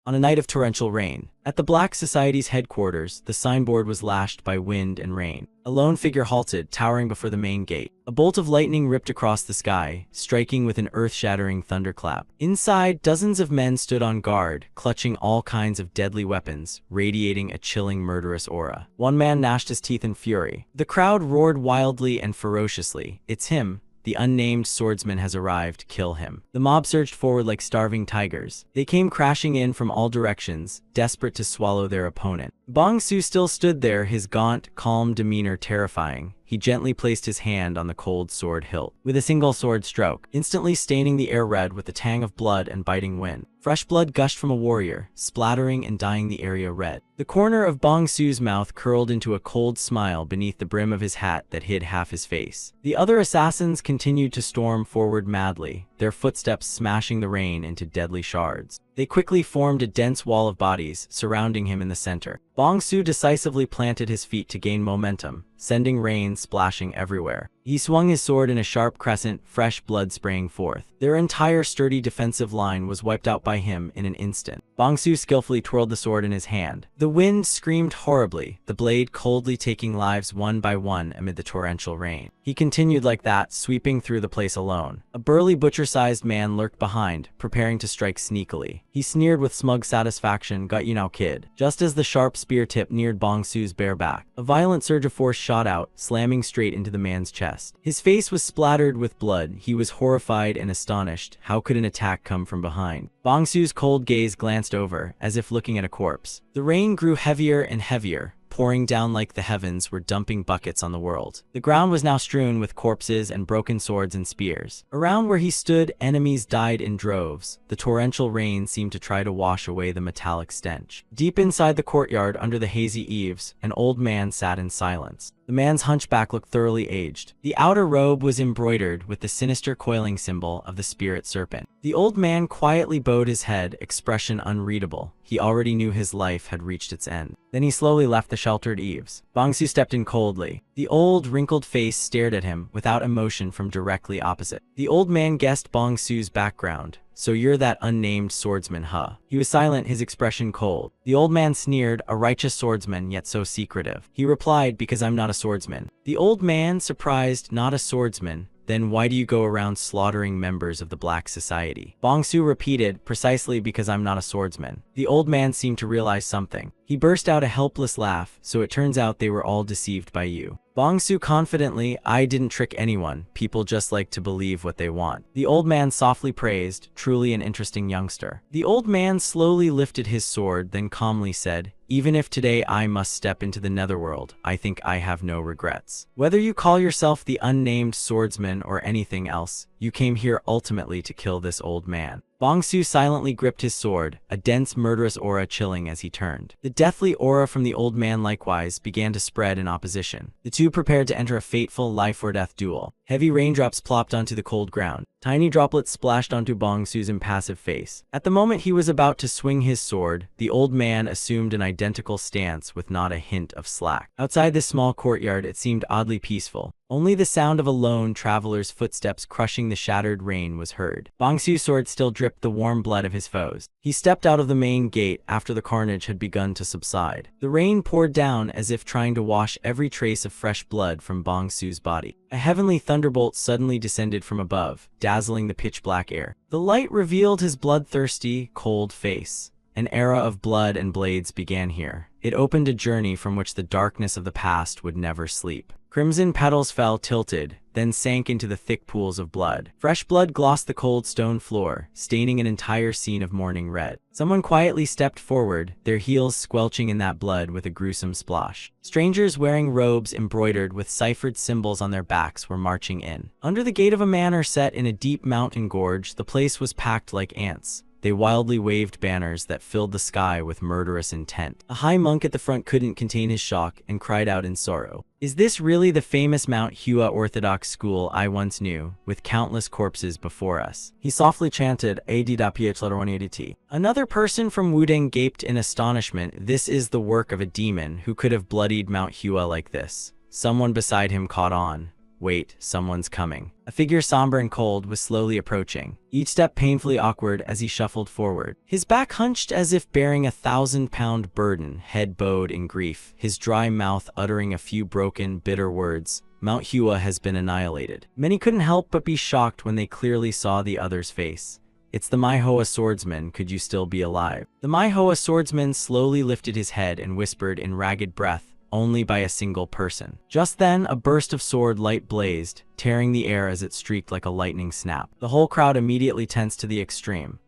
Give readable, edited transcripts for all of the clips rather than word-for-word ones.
On a night of torrential rain, at the Black Society's headquarters, the signboard was lashed by wind and rain. A lone figure halted, towering before the main gate. A bolt of lightning ripped across the sky, striking with an earth-shattering thunderclap. Inside, dozens of men stood on guard, clutching all kinds of deadly weapons, radiating a chilling, murderous aura. One man gnashed his teeth in fury. The crowd roared wildly and ferociously. "It's him! The unnamed swordsman has arrived, kill him." The mob surged forward like starving tigers. They came crashing in from all directions, desperate to swallow their opponent. Bong Su still stood there, his gaunt, calm demeanor terrifying. He gently placed his hand on the cold sword hilt. With a single sword stroke, instantly staining the air red with the tang of blood and biting wind. Fresh blood gushed from a warrior, splattering and dyeing the area red. The corner of Bong Su's mouth curled into a cold smile beneath the brim of his hat that hid half his face. The other assassins continued to storm forward madly, their footsteps smashing the rain into deadly shards. They quickly formed a dense wall of bodies, surrounding him in the center. Bong Su decisively planted his feet to gain momentum, sending rain splashing everywhere. He swung his sword in a sharp crescent, fresh blood spraying forth. Their entire sturdy defensive line was wiped out by him in an instant. Bong Su skillfully twirled the sword in his hand. The wind screamed horribly, the blade coldly taking lives one by one amid the torrential rain. He continued like that, sweeping through the place alone. A burly butcher-sized man lurked behind, preparing to strike sneakily. He sneered with smug satisfaction, "Got you now, kid." Just as the sharp spear tip neared Bong Su's bare back, a violent surge of force shot out, slamming straight into the man's chest. His face was splattered with blood. He was horrified and astonished. How could an attack come from behind? Bong Su's cold gaze glanced over, as if looking at a corpse. The rain grew heavier and heavier, pouring down like the heavens were dumping buckets on the world. The ground was now strewn with corpses and broken swords and spears. Around where he stood, enemies died in droves. The torrential rain seemed to try to wash away the metallic stench. Deep inside the courtyard, under the hazy eaves, an old man sat in silence. The man's hunchback looked thoroughly aged. The outer robe was embroidered with the sinister coiling symbol of the spirit serpent. The old man quietly bowed his head, expression unreadable. He already knew his life had reached its end. Then he slowly left the sheltered eaves. Bong Su stepped in coldly. The old, wrinkled face stared at him, without emotion, from directly opposite. The old man guessed Bong Su's background. "So you're that unnamed swordsman, huh?" He was silent, his expression cold. The old man sneered, "A righteous swordsman, yet so secretive." He replied, "Because I'm not a swordsman." The old man, surprised, "Not a swordsman? Then why do you go around slaughtering members of the Black Society?" Bong Su repeated, "Precisely because I'm not a swordsman." The old man seemed to realize something. He burst out a helpless laugh. "So it turns out they were all deceived by you." Bong Su confidently, "I didn't trick anyone. People just like to believe what they want." The old man softly praised, "Truly an interesting youngster." The old man slowly lifted his sword, then calmly said, "Even if today I must step into the netherworld, I think I have no regrets. Whether you call yourself the unnamed swordsman or anything else, you came here ultimately to kill this old man." Bong Su silently gripped his sword, a dense, murderous aura chilling as he turned. The deathly aura from the old man likewise began to spread in opposition. The two prepared to enter a fateful life-or-death duel. Heavy raindrops plopped onto the cold ground. Tiny droplets splashed onto Bong Su's impassive face. At the moment he was about to swing his sword, the old man assumed an identical stance with not a hint of slack. Outside this small courtyard, it seemed oddly peaceful. Only the sound of a lone traveler's footsteps crushing the shattered rain was heard. Bong Su's sword still dripped the warm blood of his foes. He stepped out of the main gate after the carnage had begun to subside. The rain poured down as if trying to wash every trace of fresh blood from Bong Su's body. A heavenly thunderbolt suddenly descended from above, dazzling the pitch-black air. The light revealed his bloodthirsty, cold face. An era of blood and blades began here. It opened a journey from which the darkness of the past would never sleep. Crimson petals fell tilted, then sank into the thick pools of blood. Fresh blood glossed the cold stone floor, staining an entire scene of mourning red. Someone quietly stepped forward, their heels squelching in that blood with a gruesome splosh. Strangers wearing robes embroidered with ciphered symbols on their backs were marching in. Under the gate of a manor set in a deep mountain gorge, the place was packed like ants. They wildly waved banners that filled the sky with murderous intent. A high monk at the front couldn't contain his shock and cried out in sorrow. "Is this really the famous Manhwa Orthodox school I once knew, with countless corpses before us?" He softly chanted, "Adidapietlarawaniditi." Another person from Wudang gaped in astonishment. "This is the work of a demon. Who could have bloodied Mount Hua like this?" Someone beside him caught on. Wait, someone's coming. A figure somber and cold was slowly approaching, each step painfully awkward as he shuffled forward. His back hunched as if bearing a 1,000-pound burden, head bowed in grief, his dry mouth uttering a few broken, bitter words. Manhwa has been annihilated. Many couldn't help but be shocked when they clearly saw the other's face. It's the manhwa swordsman, could you still be alive? The manhwa swordsman slowly lifted his head and whispered in ragged breath, only by a single person. Just then, a burst of sword light blazed, tearing the air as it streaked like a lightning snap. The whole crowd immediately tensed to the extreme.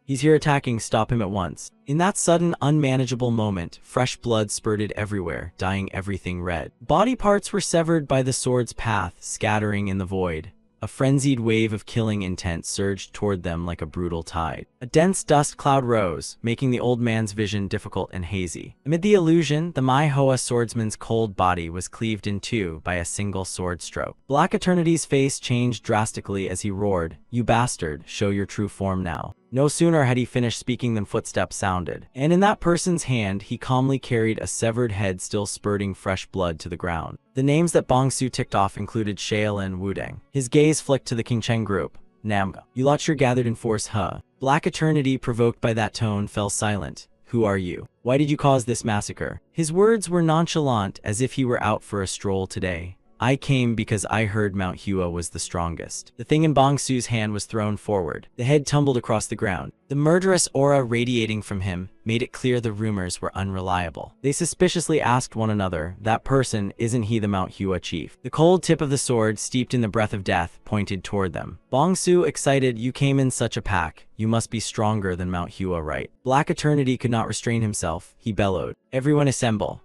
He's here attacking, stop him at once. In that sudden, unmanageable moment, fresh blood spurted everywhere, dyeing everything red. Body parts were severed by the sword's path, scattering in the void. A frenzied wave of killing intent surged toward them like a brutal tide. A dense dust cloud rose, making the old man's vision difficult and hazy. Amid the illusion, the manhwa swordsman's cold body was cleaved in two by a single sword stroke. Black Eternity's face changed drastically as he roared, "You bastard, show your true form now." No sooner had he finished speaking than footsteps sounded, and in that person's hand he calmly carried a severed head still spurting fresh blood to the ground. The names that Bongsu ticked off included Shail and Wudang. His gaze flicked to the Qingcheng group. Namga. You lot you're gathered in force, huh? Black Eternity, provoked by that tone, fell silent. Who are you? Why did you cause this massacre? His words were nonchalant, as if he were out for a stroll today. I came because I heard Manhwa was the strongest. The thing in Bongsu's hand was thrown forward. The head tumbled across the ground. The murderous aura radiating from him made it clear the rumors were unreliable. They suspiciously asked one another, that person, isn't he the Manhwa chief? The cold tip of the sword, steeped in the breath of death, pointed toward them. Bongsu, excited, you came in such a pack. You must be stronger than Manhwa, right? Black Eternity could not restrain himself. He bellowed. Everyone assemble.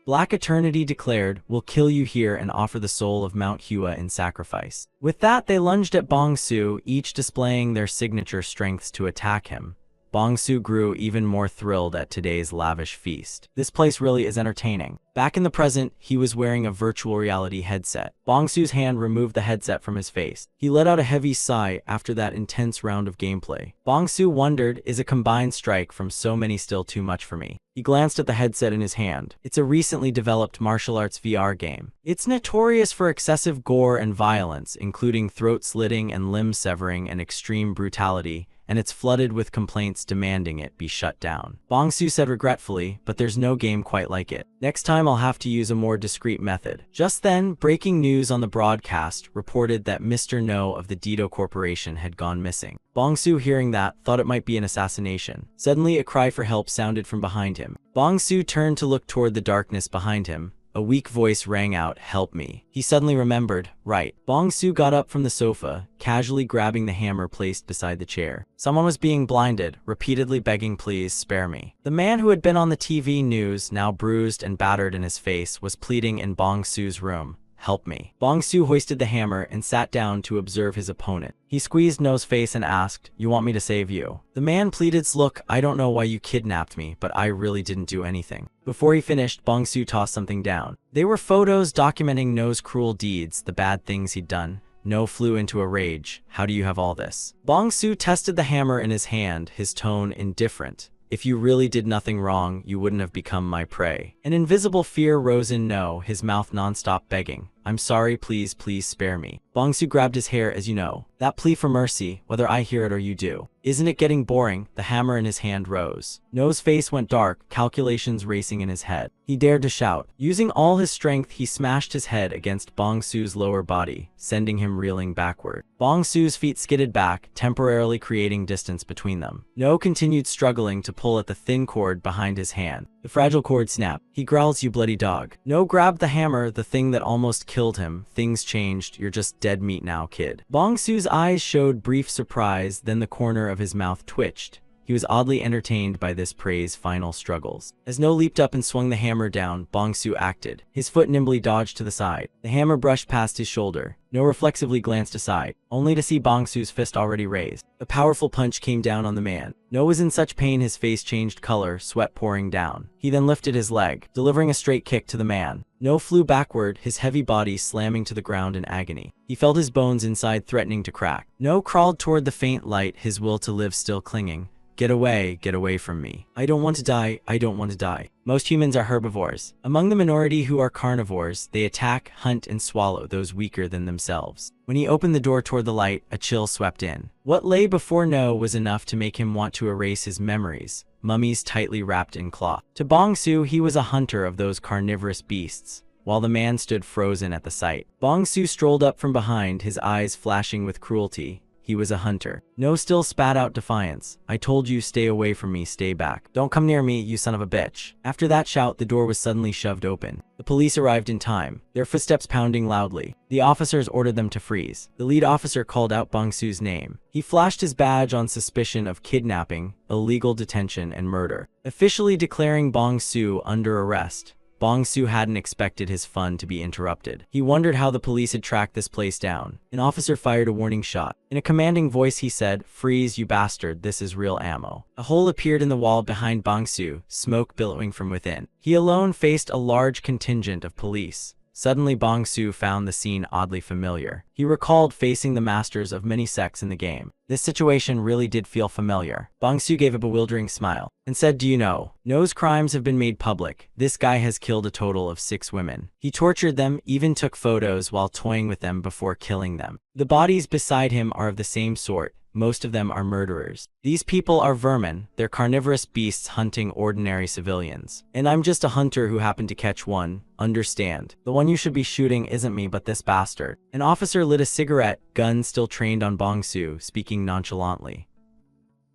Black Eternity declared, we'll kill you here and offer the soul of Manhwa in sacrifice. With that, they lunged at Bongsu, each displaying their signature strengths to attack him. Bongsu grew even more thrilled at today's lavish feast. This place really is entertaining. Back in the present, he was wearing a virtual reality headset. Bongsu's hand removed the headset from his face. He let out a heavy sigh after that intense round of gameplay. Bongsu wondered, is a combined strike from so many still too much for me? He glanced at the headset in his hand. It's a recently developed martial arts VR game. It's notorious for excessive gore and violence, including throat slitting and limb severing and extreme brutality, and it's flooded with complaints demanding it be shut down. Bongsu said regretfully, but there's no game quite like it. Next time I'll have to use a more discreet method. Just then, breaking news on the broadcast reported that Mr. No of the Dido Corporation had gone missing. Bongsu, hearing that, thought it might be an assassination. Suddenly, a cry for help sounded from behind him. Bongsu turned to look toward the darkness behind him. A weak voice rang out, help me. He suddenly remembered, right. Bongsu got up from the sofa, casually grabbing the hammer placed beside the chair. Someone was being blinded, repeatedly begging, please spare me. The man who had been on the TV news, now bruised and battered in his face, was pleading in Bongsu's room. Help me. Bongsu hoisted the hammer and sat down to observe his opponent. He squeezed No's face and asked, you want me to save you? The man pleaded, look, I don't know why you kidnapped me, but I really didn't do anything. Before he finished, Bongsu tossed something down. They were photos documenting No's cruel deeds, the bad things he'd done. No flew into a rage. How do you have all this? Bongsu tested the hammer in his hand, his tone indifferent. If you really did nothing wrong, you wouldn't have become my prey. An invisible fear rose in No, his mouth non-stop begging. I'm sorry, please, please spare me. Bongsu grabbed his hair, as you know. That plea for mercy, whether I hear it or you do. Isn't it getting boring? The hammer in his hand rose. No's face went dark, calculations racing in his head. He dared to shout. Using all his strength, he smashed his head against Bongsu's lower body, sending him reeling backward. Bongsu's feet skidded back, temporarily creating distance between them. No continued struggling to pull at the thin cord behind his hand. The fragile cord snapped. He growls, you bloody dog. No grabbed the hammer, the thing that almost killed him. Things changed. You're just dead meat now, kid. Bongsu's eyes showed brief surprise, then the corner of his mouth twitched. He was oddly entertained by this prey's final struggles. As No leaped up and swung the hammer down, Bongsu acted. His foot nimbly dodged to the side. The hammer brushed past his shoulder. No reflexively glanced aside, only to see Bongsu's fist already raised. A powerful punch came down on the man. No was in such pain his face changed color, sweat pouring down. He then lifted his leg, delivering a straight kick to the man. No flew backward, his heavy body slamming to the ground in agony. He felt his bones inside threatening to crack. No crawled toward the faint light, his will to live still clinging. Get away from me. I don't want to die, I don't want to die. Most humans are herbivores. Among the minority who are carnivores, they attack, hunt, and swallow those weaker than themselves. When he opened the door toward the light, a chill swept in. What lay before No was enough to make him want to erase his memories, mummies tightly wrapped in cloth. To Bong-su, he was a hunter of those carnivorous beasts, while the man stood frozen at the sight. Bong-su strolled up from behind, his eyes flashing with cruelty. He was a hunter. No still spat out defiance. I told you, stay away from me, stay back. Don't come near me, you son of a bitch. After that shout, the door was suddenly shoved open. The police arrived in time, their footsteps pounding loudly. The officers ordered them to freeze. The lead officer called out Bong-su's name. He flashed his badge on suspicion of kidnapping, illegal detention, and murder, officially declaring Bong-su under arrest. Bong-su hadn't expected his fun to be interrupted. He wondered how the police had tracked this place down. An officer fired a warning shot. In a commanding voice he said, "Freeze, you bastard, this is real ammo." A hole appeared in the wall behind Bong-su, smoke billowing from within. He alone faced a large contingent of police. Suddenly Bong-su found the scene oddly familiar. He recalled facing the masters of many sects in the game. This situation really did feel familiar. Bong-su gave a bewildering smile and said, "Do you know? No's crimes have been made public. This guy has killed a total of 6 women. He tortured them, even took photos while toying with them before killing them. The bodies beside him are of the same sort. Most of them are murderers. These people are vermin. They're carnivorous beasts hunting ordinary civilians. And I'm just a hunter who happened to catch one. Understand? The one you should be shooting isn't me but this bastard." An officer lit a cigarette, gun still trained on Bong-su, speaking nonchalantly.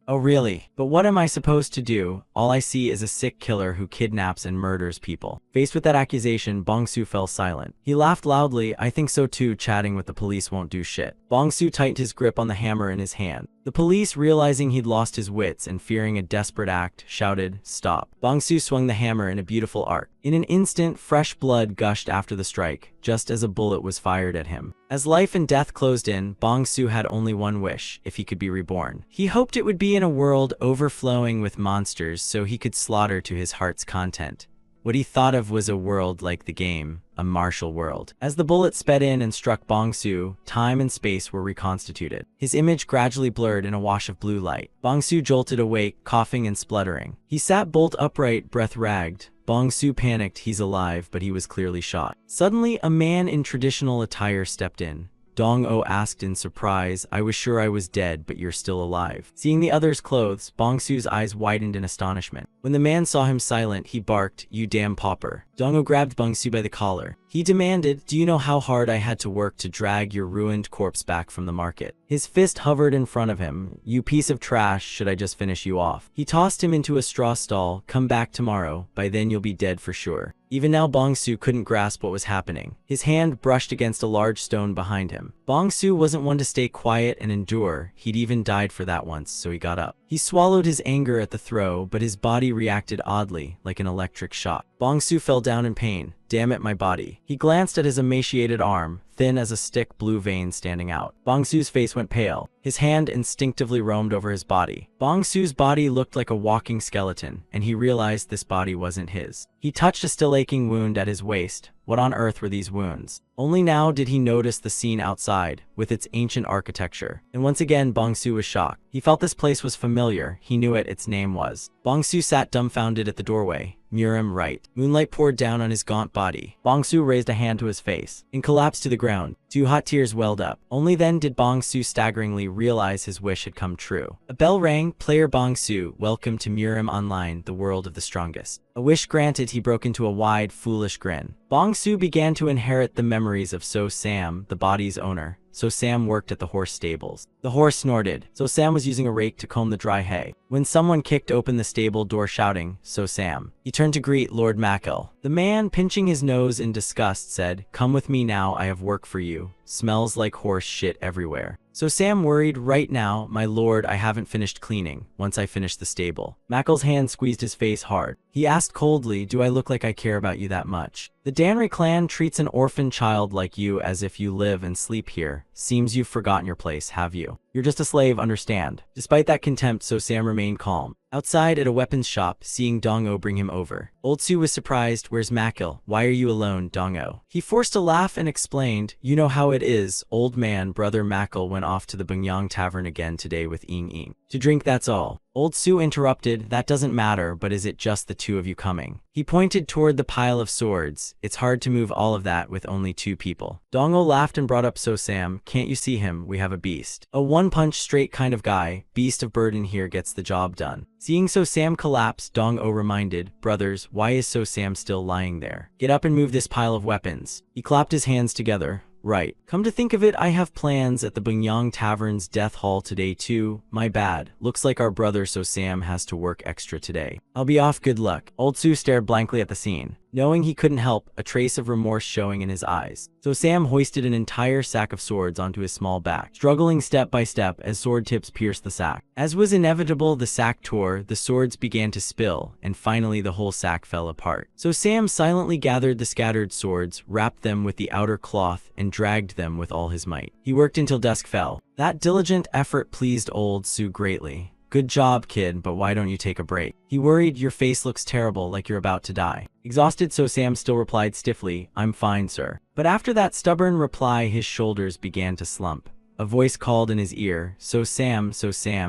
"Oh really? But what am I supposed to do? All I see is a sick killer who kidnaps and murders people." Faced with that accusation, Bong-su fell silent. He laughed loudly. "I think so too, chatting with the police won't do shit." Bong-su tightened his grip on the hammer in his hand. The police, realizing he'd lost his wits and fearing a desperate act, shouted, "Stop." Bong-su swung the hammer in a beautiful arc. In an instant, fresh blood gushed after the strike, just as a bullet was fired at him. As life and death closed in, Bong-su had only one wish: if he could be reborn. He hoped it would be in a world overflowing with monsters so he could slaughter to his heart's content. What he thought of was a world like the game, a martial world. As the bullet sped in and struck Bong-su, time and space were reconstituted. His image gradually blurred in a wash of blue light. Bong-su jolted awake, coughing and spluttering. He sat bolt upright, breath ragged. Bong-su panicked. He's alive, but he was clearly shot. Suddenly, a man in traditional attire stepped in. Dong-o asked in surprise, "I was sure I was dead, but you're still alive." Seeing the other's clothes, Bong-su's eyes widened in astonishment. When the man saw him silent, he barked, "You damn pauper." Dong-o grabbed Bong-su by the collar. He demanded, "Do you know how hard I had to work to drag your ruined corpse back from the market?" His fist hovered in front of him. "You piece of trash, should I just finish you off?" He tossed him into a straw stall. "Come back tomorrow, by then you'll be dead for sure." Even now Bong-su couldn't grasp what was happening. His hand brushed against a large stone behind him. Bong-su wasn't one to stay quiet and endure. He'd even died for that once, so he got up. He swallowed his anger at the throw, but his body reacted oddly, like an electric shock. Bong-su fell down in pain. "Damn it, my body." He glanced at his emaciated arm, thin as a stick, blue veins standing out. Bong-su's face went pale. His hand instinctively roamed over his body. Bong-su's body looked like a walking skeleton, and he realized this body wasn't his. He touched a still aching wound at his waist. What on earth were these wounds? Only now did he notice the scene outside, with its ancient architecture. And once again, Bong-su was shocked. He felt this place was familiar. He knew it, its name was. Bong-su sat dumbfounded at the doorway. Murim right. Moonlight poured down on his gaunt body. Bong-su raised a hand to his face and collapsed to the ground. 2 hot tears welled up. Only then did Bong-su staggeringly realize his wish had come true. A bell rang. "Player Bong-su, welcome to Murim Online, the world of the strongest." A wish granted, he broke into a wide, foolish grin. Bong-su began to inherit the memories of So-sam, the body's owner. So-sam worked at the horse stables. The horse snorted. So-sam was using a rake to comb the dry hay, when someone kicked open the stable door shouting, "So-sam." He turned to greet Lord Mackel. The man, pinching his nose in disgust, said, "Come with me now, I have work for you. Smells like horse shit everywhere." So-sam worried, "Right now, my lord, I haven't finished cleaning. Once I finish the stable." Mackel's hand squeezed his face hard. He asked coldly, "Do I look like I care about you that much? The Danri clan treats an orphan child like you as if you live and sleep here. Seems you've forgotten your place, have you? You're just a slave, understand?" Despite that contempt, So-sam remained calm. Outside at a weapons shop, seeing Dong-o bring him over. Old Su was surprised. "Where's Mackel? Why are you alone, Dong-o?" He forced a laugh and explained, "You know how it is, old man. Brother Mackel went off to the Bungyang Tavern again today with Ying Ying. To drink, that's all." Old Su interrupted, that doesn't matter, but is it just the two of you coming? He pointed toward the pile of swords. It's hard to move all of that with only 2 people. Dong-o laughed and brought up So Sam, can't you see him? We have a beast. A one-punch straight kind of guy, beast of burden here gets the job done. Seeing So Sam collapse, Dong-o reminded, brothers, why is So Sam still lying there? Get up and move this pile of weapons. He clapped his hands together. Right. Come to think of it, I have plans at the Bungyang Tavern's death hall today too. My bad. Looks like our brother So Sam has to work extra today. I'll be off, good luck. Old Su stared blankly at the scene, knowing he couldn't help, a trace of remorse showing in his eyes. So Sam hoisted an entire sack of swords onto his small back, struggling step by step as sword tips pierced the sack. As was inevitable, the sack tore, the swords began to spill, and finally the whole sack fell apart. So Sam silently gathered the scattered swords, wrapped them with the outer cloth, and dragged them with all his might. He worked until dusk fell. That diligent effort pleased Old Su greatly. Good job, kid, but why don't you take a break? He worried, your face looks terrible, like you're about to die. Exhausted, So Sam still replied stiffly, I'm fine, sir. But after that stubborn reply, his shoulders began to slump. A voice called in his ear, So Sam,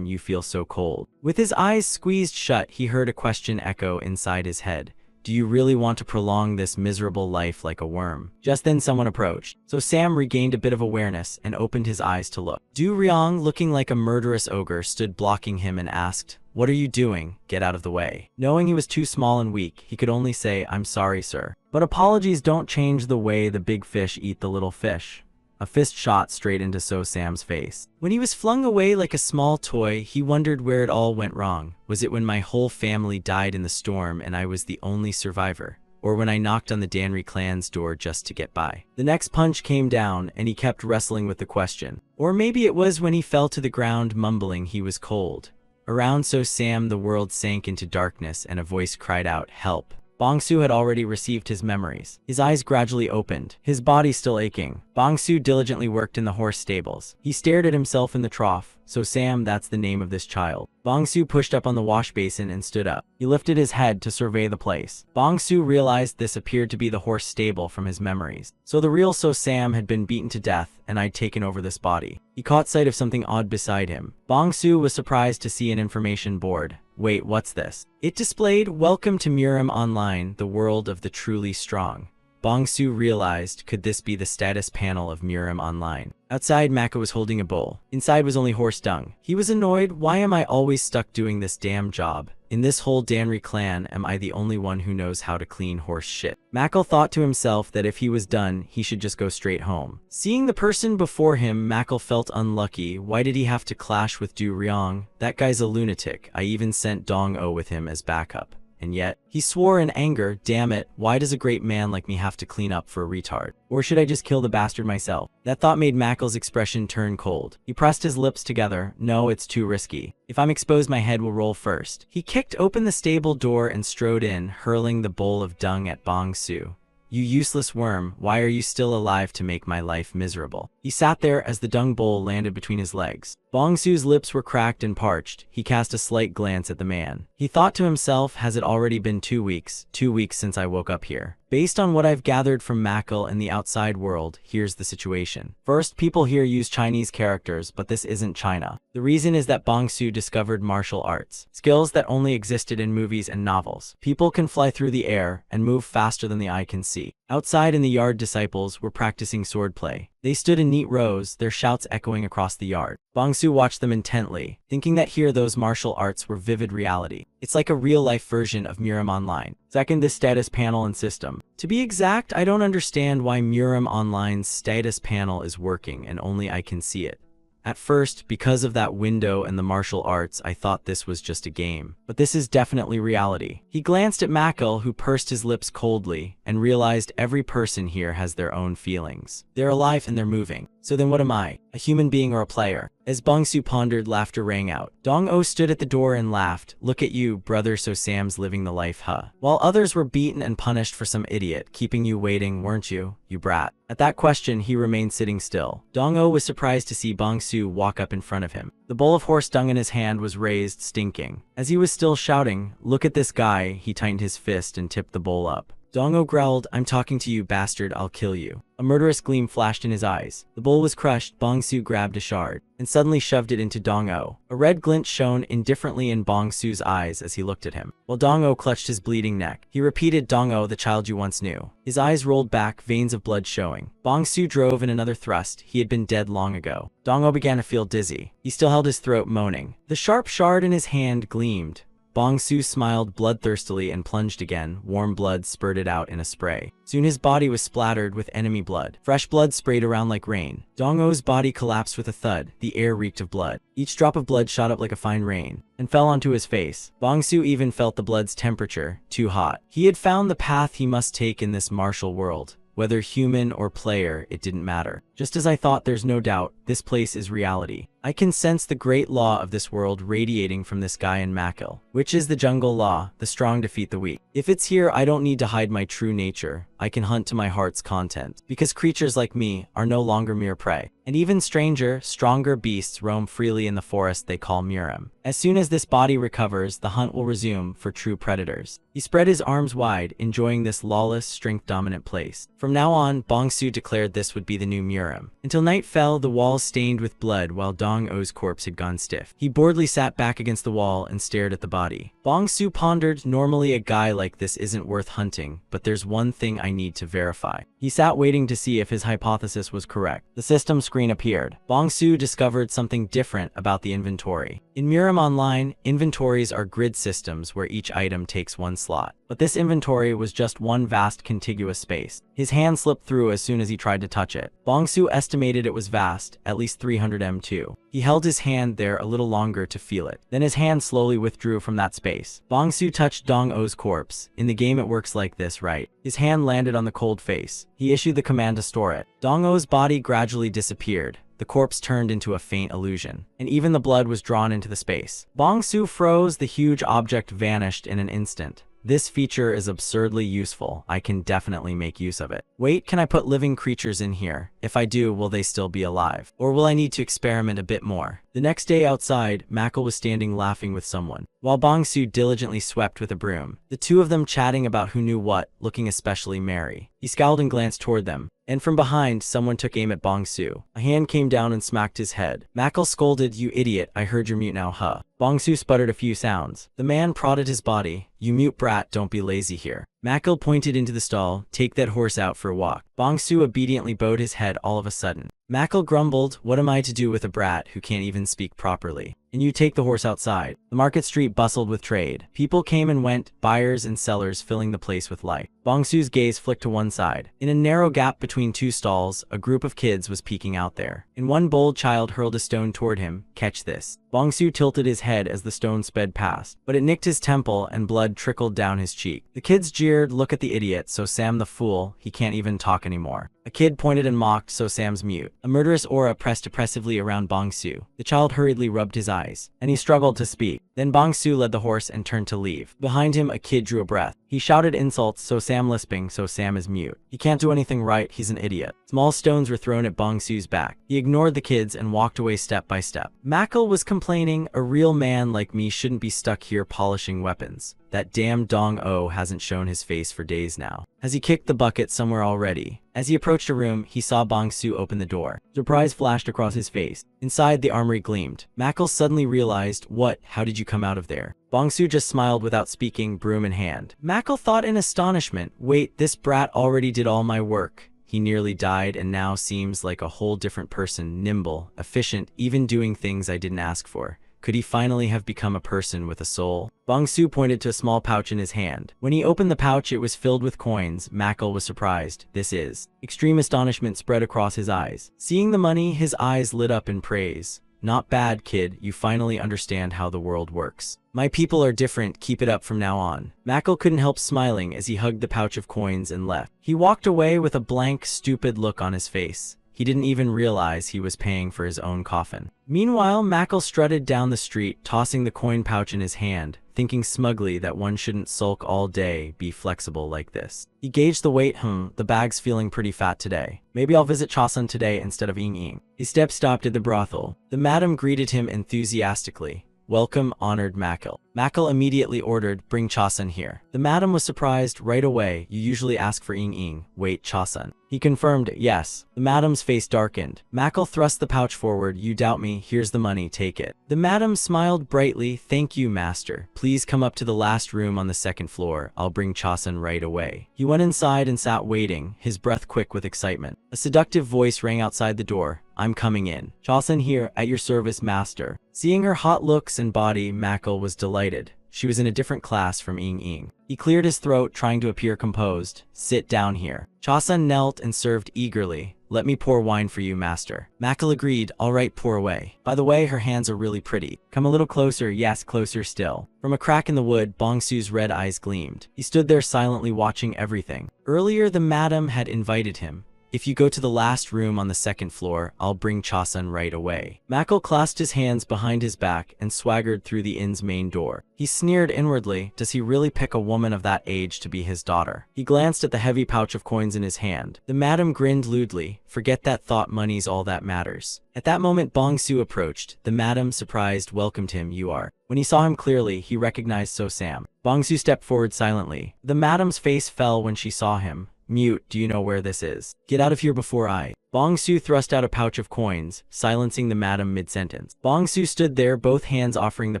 you feel so cold. With his eyes squeezed shut, he heard a question echo inside his head. Do you really want to prolong this miserable life like a worm? Just then someone approached. So Sam regained a bit of awareness and opened his eyes to look. Du Ryong, looking like a murderous ogre, stood blocking him and asked, what are you doing? Get out of the way. Knowing he was too small and weak, he could only say, I'm sorry, sir. But apologies don't change the way the big fish eat the little fish. A fist shot straight into So Sam's face. When he was flung away like a small toy, he wondered where it all went wrong. Was it when my whole family died in the storm and I was the only survivor? Or when I knocked on the Danri clan's door just to get by? The next punch came down, and he kept wrestling with the question. Or maybe it was when he fell to the ground mumbling he was cold. Around So Sam the world sank into darkness and a voice cried out, help. Bong-su had already received his memories. His eyes gradually opened, his body still aching. Bong-su diligently worked in the horse stables. He stared at himself in the trough. So Sam, that's the name of this child. Bong-su pushed up on the wash basin and stood up. He lifted his head to survey the place. Bong-su realized this appeared to be the horse stable from his memories. So the real So Sam had been beaten to death, and I'd taken over this body. He caught sight of something odd beside him. Bong-su was surprised to see an information board. Wait, what's this? It displayed, welcome to Murim Online, the world of the truly strong. Bong-su realized, could this be the status panel of Murim Online? Outside, Mako was holding a bowl. Inside was only horse dung. He was annoyed, why am I always stuck doing this damn job? In this whole Danri clan, am I the only one who knows how to clean horse shit? Mako thought to himself that if he was done, he should just go straight home. Seeing the person before him, Mako felt unlucky. Why did he have to clash with Du Ryong? That guy's a lunatic. I even sent Dong-o with him as backup. And yet, he swore in anger, damn it, why does a great man like me have to clean up for a retard? Or should I just kill the bastard myself? That thought made Makel's expression turn cold. He pressed his lips together. No, it's too risky. If I'm exposed, my head will roll first. He kicked open the stable door and strode in, hurling the bowl of dung at Bong-su. You useless worm, why are you still alive to make my life miserable? He sat there as the dung bowl landed between his legs. Bong-su's lips were cracked and parched. He cast a slight glance at the man. He thought to himself, has it already been 2 weeks? 2 weeks since I woke up here. Based on what I've gathered from Makel and the outside world, here's the situation. First, people here use Chinese characters, but this isn't China. The reason is that Bong-su discovered martial arts, skills that only existed in movies and novels. People can fly through the air and move faster than the eye can see. Outside in the yard, disciples were practicing swordplay. They stood in neat rows, their shouts echoing across the yard. Bong-su watched them intently, thinking that here those martial arts were vivid reality. It's like a real-life version of Murim Online. Second, this status panel and system. To be exact, I don't understand why Murim Online's status panel is working and only I can see it. At first, because of that window and the martial arts, I thought this was just a game. But this is definitely reality. He glanced at Makel, who pursed his lips coldly, and realized every person here has their own feelings. They're alive and they're moving. So then what am I? A human being or a player? As Bong-su pondered, laughter rang out. Dong-o stood at the door and laughed. Look at you, brother, so Sam's living the life, huh? While others were beaten and punished for some idiot keeping you waiting, weren't you, you brat? At that question, he remained sitting still. Dong-o was surprised to see Bong-su walk up in front of him. The bowl of horse dung in his hand was raised, stinking. As he was still shouting, look at this guy, he tightened his fist and tipped the bowl up. Dong-o growled, "I'm talking to you, bastard, I'll kill you." A murderous gleam flashed in his eyes. The bowl was crushed. Bong-su grabbed a shard and suddenly shoved it into Dong-o. A red glint shone indifferently in Bong-su's eyes as he looked at him, while Dong-o clutched his bleeding neck. He repeated, "Dong-o, the child you once knew." His eyes rolled back, veins of blood showing. Bong-su drove in another thrust. He had been dead long ago. Dong-o began to feel dizzy. He still held his throat, moaning. The sharp shard in his hand gleamed. Bong-su smiled bloodthirstily and plunged again. Warm blood spurted out in a spray. Soon his body was splattered with enemy blood. Fresh blood sprayed around like rain. Dong-o's body collapsed with a thud. The air reeked of blood. Each drop of blood shot up like a fine rain and fell onto his face. Bong-su even felt the blood's temperature, too hot. He had found the path he must take in this martial world. Whether human or player, it didn't matter. Just as I thought, there's no doubt, this place is reality. I can sense the great law of this world radiating from this guy in Makil, which is the jungle law, the strong defeat the weak. If it's here, I don't need to hide my true nature. I can hunt to my heart's content, because creatures like me are no longer mere prey. And even stranger, stronger beasts roam freely in the forest they call Murim. As soon as this body recovers, the hunt will resume for true predators. He spread his arms wide, enjoying this lawless, strength-dominant place. From now on, Bong-su declared this would be the new Murim. Until night fell, the walls stained with blood while Dong-o's corpse had gone stiff. He boredly sat back against the wall and stared at the body. Bong-su pondered, normally a guy like this isn't worth hunting, but there's one thing I need to verify. He sat waiting to see if his hypothesis was correct. The system screen appeared. Bong-su discovered something different about the inventory. In Murim Online, inventories are grid systems where each item takes one slot. But this inventory was just one vast contiguous space. His hand slipped through as soon as he tried to touch it. Bong-su estimated it was vast, at least 300 m2. He held his hand there a little longer to feel it. Then his hand slowly withdrew from that space. Bong-su touched Dong-o's corpse. In the game it works like this, right? His hand landed on the cold face. He issued the command to store it. Dong-o's body gradually disappeared. The corpse turned into a faint illusion, and even the blood was drawn into the space. Bong-su froze. The huge object vanished in an instant. This feature is absurdly useful. I can definitely make use of it. Wait, can I put living creatures in here? If I do, will they still be alive? Or will I need to experiment a bit more? The next day outside, Makil was standing laughing with someone, while Bong-su diligently swept with a broom. The two of them chatting about who knew what, looking especially merry. He scowled and glanced toward them, and from behind, someone took aim at Bong-su. A hand came down and smacked his head. Makil scolded, "You idiot, I heard you're mute now, huh?" Bong-su sputtered a few sounds. The man prodded his body. "You mute brat, don't be lazy here." Makil pointed into the stall, "Take that horse out for a walk." Bong-su obediently bowed his head all of a sudden. Makil grumbled, "What am I to do with a brat who can't even speak properly? And you take the horse outside." The market street bustled with trade. People came and went, buyers and sellers filling the place with life. Bong-su's gaze flicked to one side. In a narrow gap between two stalls, a group of kids was peeking out there. And one bold child hurled a stone toward him. "Catch this." Bong-su tilted his head as the stone sped past, but it nicked his temple and blood trickled down his cheek. The kids jeered, "Look at the idiot, so Sam the fool, he can't even talk anymore." A kid pointed and mocked, "So Sam's mute." A murderous aura pressed oppressively around Bong-su. The child hurriedly rubbed his eyes, and he struggled to speak. Then Bong-su led the horse and turned to leave. Behind him, a kid drew a breath. He shouted insults, "So Sam lisping, so Sam is mute. He can't do anything right, he's an idiot." Small stones were thrown at Bong-su's back. He ignored the kids and walked away step by step. Makil was complaining, "A real man like me shouldn't be stuck here polishing weapons. That damn Dong-o hasn't shown his face for days now. Has he kicked the bucket somewhere already?" As he approached a room, he saw Bong-su open the door. Surprise flashed across his face. Inside, the armory gleamed. Makil suddenly realized, "What? How did you come out of there?" Bong-su just smiled without speaking, broom in hand. Makil thought in astonishment, "Wait, this brat already did all my work. He nearly died and now seems like a whole different person, nimble, efficient, even doing things I didn't ask for. Could he finally have become a person with a soul?" Bong-su pointed to a small pouch in his hand. When he opened the pouch, it was filled with coins. Makil was surprised. "This is..." Extreme astonishment spread across his eyes. Seeing the money, his eyes lit up in praise. "Not bad, kid. You finally understand how the world works. My people are different. Keep it up from now on." Makil couldn't help smiling as he hugged the pouch of coins and left. He walked away with a blank, stupid look on his face. He didn't even realize he was paying for his own coffin. Meanwhile, Makil strutted down the street, tossing the coin pouch in his hand, thinking smugly that one shouldn't sulk all day, be flexible like this. He gauged the weight. The bag's feeling pretty fat today. Maybe I'll visit Chosun today instead of Ying. His steps stopped at the brothel. The madam greeted him enthusiastically. "Welcome, honored Makil." Makal immediately ordered, bring Chasun here. The madam was surprised right away. You usually ask for Ying. Wait, Chasun. He confirmed, yes. The madam's face darkened. Makal thrust the pouch forward. You doubt me, here's the money, take it. The madam smiled brightly. Thank you, master. Please come up to the last room on the second floor. I'll bring Chasun right away. He went inside and sat waiting, his breath quick with excitement. A seductive voice rang outside the door. I'm coming in. Chasun here, at your service, master. Seeing her hot looks and body, Makal was delighted. She was in a different class from Ying. He cleared his throat, trying to appear composed. Sit down here. Chasun knelt and served eagerly. Let me pour wine for you, master. Makal agreed. All right, pour away. By the way, her hands are really pretty. Come a little closer. Yes, closer still. From a crack in the wood, Bongsu's red eyes gleamed. He stood there silently watching everything. Earlier, the madam had invited him. If you go to the last room on the second floor, I'll bring Chasun right away. Makal clasped his hands behind his back and swaggered through the inn's main door. He sneered inwardly. Does he really pick a woman of that age to be his daughter? He glanced at the heavy pouch of coins in his hand. The madam grinned lewdly. Forget that thought, money's all that matters. At that moment, Bongsu approached. The madam, surprised, welcomed him. You are. When he saw him clearly, he recognized So Sam. Bongsu stepped forward silently. The madam's face fell when she saw him. Mute, do you know where this is? Get out of here before I. Bongsu thrust out a pouch of coins, silencing the madam mid-sentence. Bongsu stood there, both hands offering the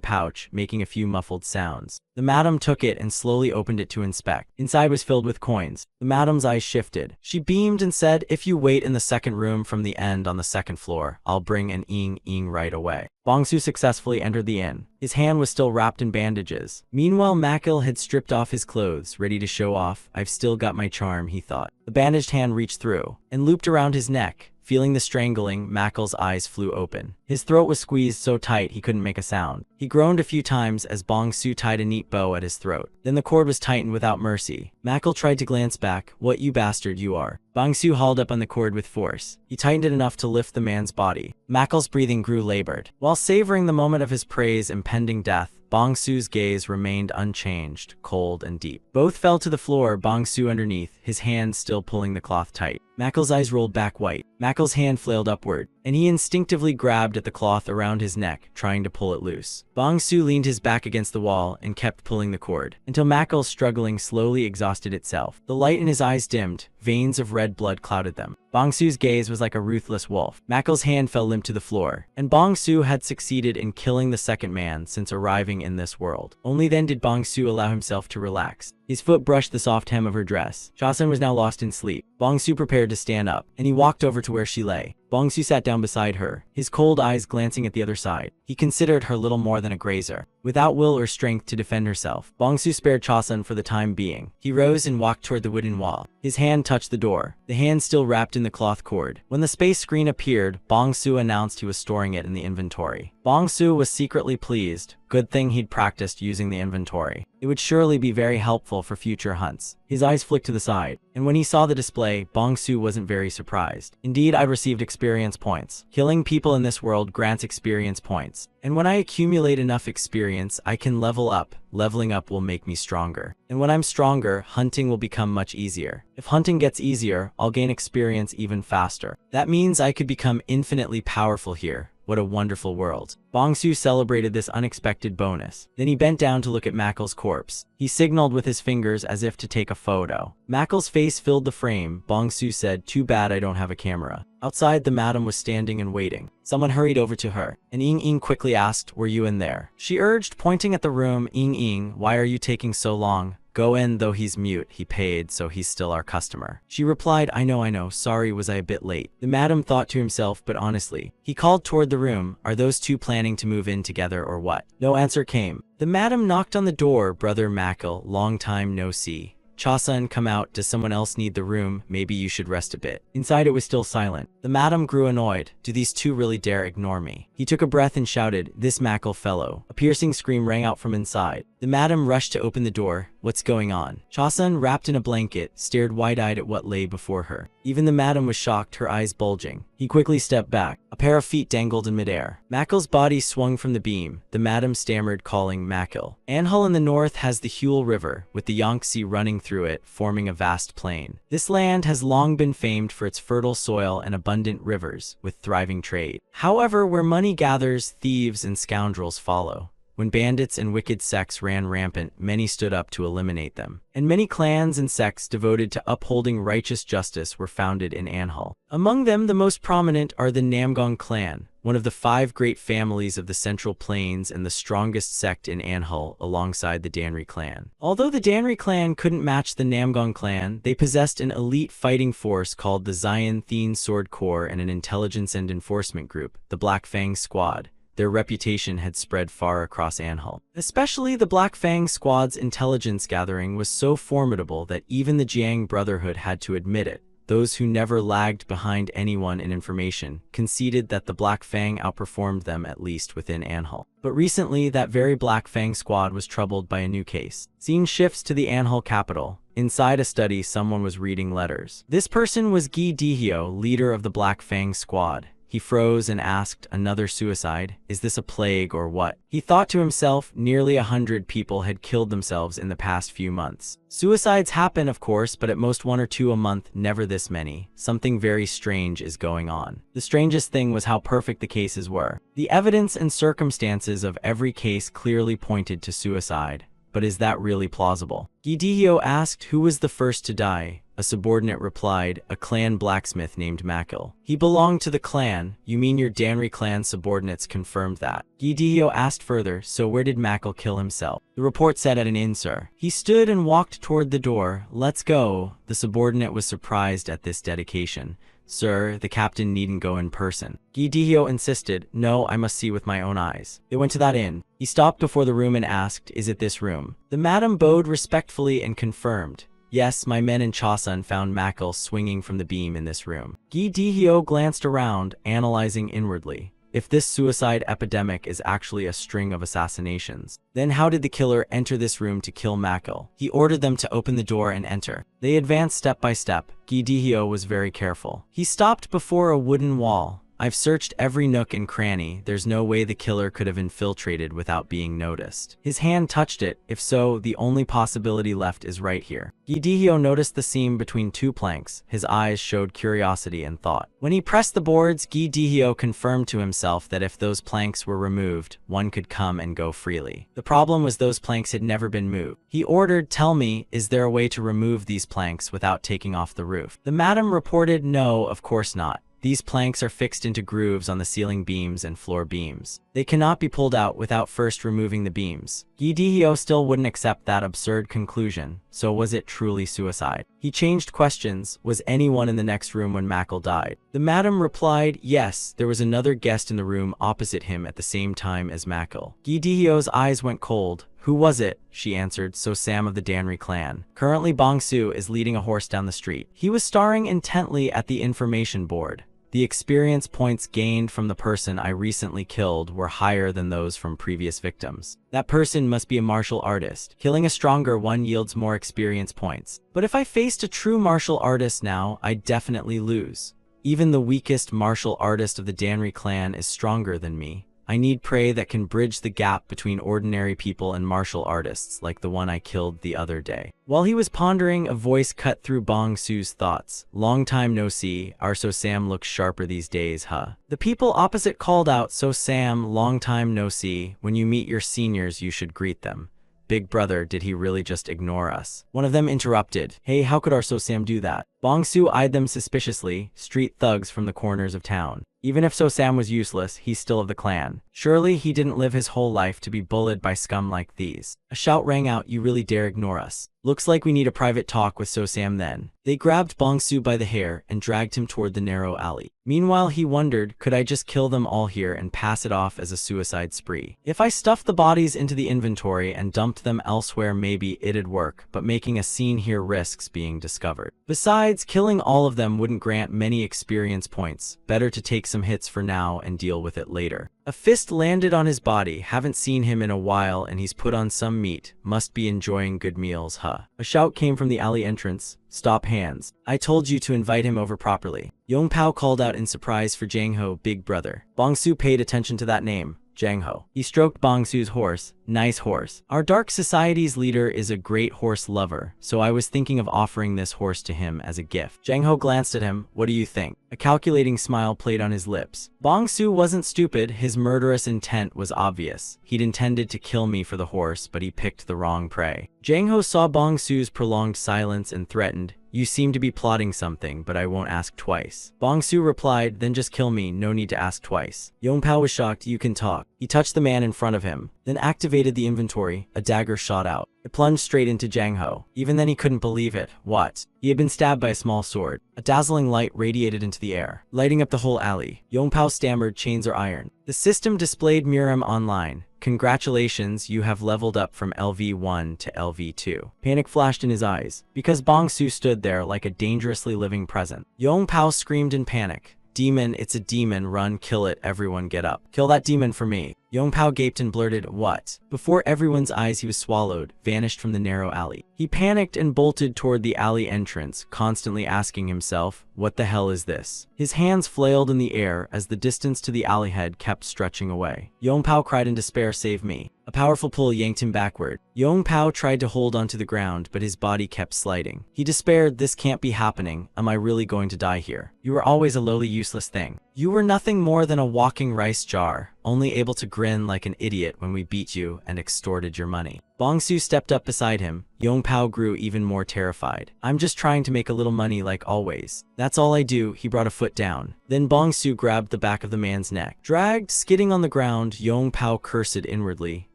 pouch, making a few muffled sounds. The madam took it and slowly opened it to inspect. Inside was filled with coins. The madam's eyes shifted. She beamed and said, if you wait in the second room from the end on the second floor, I'll bring an Ying right away. Bongsu successfully entered the inn. His hand was still wrapped in bandages. Meanwhile, Makal had stripped off his clothes, ready to show off. I've still got my charm, he thought. The bandaged hand reached through and looped around his neck. Feeling the strangling, Makal's eyes flew open. His throat was squeezed so tight he couldn't make a sound. He groaned a few times as Bongsu tied a neat bow at his throat. Then the cord was tightened without mercy. Makal tried to glance back. What you bastard you are. Bongsu hauled up on the cord with force. He tightened it enough to lift the man's body. Makal's breathing grew labored. While savoring the moment of his prey's impending death, Bongsu's gaze remained unchanged, cold and deep. Both fell to the floor, Bongsu underneath, his hand still pulling the cloth tight. Makal's eyes rolled back white. Makal's hand flailed upward, and he instinctively grabbed at the cloth around his neck, trying to pull it loose. Bongsu leaned his back against the wall and kept pulling the cord, until Makal's struggling slowly exhausted itself. The light in his eyes dimmed, veins of red blood clouded them. Bongsu's gaze was like a ruthless wolf. Makal's hand fell limp to the floor, and Bongsu had succeeded in killing the second man since arriving in this world. Only then did Bongsu allow himself to relax. His foot brushed the soft hem of her dress. Chasun was now lost in sleep. Bongsu prepared to stand up, and he walked over to where she lay. Bongsu sat down beside her, his cold eyes glancing at the other side. He considered her little more than a grazer. Without will or strength to defend herself, Bongsu spared Chasun for the time being. He rose and walked toward the wooden wall. His hand touched the door, the hand still wrapped in the cloth cord. When the space screen appeared, Bongsu announced he was storing it in the inventory. Bongsu was secretly pleased. Good thing he'd practiced using the inventory. It would surely be very helpful for future hunts. His eyes flicked to the side, and when he saw the display, Bongsu wasn't very surprised. Indeed, I received experience points. Killing people in this world grants experience points. And when I accumulate enough experience, I can level up. Leveling up will make me stronger. And when I'm stronger, hunting will become much easier. If hunting gets easier, I'll gain experience even faster. That means I could become infinitely powerful here. What a wonderful world. Bongsu celebrated this unexpected bonus. Then he bent down to look at Makal's corpse. He signaled with his fingers as if to take a photo. Makal's face filled the frame. Bongsu said, too bad I don't have a camera. Outside, the madam was standing and waiting. Someone hurried over to her, and Ying quickly asked, were you in there? She urged, pointing at the room. Ying, why are you taking so long? Go in, though he's mute, he paid, so he's still our customer. She replied, I know, sorry was I a bit late. The madam thought to himself, but honestly. He called toward the room, are those two planning to move in together or what? No answer came. The madam knocked on the door, brother Makal, long time no see. Chasun, come out, does someone else need the room? Maybe you should rest a bit. Inside it was still silent. The madam grew annoyed. Do these two really dare ignore me? He took a breath and shouted, this Makal fellow. A piercing scream rang out from inside. The madam rushed to open the door. What's going on? Chasun, wrapped in a blanket, stared wide-eyed at what lay before her. Even the madam was shocked, her eyes bulging. He quickly stepped back. A pair of feet dangled in midair. Makal's body swung from the beam. The madam stammered, calling Makal. Anhul in the north has the Huel River, with the Yangtze running through it, forming a vast plain. This land has long been famed for its fertile soil and abundant rivers, with thriving trade. However, where money gathers, thieves and scoundrels follow. When bandits and wicked sects ran rampant, many stood up to eliminate them. And many clans and sects devoted to upholding righteous justice were founded in Anhul. Among them, the most prominent are the Namgong clan, one of the 5 great families of the Central Plains and the strongest sect in Anhul alongside the Danri clan. Although the Danri clan couldn't match the Namgong clan, they possessed an elite fighting force called the Xian Thien Sword Corps and an intelligence and enforcement group, the Black Fang Squad. Their reputation had spread far across Anhul. Especially the Black Fang Squad's intelligence gathering was so formidable that even the Jiang Brotherhood had to admit it. Those who never lagged behind anyone in information conceded that the Black Fang outperformed them at least within Anhul. But recently, that very Black Fang Squad was troubled by a new case. Scene shifts to the Anhul capital. Inside a study, someone was reading letters. This person was Gi Dihyo, leader of the Black Fang Squad. He froze and asked, "Another suicide? Is this a plague or what?" He thought to himself, nearly 100 people had killed themselves in the past few months. Suicides happen, of course, but at most 1 or 2 a month, never this many. Something very strange is going on. The strangest thing was how perfect the cases were. The evidence and circumstances of every case clearly pointed to suicide. But is that really plausible? Gi Dihyo asked who was the first to die. A subordinate replied, a clan blacksmith named Makil. He belonged to the clan. You mean your Danri clan subordinates confirmed that? Gi Dihyo asked further, so where did Makil kill himself? The report said at an inn, sir. He stood and walked toward the door. Let's go. The subordinate was surprised at this dedication. Sir, the captain needn't go in person. Gi Dihyo insisted, no, I must see with my own eyes. They went to that inn. He stopped before the room and asked, is it this room? The madam bowed respectfully and confirmed. Yes, my men in Chosun found Makil swinging from the beam in this room. Gi Dihyo glanced around, analyzing inwardly. If this suicide epidemic is actually a string of assassinations, then how did the killer enter this room to kill Makil? He ordered them to open the door and enter. They advanced step by step. Gi Dihyo was very careful. He stopped before a wooden wall. I've searched every nook and cranny. There's no way the killer could have infiltrated without being noticed. His hand touched it. If so, the only possibility left is right here. Gi Dihyo noticed the seam between 2 planks. His eyes showed curiosity and thought. When he pressed the boards, Gi Dihyo confirmed to himself that if those planks were removed, one could come and go freely. The problem was those planks had never been moved. He ordered, tell me, is there a way to remove these planks without taking off the roof? The madam reported, no, of course not. These planks are fixed into grooves on the ceiling beams and floor beams. They cannot be pulled out without first removing the beams. Gi Dihyo still wouldn't accept that absurd conclusion. So was it truly suicide? He changed questions. Was anyone in the next room when Makil died? The madam replied, yes, there was another guest in the room opposite him at the same time as Makil. Gi Dihyo's eyes went cold. Who was it? She answered, so Sam of the Danri clan. Currently Bong-su is leading a horse down the street. He was staring intently at the information board. The experience points gained from the person I recently killed were higher than those from previous victims. That person must be a martial artist. Killing a stronger one yields more experience points. But if I faced a true martial artist now, I'd definitely lose. Even the weakest martial artist of the Danri clan is stronger than me. I need prey that can bridge the gap between ordinary people and martial artists like the one I killed the other day. While he was pondering, a voice cut through Bong-su's thoughts. Long time no see, our So Sam looks sharper these days, huh? The people opposite called out, so Sam, long time no see, when you meet your seniors you should greet them. Big brother, did he really just ignore us? One of them interrupted. Hey, how could our So Sam do that? Bong-su eyed them suspiciously, street thugs from the corners of town. Even if So Sam was useless, he's still of the clan. Surely he didn't live his whole life to be bullied by scum like these. A shout rang out, you really dare ignore us. Looks like we need a private talk with So Sam then. They grabbed Bong-su by the hair and dragged him toward the narrow alley. Meanwhile, he wondered, could I just kill them all here and pass it off as a suicide spree? If I stuffed the bodies into the inventory and dumped them elsewhere, maybe it'd work, but making a scene here risks being discovered. Besides, killing all of them wouldn't grant many experience points. Better to take some hits for now and deal with it later. A fist landed on his body. Haven't seen him in a while and he's put on some meat. Must be enjoying good meals, huh? A shout came from the alley entrance. Stop hands. I told you to invite him over properly. Yongpao called out in surprise for Jang-ho, big brother. Bong-su paid attention to that name. Jang-ho. He stroked Bong-su's horse. Nice horse. Our dark society's leader is a great horse lover, so I was thinking of offering this horse to him as a gift. Jang-ho glanced at him. What do you think? A calculating smile played on his lips. Bong-su wasn't stupid, his murderous intent was obvious. He'd intended to kill me for the horse, but he picked the wrong prey. Jang-ho saw Bong-su's prolonged silence and threatened, "You seem to be plotting something, but I won't ask twice." Bong-su replied, "Then just kill me, no need to ask twice." Yong-pao was shocked. "You can talk." He touched the man in front of him, then activated the inventory. A dagger shot out. It plunged straight into Jang-ho. Even then he couldn't believe it. What? He had been stabbed by a small sword. A dazzling light radiated into the air, lighting up the whole alley. Yong-pao stammered, "Chains are iron." The system displayed Murim online. "Congratulations, you have leveled up from LV1 to LV2. Panic flashed in his eyes, because Bong-su stood there like a dangerously living present. Yong-pao screamed in panic. "Demon, it's a demon, run, kill it, everyone get up. Kill that demon for me." Yong-pao gaped and blurted, "What?" Before everyone's eyes he was swallowed, vanished from the narrow alley. He panicked and bolted toward the alley entrance, constantly asking himself, "What the hell is this?" His hands flailed in the air as the distance to the alley head kept stretching away. Yong-pao cried in despair, "Save me." A powerful pull yanked him backward. Yong-pao tried to hold onto the ground, but his body kept sliding. He despaired, "This can't be happening. Am I really going to die here? You were always a lowly, useless thing. You were nothing more than a walking rice jar, only able to grin like an idiot when we beat you and extorted your money." Bong-su stepped up beside him. Yong-pao grew even more terrified. "I'm just trying to make a little money like always. That's all I do." He brought a foot down. Then Bong-su grabbed the back of the man's neck. Dragged, skidding on the ground, Yong-pao cursed inwardly.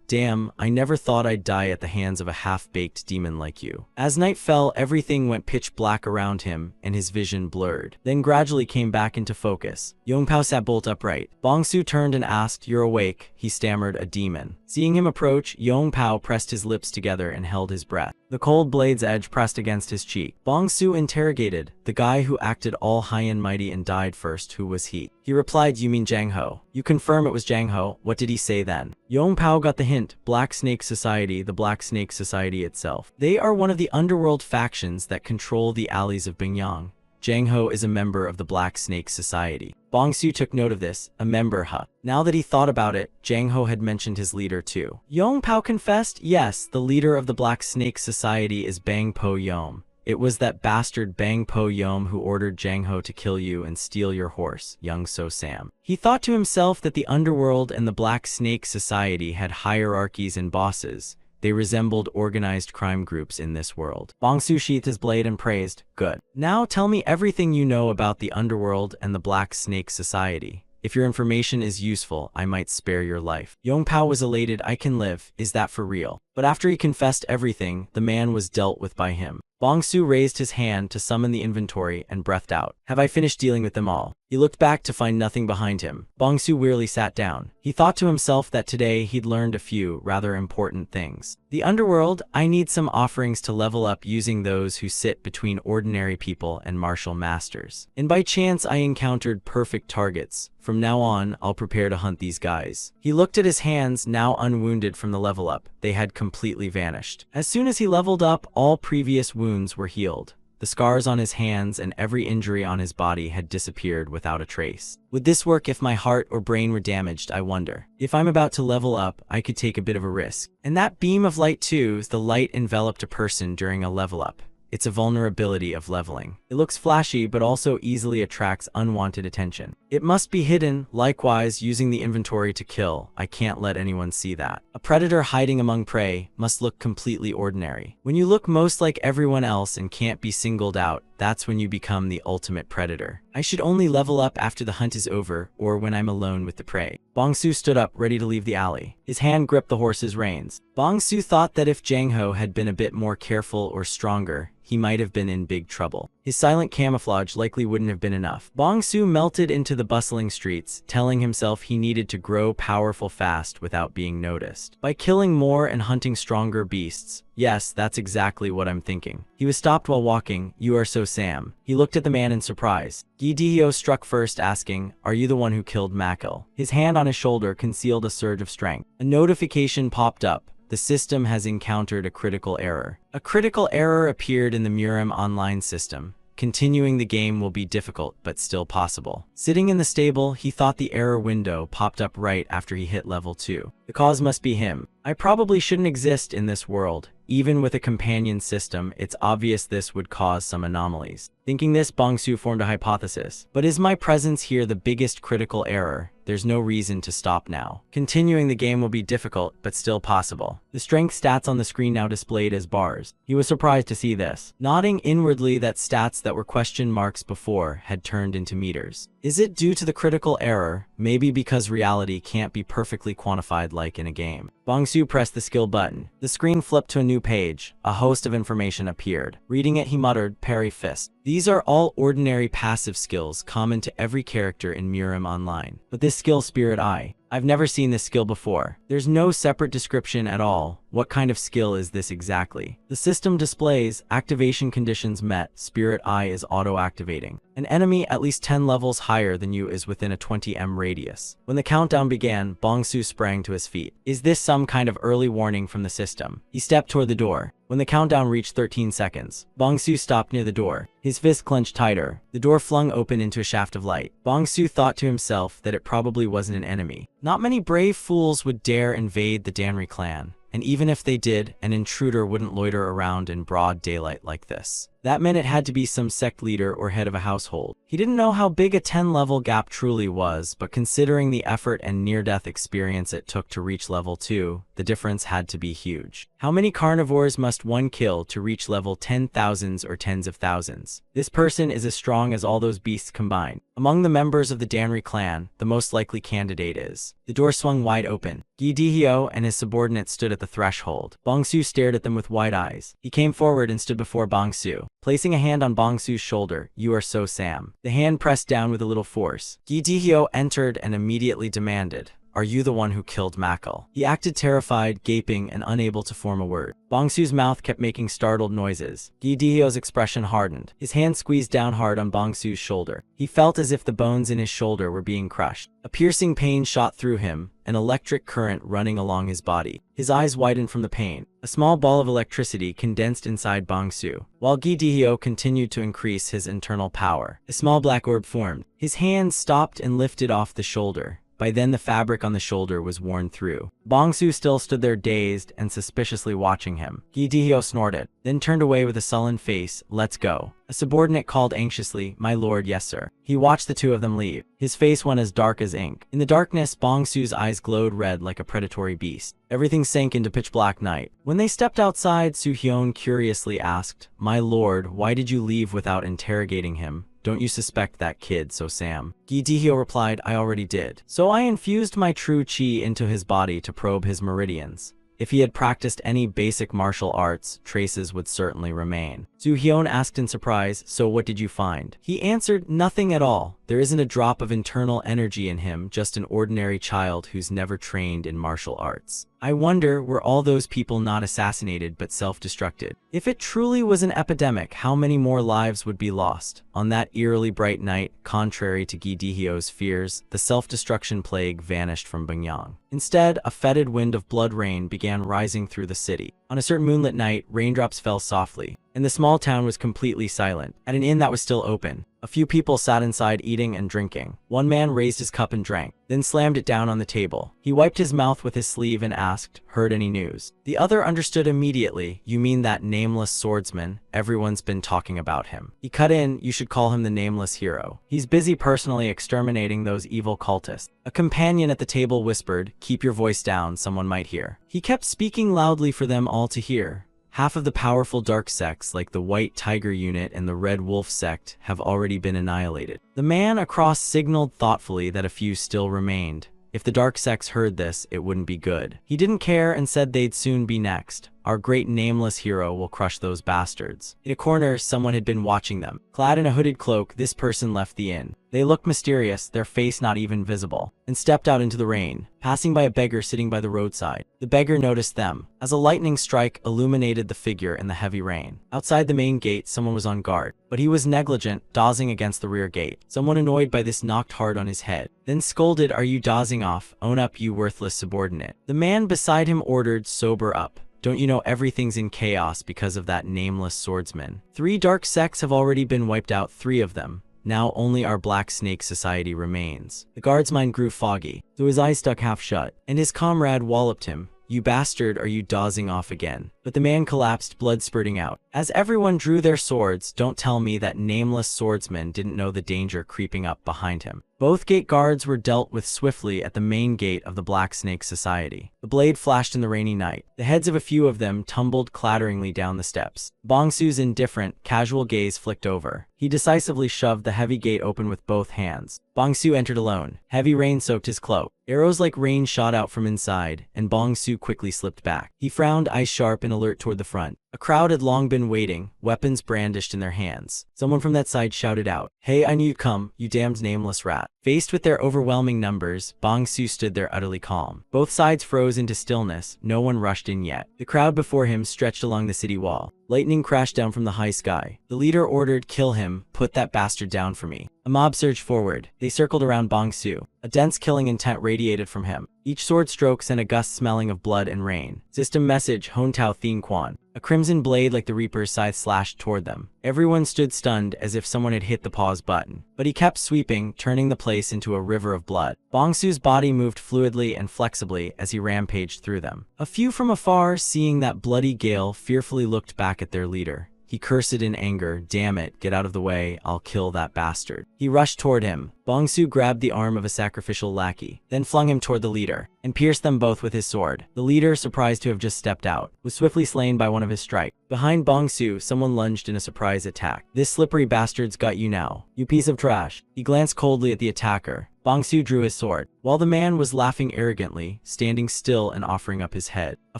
"Damn, I never thought I'd die at the hands of a half-baked demon like you." As night fell, everything went pitch black around him, and his vision blurred. Then gradually came back into focus. Yong-pao sat bolt upright. Bong-su turned and asked, "You're awake?" He stammered, "A demon." Seeing him approach, Yong-pao pressed his lips together and held his breath. The cold blade's edge pressed against his cheek. Bong-su interrogated, "The guy who acted all high and mighty and died first, who was he?" He replied, "You mean Jang-ho." "You confirm it was Jang-ho? What did he say then?" Yong-pao got the hint. Black Snake Society, the Black Snake Society itself. They are one of the underworld factions that control the alleys of Bingyang. Jang-ho is a member of the Black Snake Society. Bong-su took note of this. A member, huh? Now that he thought about it, Jang-ho had mentioned his leader too. Yong-pao confessed, "Yes, the leader of the Black Snake Society is Bang Po-yom. It was that bastard Bang Po-yom who ordered Jang-ho to kill you and steal your horse, young So-sam." He thought to himself that the underworld and the Black Snake Society had hierarchies and bosses. They resembled organized crime groups in this world. Bong-su sheathed his blade and praised, "Good. Now tell me everything you know about the underworld and the Black Snake Society. If your information is useful, I might spare your life." Yong-pao was elated. "I can live. Is that for real?" But after he confessed everything, the man was dealt with by him. Bong-su raised his hand to summon the inventory and breathed out. "Have I finished dealing with them all?" He looked back to find nothing behind him. Bong-su wearily sat down. He thought to himself that today he'd learned a few rather important things. The underworld, I need some offerings to level up using those who sit between ordinary people and martial masters. And by chance I encountered perfect targets. From now on, I'll prepare to hunt these guys. He looked at his hands, now unwounded from the level up. They had completely vanished. As soon as he leveled up, all previous wounds were healed. The scars on his hands and every injury on his body had disappeared without a trace. Would this work if my heart or brain were damaged, I wonder? If I'm about to level up, I could take a bit of a risk. And that beam of light too, the light enveloped a person during a level up. It's a vulnerability of leveling. It looks flashy, but also easily attracts unwanted attention. It must be hidden. Likewise, using the inventory to kill, I can't let anyone see that. A predator hiding among prey must look completely ordinary. When you look most like everyone else and can't be singled out, that's when you become the ultimate predator. I should only level up after the hunt is over, or when I'm alone with the prey. Bong-su stood up, ready to leave the alley. His hand gripped the horse's reins. Bong-su thought that if Jang-ho had been a bit more careful or stronger, he might have been in big trouble. His silent camouflage likely wouldn't have been enough. Bong-su melted into the bustling streets, telling himself he needed to grow powerful fast without being noticed. By killing more and hunting stronger beasts. Yes, that's exactly what I'm thinking. He was stopped while walking. "You are So-sam." He looked at the man in surprise. Gi-dihyo struck first, asking, "Are you the one who killed Makil?" His hand on his shoulder concealed a surge of strength. A notification popped up. The system has encountered a critical error. A critical error appeared in the Murim online system. Continuing the game will be difficult, but still possible. Sitting in the stable, he thought the error window popped up right after he hit level 2. The cause must be him. I probably shouldn't exist in this world. Even with a companion system, it's obvious this would cause some anomalies. Thinking this, Bongsu formed a hypothesis. But is my presence here the biggest critical error? There's no reason to stop now. Continuing the game will be difficult, but still possible. The strength stats on the screen now displayed as bars. He was surprised to see this, nodding inwardly that stats that were question marks before had turned into meters. Is it due to the critical error? Maybe because reality can't be perfectly quantified like in a game. Bongsu pressed the skill button. The screen flipped to a new page. A host of information appeared. Reading it, he muttered, "Parry fist." These are all ordinary passive skills common to every character in Murim Online. But this skill, Spirit Eye, I've never seen this skill before. There's no separate description at all. What kind of skill is this exactly? The system displays activation conditions met. Spirit Eye is auto-activating. An enemy at least 10 levels higher than you is within a 20 m radius. When the countdown began, Bongsu sprang to his feet. Is this some kind of early warning from the system? He stepped toward the door. When the countdown reached 13 seconds, Bongsu stopped near the door. His fist clenched tighter. The door flung open into a shaft of light. Bongsu thought to himself that it probably wasn't an enemy. Not many brave fools would dare invade the Danri clan. And even if they did, an intruder wouldn't loiter around in broad daylight like this. That meant it had to be some sect leader or head of a household. He didn't know how big a 10-level gap truly was, but considering the effort and near-death experience it took to reach level 2, the difference had to be huge. How many carnivores must one kill to reach level 10,000s or tens of thousands? This person is as strong as all those beasts combined. Among the members of the Danri clan, the most likely candidate is. The door swung wide open. Gi Dihyo and his subordinate stood at the threshold. Bongsu stared at them with wide eyes. He came forward and stood before Bongsu. Placing a hand on Bongsu's shoulder, "You are so Sam." The hand pressed down with a little force. Gi Dihyo entered and immediately demanded, "Are you the one who killed Makal?" He acted terrified, gaping, and unable to form a word. Bongsu's mouth kept making startled noises. Gi Dihyo's expression hardened. His hand squeezed down hard on Bongsu's shoulder. He felt as if the bones in his shoulder were being crushed. A piercing pain shot through him, an electric current running along his body. His eyes widened from the pain. A small ball of electricity condensed inside Bongsu, while Gi Dihyo continued to increase his internal power. A small black orb formed. His hand stopped and lifted off the shoulder. By then, the fabric on the shoulder was worn through. Bongsu still stood there dazed and suspiciously watching him. Gi Dihyo snorted, then turned away with a sullen face. "Let's go." A subordinate called anxiously, "My lord, yes sir." He watched the two of them leave. His face went as dark as ink. In the darkness, Bongsu's eyes glowed red like a predatory beast. Everything sank into pitch black night. When they stepped outside, Soo-hyun curiously asked, "My lord, why did you leave without interrogating him? Don't you suspect that kid, so Sam?" Gi Dihyo replied, "I already did. So I infused my true chi into his body to probe his meridians. If he had practiced any basic martial arts, traces would certainly remain." Soo-hyun asked in surprise, "So what did you find?" He answered, "Nothing at all. There isn't a drop of internal energy in him, just an ordinary child who's never trained in martial arts." I wonder, were all those people not assassinated but self-destructed? If it truly was an epidemic, how many more lives would be lost? On that eerily bright night, contrary to Gi Dihyo's fears, the self-destruction plague vanished from Bungyang. Instead, a fetid wind of blood rain began rising through the city. On a certain moonlit night, raindrops fell softly, and the small town was completely silent. At an inn that was still open, a few people sat inside eating and drinking. One man raised his cup and drank, then slammed it down on the table. He wiped his mouth with his sleeve and asked, "Heard any news?" The other understood immediately. "You mean that nameless swordsman? Everyone's been talking about him." He cut in, "You should call him the nameless hero. He's busy personally exterminating those evil cultists." A companion at the table whispered, "Keep your voice down, someone might hear." He kept speaking loudly for them all to hear. Half of the powerful dark sects like the White Tiger Unit and the Red Wolf sect have already been annihilated. The man across signaled thoughtfully that a few still remained. If the dark sects heard this, it wouldn't be good. He didn't care and said they'd soon be next. Our great nameless hero will crush those bastards. In a corner, someone had been watching them. Clad in a hooded cloak, this person left the inn. They looked mysterious, their face not even visible, and stepped out into the rain, passing by a beggar sitting by the roadside. The beggar noticed them, as a lightning strike illuminated the figure in the heavy rain. Outside the main gate, someone was on guard, but he was negligent, dozing against the rear gate. Someone annoyed by this knocked hard on his head, then scolded, "Are you dozing off? Own up, you worthless subordinate." The man beside him ordered, "Sober up. Don't you know everything's in chaos because of that nameless swordsman? 3 dark sects have already been wiped out, 3 of them. Now only our Black Snake Society remains. The guard's mind grew foggy, so his eyes stuck half shut, and his comrade walloped him. You bastard, are you dozing off again? But the man collapsed, blood spurting out. As everyone drew their swords, don't tell me that nameless swordsman didn't know the danger creeping up behind him. Both gate guards were dealt with swiftly at the main gate of the Black Snake Society. The blade flashed in the rainy night. The heads of a few of them tumbled clatteringly down the steps. Bongsu's indifferent, casual gaze flicked over. He decisively shoved the heavy gate open with both hands. Bongsu entered alone. Heavy rain soaked his cloak. Arrows like rain shot out from inside, and Bongsu quickly slipped back. He frowned, eyes sharp and alert toward the front. A crowd had long been waiting, weapons brandished in their hands. Someone from that side shouted out, "Hey, I knew you'd come, you damned nameless rat." Faced with their overwhelming numbers, Bongsu stood there utterly calm. Both sides froze into stillness, no one rushed in yet. The crowd before him stretched along the city wall. Lightning crashed down from the high sky. The leader ordered, "Kill him, put that bastard down for me." A mob surged forward. They circled around Bongsu. A dense killing intent radiated from him. Each sword stroke sent a gust smelling of blood and rain. System message, Hontao Thien Quan. A crimson blade like the Reaper's scythe slashed toward them. Everyone stood stunned as if someone had hit the pause button. But he kept sweeping, turning the place into a river of blood. Bongsu's body moved fluidly and flexibly as he rampaged through them. A few from afar, seeing that bloody gale, fearfully looked back at their leader. He cursed in anger, "Damn it, get out of the way, I'll kill that bastard." He rushed toward him. Bongsu grabbed the arm of a sacrificial lackey, then flung him toward the leader, and pierced them both with his sword. The leader, surprised to have just stepped out, was swiftly slain by one of his strikes. Behind Bongsu, someone lunged in a surprise attack. "This slippery bastard's got you now, you piece of trash." He glanced coldly at the attacker. Bongsu drew his sword, while the man was laughing arrogantly, standing still and offering up his head. A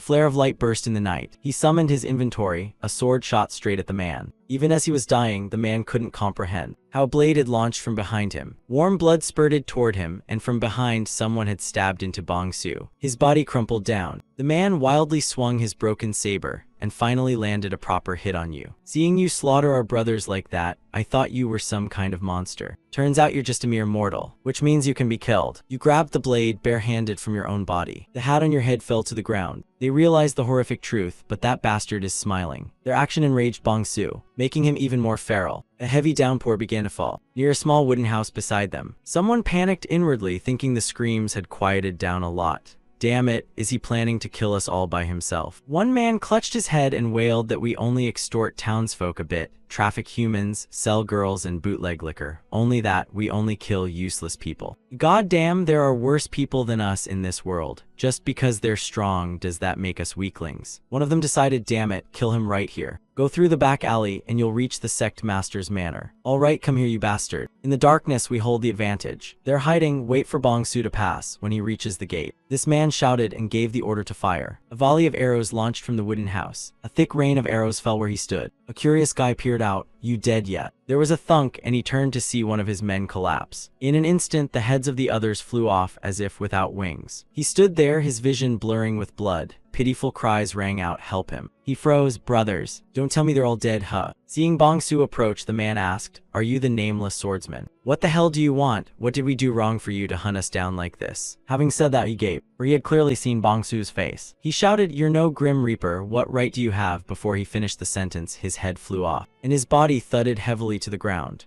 flare of light burst in the night. He summoned his inventory, a sword shot straight at the man. Even as he was dying, the man couldn't comprehend how a blade had launched from behind him. Warm blood spurted toward him, and from behind someone had stabbed into Bongsu. His body crumpled down. The man wildly swung his broken saber, and finally landed a proper hit on you. "Seeing you slaughter our brothers like that, I thought you were some kind of monster. Turns out you're just a mere mortal, which means you can be killed." You grabbed the blade barehanded from your own body. The hat on your head fell to the ground. They realized the horrific truth, but that bastard is smiling. Their action enraged Bongsu, making him even more feral. A heavy downpour began to fall, near a small wooden house beside them. Someone panicked inwardly, thinking the screams had quieted down a lot. "Damn it, is he planning to kill us all by himself?" One man clutched his head and wailed that we only extort townsfolk a bit, traffic humans, sell girls, and bootleg liquor. Only that, we only kill useless people. Goddamn, there are worse people than us in this world. Just because they're strong, does that make us weaklings? One of them decided, "Damn it, kill him right here. Go through the back alley and you'll reach the sect master's manor." "All right, come here, you bastard. In the darkness, we hold the advantage. They're hiding, wait for Bongsu to pass when he reaches the gate." This man shouted and gave the order to fire. A volley of arrows launched from the wooden house. A thick rain of arrows fell where he stood. A curious guy peered out. "You dead yet?" There was a thunk, and he turned to see one of his men collapse. In an instant, the heads of the others flew off as if without wings. He stood there, his vision blurring with blood. Pitiful cries rang out, "Help him." He froze. "Brothers, don't tell me they're all dead, huh?" Seeing Bongsu approach, the man asked, "Are you the nameless swordsman? What the hell do you want? What did we do wrong for you to hunt us down like this?" Having said that, he gaped, for he had clearly seen Bongsu's face. He shouted, "You're no Grim Reaper. What right do you have?" Before he finished the sentence, his head flew off, and his body thudded heavily to the ground.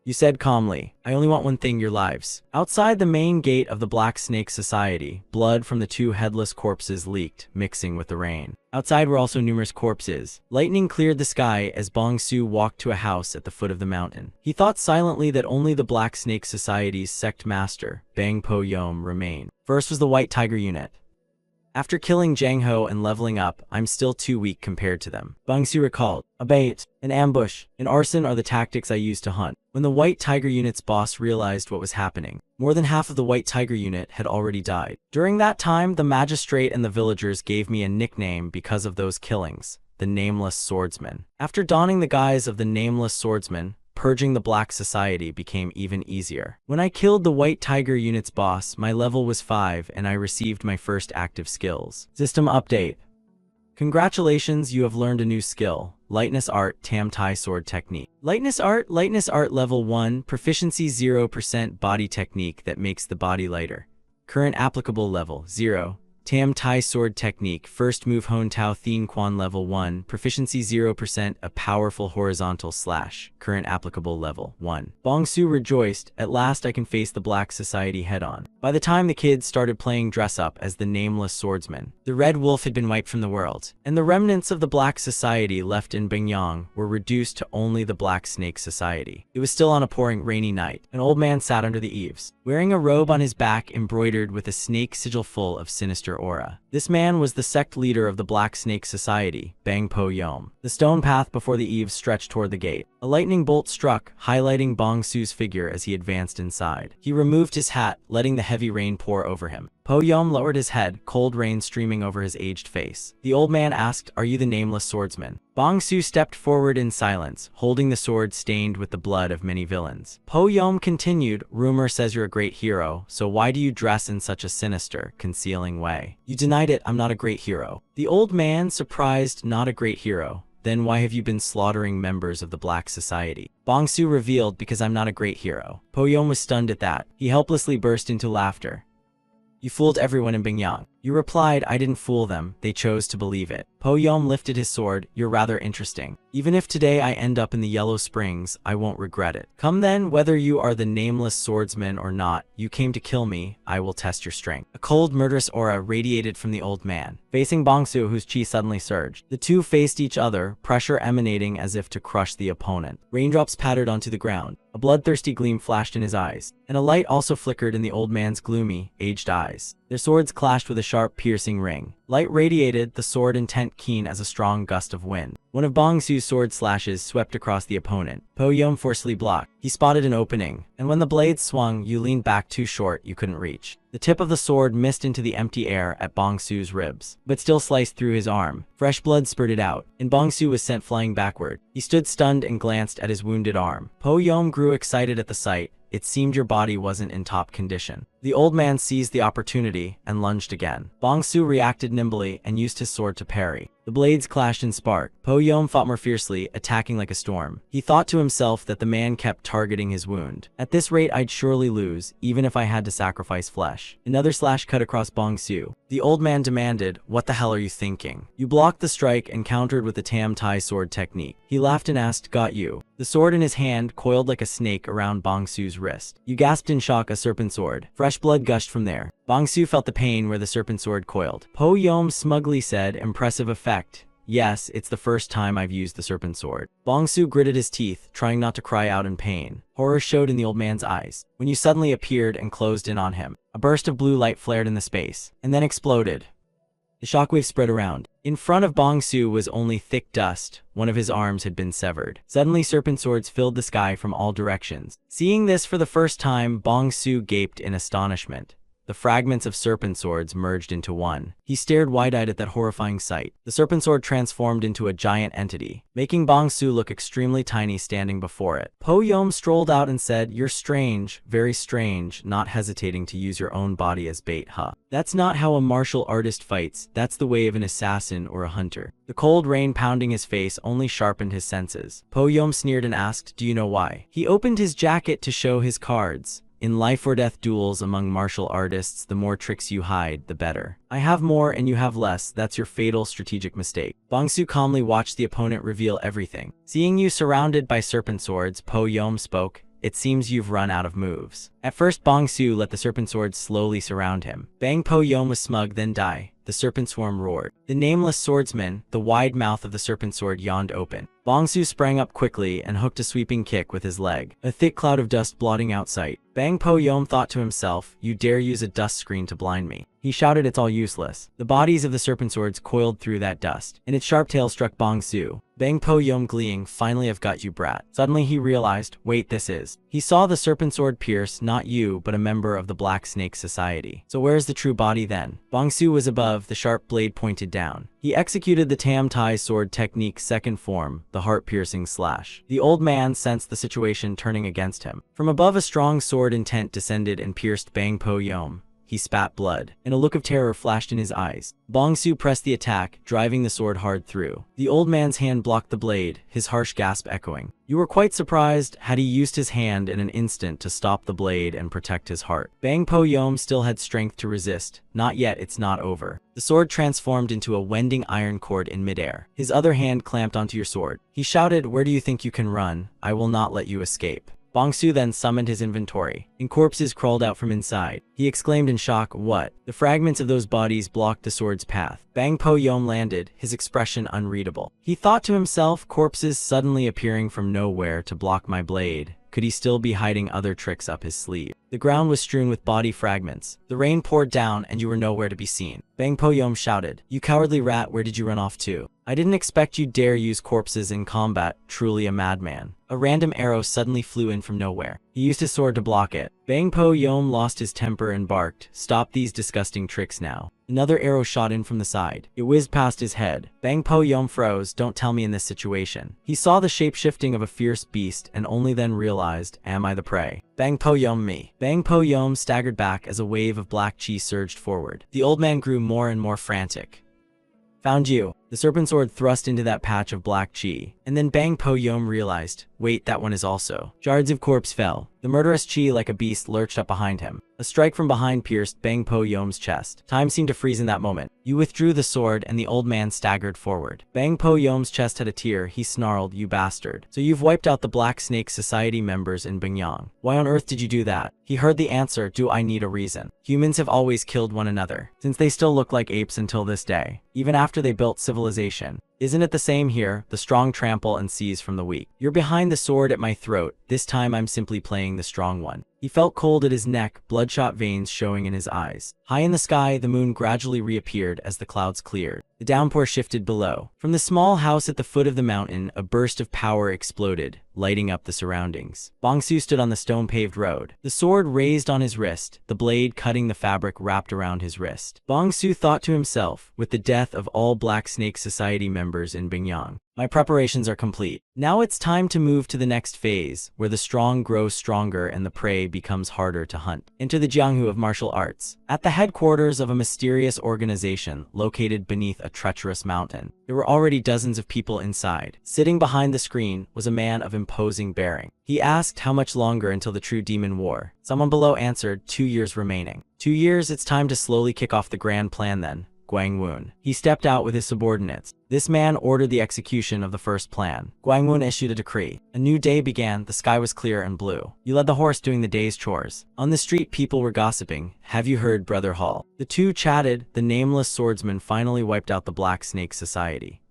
You said calmly, "I only want one thing, your lives." Outside the main gate of the Black Snake Society, blood from the two headless corpses leaked, mixing with the rain. Outside were also numerous corpses. Lightning cleared the sky as Bongsu walked to a house at the foot of the mountain. He thought silently that only the Black Snake Society's sect master, Bang Po Yom, remained. First was the White Tiger unit. After killing Jang Ho and leveling up, I'm still too weak compared to them. Bongsu recalled. A bait, an ambush, and arson are the tactics I used to hunt. When the White Tiger unit's boss realized what was happening, more than half of the White Tiger unit had already died. During that time, the magistrate and the villagers gave me a nickname because of those killings, the Nameless Swordsman. After donning the guise of the Nameless Swordsman, purging the Black Society became even easier. When I killed the White Tiger unit's boss, my level was 5 and I received my first active skills. System update. Congratulations, you have learned a new skill. Lightness Art Tam Tai Sword Technique. Lightness Art Level 1, Proficiency 0% Body Technique that makes the body lighter. Current applicable level 0. Tam Tai Sword Technique, First Move Hon Tao Thien Quan Level 1, Proficiency 0%, a powerful horizontal slash, current applicable level 1. Bong Su rejoiced, at last I can face the Black Society head-on. By the time the kids started playing dress-up as the Nameless Swordsman, the Red Wolf had been wiped from the world, and the remnants of the Black Society left in Bingyang were reduced to only the Black Snake Society. It was still on a pouring rainy night. An old man sat under the eaves, wearing a robe on his back embroidered with a snake sigil full of sinister aura. This man was the sect leader of the Black Snake Society, Bang Po Yom. The stone path before the eaves stretched toward the gate. A lightning bolt struck, highlighting Bong Su's figure as he advanced inside. He removed his hat, letting the heavy rain pour over him. Po Yom lowered his head, cold rain streaming over his aged face. The old man asked, "Are you the Nameless Swordsman?" Bong Su stepped forward in silence, holding the sword stained with the blood of many villains. Po Yom continued, "Rumor says you're a great hero, so why do you dress in such a sinister, concealing way?" "You denied it, I'm not a great hero." The old man, surprised, "Not a great hero? Then why have you been slaughtering members of the Black Society?" Bong Su revealed, "Because I'm not a great hero." Po Yom was stunned at that. He helplessly burst into laughter. "You fooled everyone in Bingyang." You replied, "I didn't fool them, they chose to believe it." Po Yom lifted his sword, "You're rather interesting. Even if today I end up in the Yellow Springs, I won't regret it. Come then, whether you are the Nameless Swordsman or not, you came to kill me, I will test your strength." A cold, murderous aura radiated from the old man, facing Bong Su, whose chi suddenly surged. The two faced each other, pressure emanating as if to crush the opponent. Raindrops pattered onto the ground. A bloodthirsty gleam flashed in his eyes, and a light also flickered in the old man's gloomy, aged eyes. Their swords clashed with a sharp, piercing ring. Light radiated, the sword intent keen as a strong gust of wind. One of Bong Su's sword slashes swept across the opponent. Po Yom forcefully blocked. He spotted an opening, and when the blade swung, you leaned back too short, you couldn't reach. The tip of the sword missed into the empty air at Bong Su's ribs, but still sliced through his arm. Fresh blood spurted out, and Bong Su was sent flying backward. He stood stunned and glanced at his wounded arm. Po Yom grew excited at the sight. It seemed your body wasn't in top condition. The old man seized the opportunity and lunged again. Bong Su reacted nimbly and used his sword to parry. The blades clashed and sparked. Po Yom fought more fiercely, attacking like a storm. He thought to himself that the man kept targeting his wound. At this rate, I'd surely lose, even if I had to sacrifice flesh. Another slash cut across Bong Su. The old man demanded, "What the hell are you thinking?" You blocked the strike and countered with the Tam Tai Sword Technique. He laughed and asked, "Got you?" The sword in his hand coiled like a snake around Bong Su's wrist. You gasped in shock, a serpent sword. Fresh blood gushed from there. Bong Su felt the pain where the serpent sword coiled. Po Yom smugly said, "Impressive effect. Yes, it's the first time I've used the serpent sword." Bong Su gritted his teeth, trying not to cry out in pain. Horror showed in the old man's eyes when you suddenly appeared and closed in on him. A burst of blue light flared in the space, and then exploded. The shockwave spread around. In front of Bong Su was only thick dust. One of his arms had been severed. Suddenly, serpent swords filled the sky from all directions. Seeing this for the first time, Bong Su gaped in astonishment. The fragments of serpent swords merged into one. He stared wide-eyed at that horrifying sight. The serpent sword transformed into a giant entity, making Bong Su look extremely tiny standing before it. Po Yom strolled out and said, "You're strange, very strange, not hesitating to use your own body as bait, huh? That's not how a martial artist fights, that's the way of an assassin or a hunter." The cold rain pounding his face only sharpened his senses. Po Yom sneered and asked, "Do you know why?" He opened his jacket to show his cards. In life-or-death duels among martial artists, the more tricks you hide, the better. I have more and you have less, that's your fatal strategic mistake. Bong Su calmly watched the opponent reveal everything. Seeing you surrounded by serpent swords, Po Yom spoke, "It seems you've run out of moves." At first, Bong Su let the serpent swords slowly surround him. Bang Po Yom was smug, then die. The serpent swarm roared. The Nameless Swordsman, the wide mouth of the serpent sword yawned open. Bong Su sprang up quickly and hooked a sweeping kick with his leg, a thick cloud of dust blotting out sight. Bang Po Yom thought to himself, "You dare use a dust screen to blind me." He shouted, "It's all useless." The bodies of the serpent swords coiled through that dust, and its sharp tail struck Bong Su. Bang Po Yom gleeing, "Finally I've got you, brat." Suddenly he realized, wait, this is. He saw the serpent sword pierce, not you, but a member of the Black Snake Society. So where's the true body then? Bong Su was above, the sharp blade pointed down. He executed the Tam Tai Sword Technique second form, the heart-piercing slash. The old man sensed the situation turning against him. From above, a strong sword intent descended and pierced Bang Po Yom. he spat blood, and a look of terror flashed in his eyes. Bong-su pressed the attack, driving the sword hard through. The old man's hand blocked the blade, his harsh gasp echoing. You were quite surprised had he used his hand in an instant to stop the blade and protect his heart. Bang Po-yom still had strength to resist. Not yet, it's not over. The sword transformed into a wending iron cord in midair. His other hand clamped onto your sword. He shouted, "Where do you think you can run? I will not let you escape." Bong-su then summoned his inventory, and corpses crawled out from inside. He exclaimed in shock, "What?" The fragments of those bodies blocked the sword's path. Bang Po-yom landed, his expression unreadable. He thought to himself, corpses suddenly appearing from nowhere to block my blade. Could he still be hiding other tricks up his sleeve? The ground was strewn with body fragments. The rain poured down and you were nowhere to be seen. Bang Po-yom shouted, "You cowardly rat, where did you run off to? I didn't expect you'd dare use corpses in combat, truly a madman." A random arrow suddenly flew in from nowhere. He used his sword to block it. Bang Po-yom lost his temper and barked, "Stop these disgusting tricks now." Another arrow shot in from the side. It whizzed past his head. Bang Po-yom froze, "Don't tell me in this situation." He saw the shape-shifting of a fierce beast and only then realized, am I the prey? Bang Po-yom me. Bang Po-yom staggered back as a wave of black chi surged forward. The old man grew more and more frantic. "Found you." The serpent sword thrust into that patch of black chi, and then Bang Po-yom realized, wait, that one is also. Shards of corpse fell. The murderous chi like a beast lurched up behind him. A strike from behind pierced Bang Po-yom's chest. Time seemed to freeze in that moment. You withdrew the sword and the old man staggered forward. Bang Po-yom's chest had a tear. He snarled, "You bastard. So you've wiped out the Black Snake Society members in Bingyang. Why on earth did you do that?" He heard the answer, "Do I need a reason? Humans have always killed one another, since they still look like apes until this day, even after they built civilization. Isn't it the same here? The strong trample and seize from the weak. You're behind the sword at my throat. This time I'm simply playing the strong one." He felt cold at his neck, bloodshot veins showing in his eyes. High in the sky, the moon gradually reappeared as the clouds cleared. The downpour shifted below. From the small house at the foot of the mountain, a burst of power exploded, lighting up the surroundings. Bong-su stood on the stone-paved road, the sword raised on his wrist, the blade cutting the fabric wrapped around his wrist. Bong-su thought to himself, with the death of all Black Snake Society members in Bingyang, my preparations are complete. Now it's time to move to the next phase, where the strong grow stronger and the prey becomes harder to hunt. Enter the Jianghu of martial arts. At the headquarters of a mysterious organization located beneath a treacherous mountain, there were already dozens of people inside. Sitting behind the screen was a man of imposing bearing. He asked how much longer until the true demon war. Someone below answered, 2 years remaining. 2 years, it's time to slowly kick off the grand plan then. Guangwun. He stepped out with his subordinates. This man ordered the execution of the first plan. Guangwun issued a decree. A new day began. The sky was clear and blue. You led the horse doing the day's chores. On the street, people were gossiping. "Have you heard, Brother Hall?" The two chatted. The nameless swordsman finally wiped out the Black Snake Society.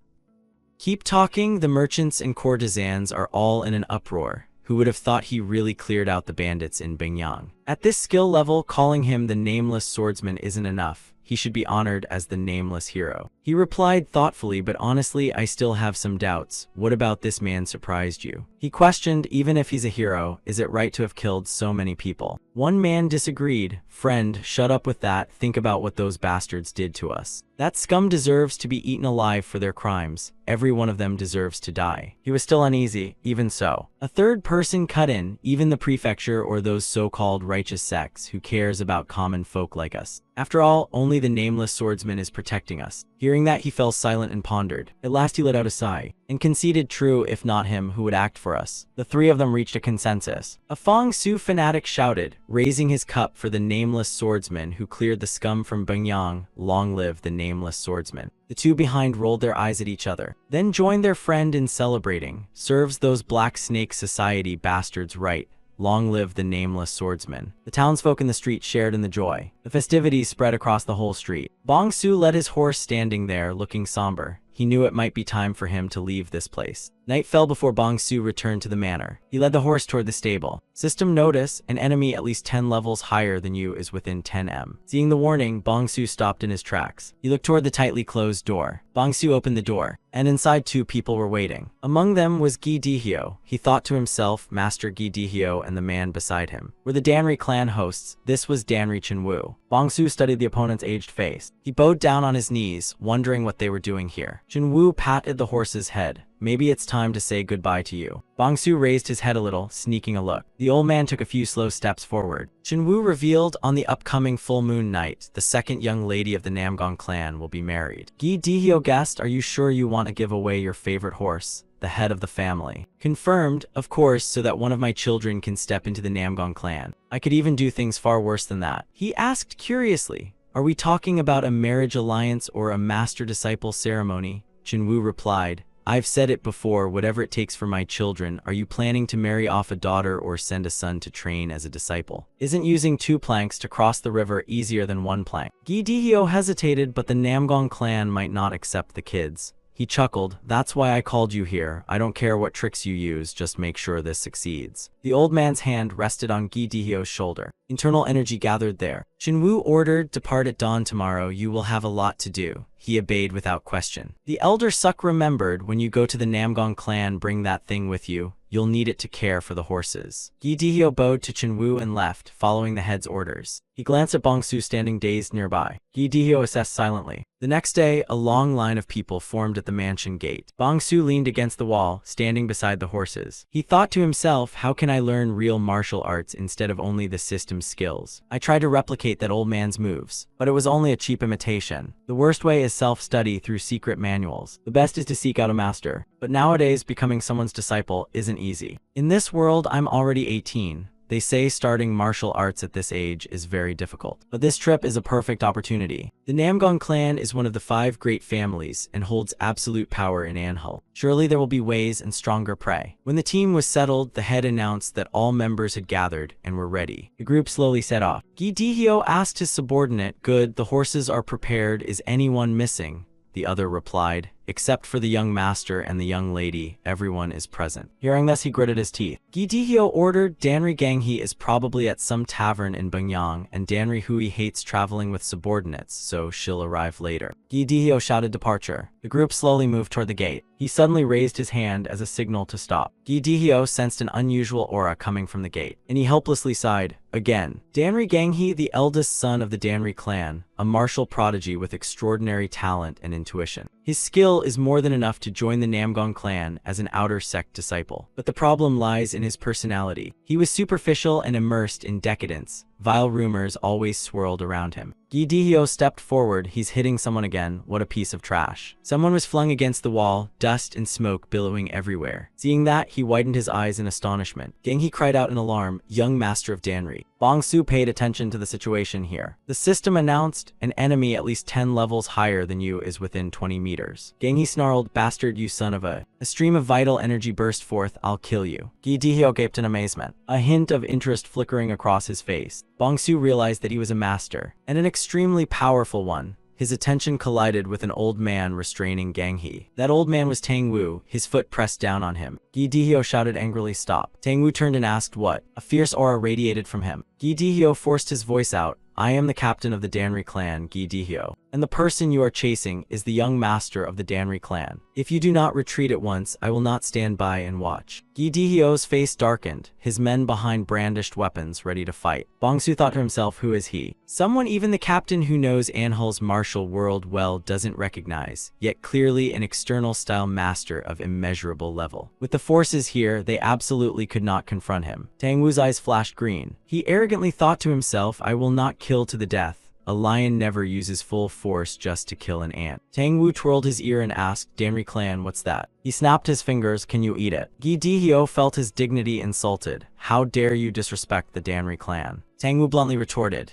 Keep talking. The merchants and courtesans are all in an uproar. Who would have thought he really cleared out the bandits in Bingyang? At this skill level, calling him the nameless swordsman isn't enough. He should be honored as the nameless hero. He replied thoughtfully, but honestly, I still have some doubts. What about this man surprised you? He questioned, even if he's a hero, is it right to have killed so many people? One man disagreed. Friend, shut up with that. Think about what those bastards did to us. That scum deserves to be eaten alive for their crimes. Every one of them deserves to die. He was still uneasy. Even so, a third person cut in, even the prefecture or those so-called righteous sects. Who cares about common folk like us? After all, only the nameless swordsman is protecting us. Hearing that, he fell silent and pondered. At last he let out a sigh, and conceded, true, if not him, who would act for us? The three of them reached a consensus. A Fang Su fanatic shouted, raising his cup for the nameless swordsman who cleared the scum from Bingyang. Long live the nameless swordsman. The two behind rolled their eyes at each other, then joined their friend in celebrating. Serves those Black Snake Society bastards right. Long live the nameless swordsman. The townsfolk in the street shared in the joy. The festivities spread across the whole street. Bong-su led his horse, standing there, looking somber. He knew it might be time for him to leave this place. Night fell before Bong-su returned to the manor. He led the horse toward the stable. System notice, an enemy at least 10 levels higher than you is within 10 m. Seeing the warning, Bong-su stopped in his tracks. He looked toward the tightly closed door. Bong-su opened the door, and inside 2 people were waiting. Among them was Gi Dihyo. He thought to himself, Master Gi Dihyo and the man beside him were the Danri clan hosts. This was Danri Chenwu. Bong-su studied the opponent's aged face. He bowed down on his knees, wondering what they were doing here. Chenwu patted the horse's head. maybe it's time to say goodbye to you. Bongsu raised his head a little, sneaking a look. The old man took a few slow steps forward. Jinwoo revealed on the upcoming full moon night, the second young lady of the Namgong clan will be married. Gi Dihyo guessed, are you sure you want to give away your favorite horse, the head of the family? Confirmed, of course, so that one of my children can step into the Namgong clan. I could even do things far worse than that. He asked curiously, are we talking about a marriage alliance or a master-disciple ceremony? Jinwoo replied, I've said it before, whatever it takes for my children. Are you planning to marry off a daughter or send a son to train as a disciple? Isn't using 2 planks to cross the river easier than 1 plank? Gi Dihyo hesitated, but the Namgong clan might not accept the kids. He chuckled, that's why I called you here. I don't care what tricks you use, just make sure this succeeds. The old man's hand rested on Gi Dihyo's shoulder. Internal energy gathered there. Jinwoo ordered, depart at dawn tomorrow, you will have a lot to do. He obeyed without question. The elder Suk remembered, when you go to the Namgong clan, bring that thing with you. You'll need it to care for the horses. Gi Dihyo bowed to Jinwoo and left, following the head's orders. He glanced at Bongsu standing dazed nearby. Gi Dihyo assessed silently. The next day, a long line of people formed at the mansion gate. Bongsu leaned against the wall, standing beside the horses. He thought to himself, how can I learn real martial arts instead of only the system's skills? I tried to replicate that old man's moves, but it was only a cheap imitation. The worst way is self-study through secret manuals. The best is to seek out a master. But nowadays, becoming someone's disciple isn't easy. In this world, I'm already 18. They say starting martial arts at this age is very difficult. But this trip is a perfect opportunity. The Namgong clan is one of the 5 great families and holds absolute power in Anhul. Surely there will be ways and stronger prey. When the team was settled, the head announced that all members had gathered and were ready. The group slowly set off. Gi Dihyo asked his subordinate, good, the horses are prepared, is anyone missing? The other replied, except for the young master and the young lady, everyone is present. Hearing this, he gritted his teeth. Gi Dihyo ordered, Danri Ganghi is probably at some tavern in Bungyang, and Danri Hui hates traveling with subordinates, so she'll arrive later. Gi Dihyo shouted departure. The group slowly moved toward the gate. He suddenly raised his hand as a signal to stop. Gi Dihyo sensed an unusual aura coming from the gate, and he helplessly sighed. Again. Danri Ganghi, the eldest son of the Danri clan, a martial prodigy with extraordinary talent and intuition. His skill is more than enough to join the Namgong clan as an outer sect disciple. But the problem lies in his personality. He was superficial and immersed in decadence. Vile rumors always swirled around him. Gi Dihyo stepped forward. He's hitting someone again. What a piece of trash. Someone was flung against the wall, dust and smoke billowing everywhere. Seeing that, he widened his eyes in astonishment. Ganghi cried out in alarm, young master of Danri. Bongsu paid attention to the situation here. The system announced, an enemy at least 10 levels higher than you is within 20 meters. Ganghi snarled, bastard, you son of a... A stream of vital energy burst forth, I'll kill you. Gi Dihyo gaped in amazement, a hint of interest flickering across his face. Bongsu realized that he was a master, and an extremely powerful one. His attention collided with an old man restraining Ganghi. That old man was Tang Wu, his foot pressed down on him. Gi Dihyo shouted angrily, stop. Tang Wu turned and asked what? A fierce aura radiated from him. Gi Dihyo forced his voice out. I am the captain of the Danri clan, Gi Dihyo, and the person you are chasing is the young master of the Danri clan. If you do not retreat at once, I will not stand by and watch. Gi Dihyo's face darkened, his men behind brandished weapons ready to fight. Bongsu thought to himself, who is he? Someone even the captain who knows Anhul's martial world well doesn't recognize, yet clearly an external style master of immeasurable level. With the forces here, they absolutely could not confront him. Tang Wu's eyes flashed green. He arrogantly thought to himself, I will not kill to the death. A lion never uses full force just to kill an ant. Tang Wu twirled his ear and asked, Danri clan, what's that? He snapped his fingers, can you eat it? Gi Dihyo felt his dignity insulted. How dare you disrespect the Danri clan? Tang Wu bluntly retorted,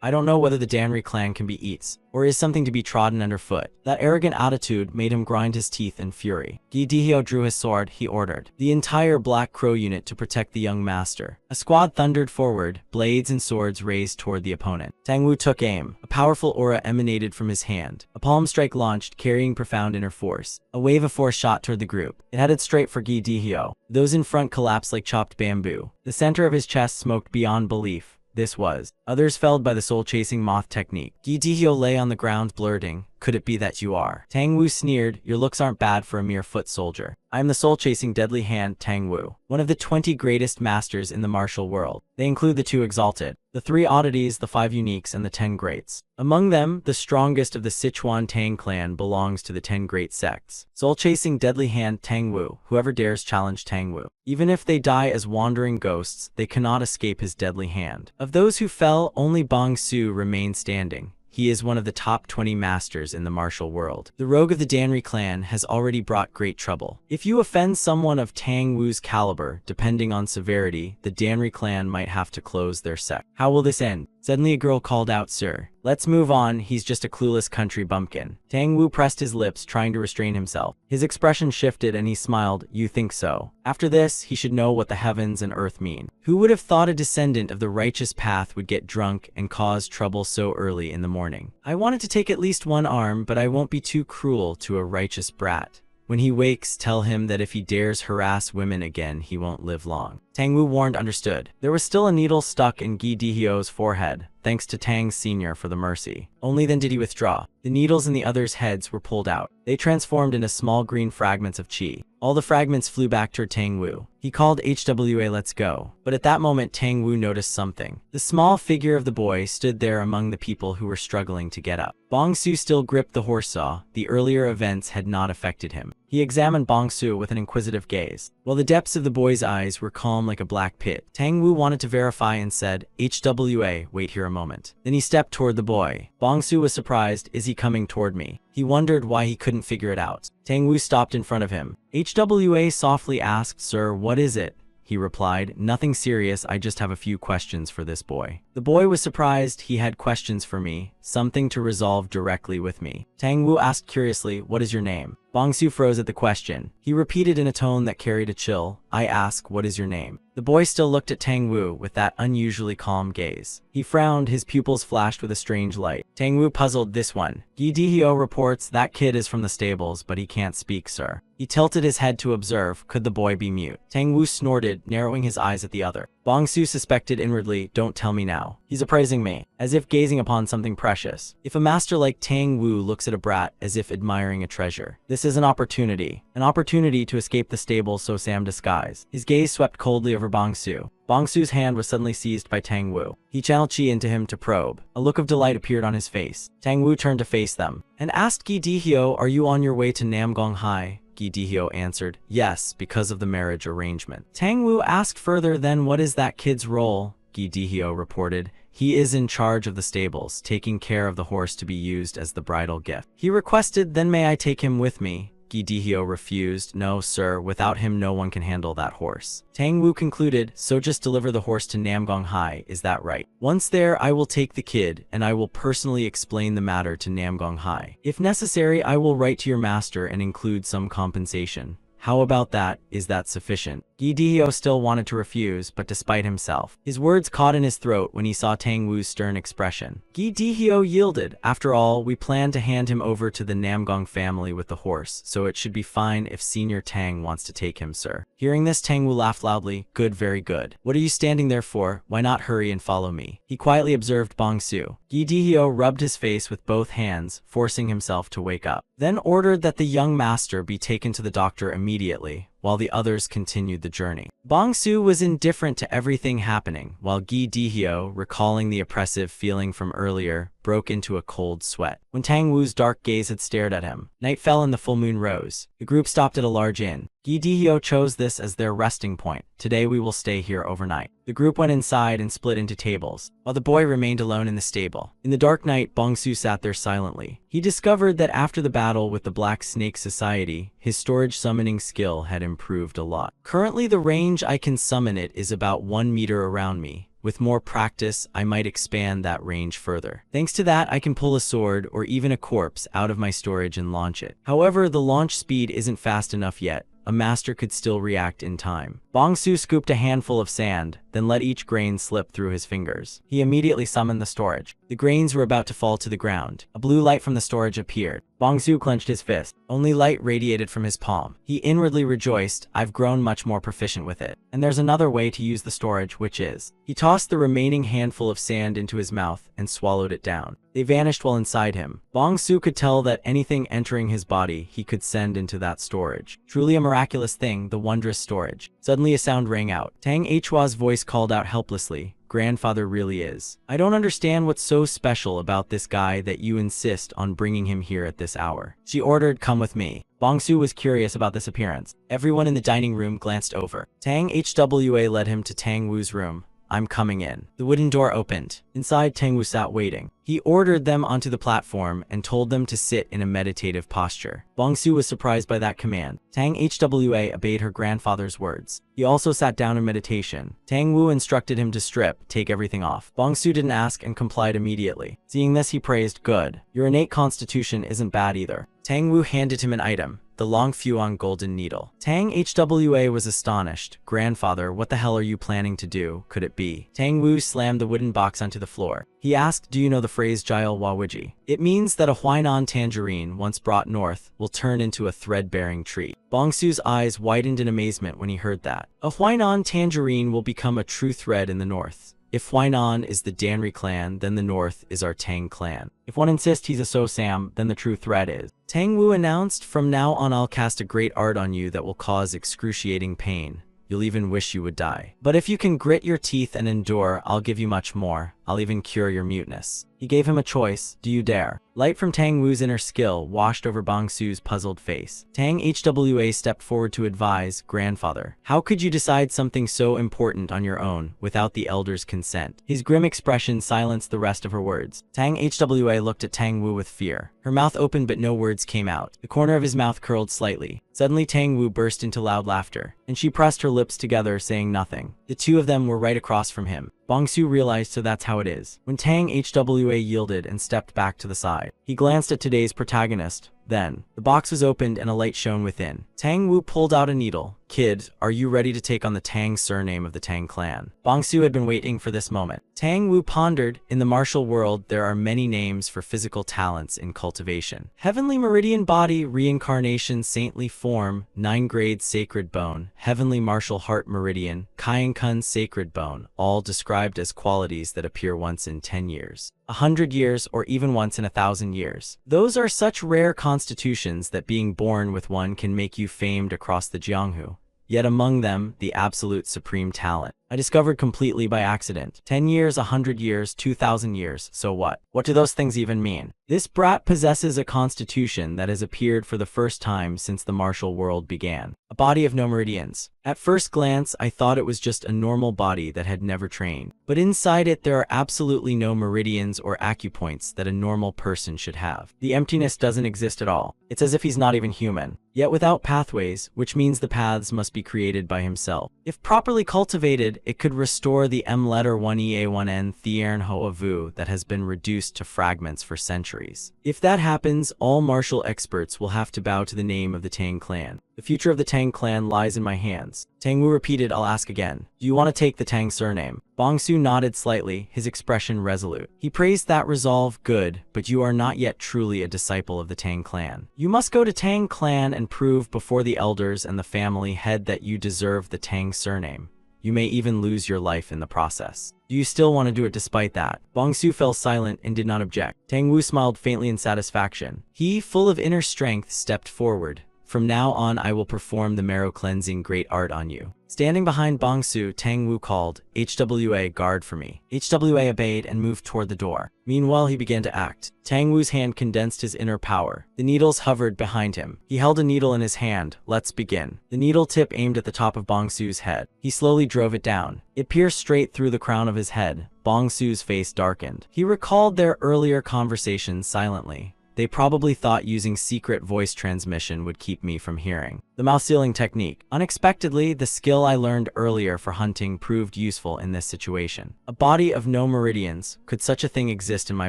I don't know whether the Danri clan can be eats, or is something to be trodden underfoot. That arrogant attitude made him grind his teeth in fury. Gi Dihyo drew his sword, he ordered the entire Black Crow unit to protect the young master. A squad thundered forward, blades and swords raised toward the opponent. Tang Wu took aim. A powerful aura emanated from his hand. A palm strike launched, carrying profound inner force. A wave of force shot toward the group. It headed straight for Gi Dihyo. Those in front collapsed like chopped bamboo. The center of his chest smoked beyond belief. This was. Others felled by the soul-chasing moth technique. Gi Dihyo lay on the ground blurting, could it be that you are? Tang Wu sneered, your looks aren't bad for a mere foot soldier. I am the soul-chasing deadly hand Tang Wu, one of the 20 greatest masters in the martial world. They include the 2 exalted, the 3 oddities, the 5 uniques, and the 10 greats. Among them, the strongest of the Sichuan Tang clan belongs to the 10 great sects. Soul-chasing deadly hand Tang Wu, whoever dares challenge Tang Wu. Even if they die as wandering ghosts, they cannot escape his deadly hand. Of those who fell, only Bong Su remained standing. He is one of the top 20 masters in the martial world. The rogue of the Danri clan has already brought great trouble. If you offend someone of Tang Wu's caliber, depending on severity, the Danri clan might have to close their sect. How will this end? Suddenly a girl called out, "Sir, let's move on, he's just a clueless country bumpkin." Tang Wu pressed his lips, trying to restrain himself. His expression shifted and he smiled. "You think so? After this, he should know what the heavens and earth mean." Who would have thought a descendant of the righteous path would get drunk and cause trouble so early in the morning? I wanted to take at least one arm, but I won't be too cruel to a righteous brat. When he wakes, tell him that if he dares harass women again, he won't live long. Tang Wu warned, understood. There was still a needle stuck in Gi Dihyo's forehead, thanks to Tang Sr. for the mercy. Only then did he withdraw. The needles in the others' heads were pulled out. They transformed into small green fragments of qi. All the fragments flew back toward Tang Wu. He called HWA, "Let's go." But at that moment, Tang Wu noticed something. The small figure of the boy stood there among the people who were struggling to get up. Bong Su still gripped the horse saw. The earlier events had not affected him. He examined Bong Su with an inquisitive gaze. While the depths of the boy's eyes were calm like a black pit, Tang Wu wanted to verify and said, "HWA, wait here a moment." Then he stepped toward the boy. Bong Su was surprised. "Is he coming toward me?" He wondered why he couldn't figure it out. Tang Wu stopped in front of him. HWA softly asked, "Sir, what is it?" He replied, "Nothing serious, I just have a few questions for this boy." The boy was surprised. He had questions for me, something to resolve directly with me. Tang Wu asked curiously, "What is your name?" Bong Su froze at the question. He repeated in a tone that carried a chill, "I ask, what is your name?" The boy still looked at Tang Wu with that unusually calm gaze. He frowned, his pupils flashed with a strange light. Tang Wu puzzled, "This one. Gi Dihyo reports that kid is from the stables, but he can't speak, sir." He tilted his head to observe, could the boy be mute? Tang Wu snorted, narrowing his eyes at the other. Bong Su suspected inwardly, "Don't tell me now. He's appraising me, as if gazing upon something precious. If a master like Tang Wu looks at a brat as if admiring a treasure, this is an opportunity to escape the stable, so Sam disguise." His gaze swept coldly over Bong Su. Bong Su's hand was suddenly seized by Tang Wu. He channeled chi into him to probe. A look of delight appeared on his face. Tang Wu turned to face them and asked Gi Dihyo, "Are you on your way to Namgong High?" Gi Dihyo answered, "Yes, because of the marriage arrangement." Tang Wu asked further, "Then what is that kid's role?" Gi Dihyo reported, "He is in charge of the stables, taking care of the horse to be used as the bridal gift." He requested, "Then may I take him with me?" Gi Dihyo refused. "No, sir, without him no one can handle that horse." Tang Wu concluded, "So just deliver the horse to Namgong High, is that right? Once there, I will take the kid, and I will personally explain the matter to Namgong High. If necessary, I will write to your master and include some compensation. How about that? Is that sufficient?" Gi Dihyo still wanted to refuse, but despite himself, his words caught in his throat when he saw Tang Wu's stern expression. Gi Dihyo yielded. "After all, we plan to hand him over to the Namgong family with the horse, so it should be fine if Senior Tang wants to take him, sir." Hearing this, Tang Wu laughed loudly. "Good, very good. What are you standing there for? Why not hurry and follow me?" He quietly observed Bong Su. Gi Dihyo rubbed his face with both hands, forcing himself to wake up, then ordered that the young master be taken to the doctor immediately, while the others continued the journey. Bong Su was indifferent to everything happening, while Gi Dihyo, recalling the oppressive feeling from earlier, broke into a cold sweat. When Tang Wu's dark gaze had stared at him, night fell and the full moon rose. The group stopped at a large inn. Gi Dihyo chose this as their resting point. "Today we will stay here overnight." The group went inside and split into tables, while the boy remained alone in the stable. In the dark night, Bong Su sat there silently. He discovered that after the battle with the Black Snake Society, his storage summoning skill had improved a lot. Currently, the range I can summon it is about 1 meter around me. With more practice, I might expand that range further. Thanks to that, I can pull a sword or even a corpse out of my storage and launch it. However, the launch speed isn't fast enough yet. A master could still react in time. Bong Su scooped a handful of sand, then let each grain slip through his fingers. He immediately summoned the storage. The grains were about to fall to the ground. A blue light from the storage appeared. Bongsu clenched his fist. Only light radiated from his palm. He inwardly rejoiced, I've grown much more proficient with it. And there's another way to use the storage, which is. He tossed the remaining handful of sand into his mouth and swallowed it down. They vanished while inside him. Bongsu could tell that anything entering his body he could send into that storage. Truly a miraculous thing, the wondrous storage. Suddenly a sound rang out. Tang Hua's voice called out helplessly. Grandfather really is. I don't understand what's so special about this guy that you insist on bringing him here at this hour. She ordered, come with me. Bongsu was curious about this appearance. Everyone in the dining room glanced over. Tang Hwa led him to Tang Wu's room. I'm coming in. The wooden door opened. Inside, Tang Wu sat waiting. He ordered them onto the platform and told them to sit in a meditative posture. Bongsu was surprised by that command. Tang Hwa obeyed her grandfather's words. He also sat down in meditation. Tang Wu instructed him to take everything off. Bongsu didn't ask and complied immediately. Seeing this, he praised, good. Your innate constitution isn't bad either. Tang Wu handed him an item. The long Fuang golden needle. Tang Hwa was astonished. Grandfather, what the hell are you planning to do? Could it be? Tang Wu slammed the wooden box onto the floor. He asked, do you know the phrase Jail Wawiji? It means that a Huainan tangerine, once brought north, will turn into a thread-bearing tree. Bongsu's eyes widened in amazement when he heard that. A Huainan tangerine will become a true thread in the north. If Huainan is the Danri clan, then the north is our Tang clan. If one insists he's a So-Sam, then the true threat is. Tang Wu announced, from now on I'll cast a great art on you that will cause excruciating pain. You'll even wish you would die. But if you can grit your teeth and endure, I'll give you much more. I'll even cure your muteness. He gave him a choice. Do you dare? Light from Tang Wu's inner skill washed over Bongsu's puzzled face. Tang Hwa stepped forward to advise, Grandfather, how could you decide something so important on your own without the elder's consent? His grim expression silenced the rest of her words. Tang Hwa looked at Tang Wu with fear. Her mouth opened but no words came out. The corner of his mouth curled slightly. Suddenly Tang Wu burst into loud laughter, and she pressed her lips together, saying nothing. The two of them were right across from him. Bongsu realized, so that's how it is. When Tang Hwa yielded and stepped back to the side, he glanced at today's protagonist. Then, the box was opened and a light shone within. Tang Wu pulled out a needle. Kid, are you ready to take on the Tang surname of the Tang clan? Bongsu had been waiting for this moment. Tang Wu pondered, in the martial world there are many names for physical talents in cultivation. Heavenly Meridian Body, Reincarnation Saintly Form, 9 Grade Sacred Bone, Heavenly Martial Heart Meridian, Kainkun Sacred Bone, all described as qualities that appear once in 10 years. 100 years, or even once in 1,000 years. Those are such rare constitutions that being born with one can make you famed across the Jianghu. Yet among them, the absolute supreme talent. I discovered completely by accident. 10 years, 100 years, 2,000 years, so what? What do those things even mean? This brat possesses a constitution that has appeared for the first time since the martial world began. A body of no meridians. At first glance, I thought it was just a normal body that had never trained. But inside it, there are absolutely no meridians or acupoints that a normal person should have. The emptiness doesn't exist at all. It's as if he's not even human. Yet without pathways, which means the paths must be created by himself. If properly cultivated, it could restore the M letter 1EA1N Thiern Hoa Vu that has been reduced to fragments for centuries. If that happens, all martial experts will have to bow to the name of the Tang clan. The future of the Tang clan lies in my hands. Tang Wu repeated, I'll ask again. Do you want to take the Tang surname? Bongsu nodded slightly, his expression resolute. He praised that resolve, good, but you are not yet truly a disciple of the Tang clan. You must go to Tang clan and prove before the elders and the family head that you deserve the Tang surname. You may even lose your life in the process. Do you still want to do it despite that? Bongsu fell silent and did not object. Tang Wu smiled faintly in satisfaction. He, full of inner strength, stepped forward. From now on, I will perform the marrow-cleansing great art on you. Standing behind Bongsu, Tang Wu called, Hwa, guard for me. Hwa obeyed and moved toward the door. Meanwhile, he began to act. Tang Wu's hand condensed his inner power. The needles hovered behind him. He held a needle in his hand. Let's begin. The needle tip aimed at the top of Bongsu's head. He slowly drove it down. It pierced straight through the crown of his head. Bongsu's face darkened. He recalled their earlier conversations silently. They probably thought using secret voice transmission would keep me from hearing. the mouth sealing technique. Unexpectedly, the skill I learned earlier for hunting proved useful in this situation. A body of no meridians. Could such a thing exist in my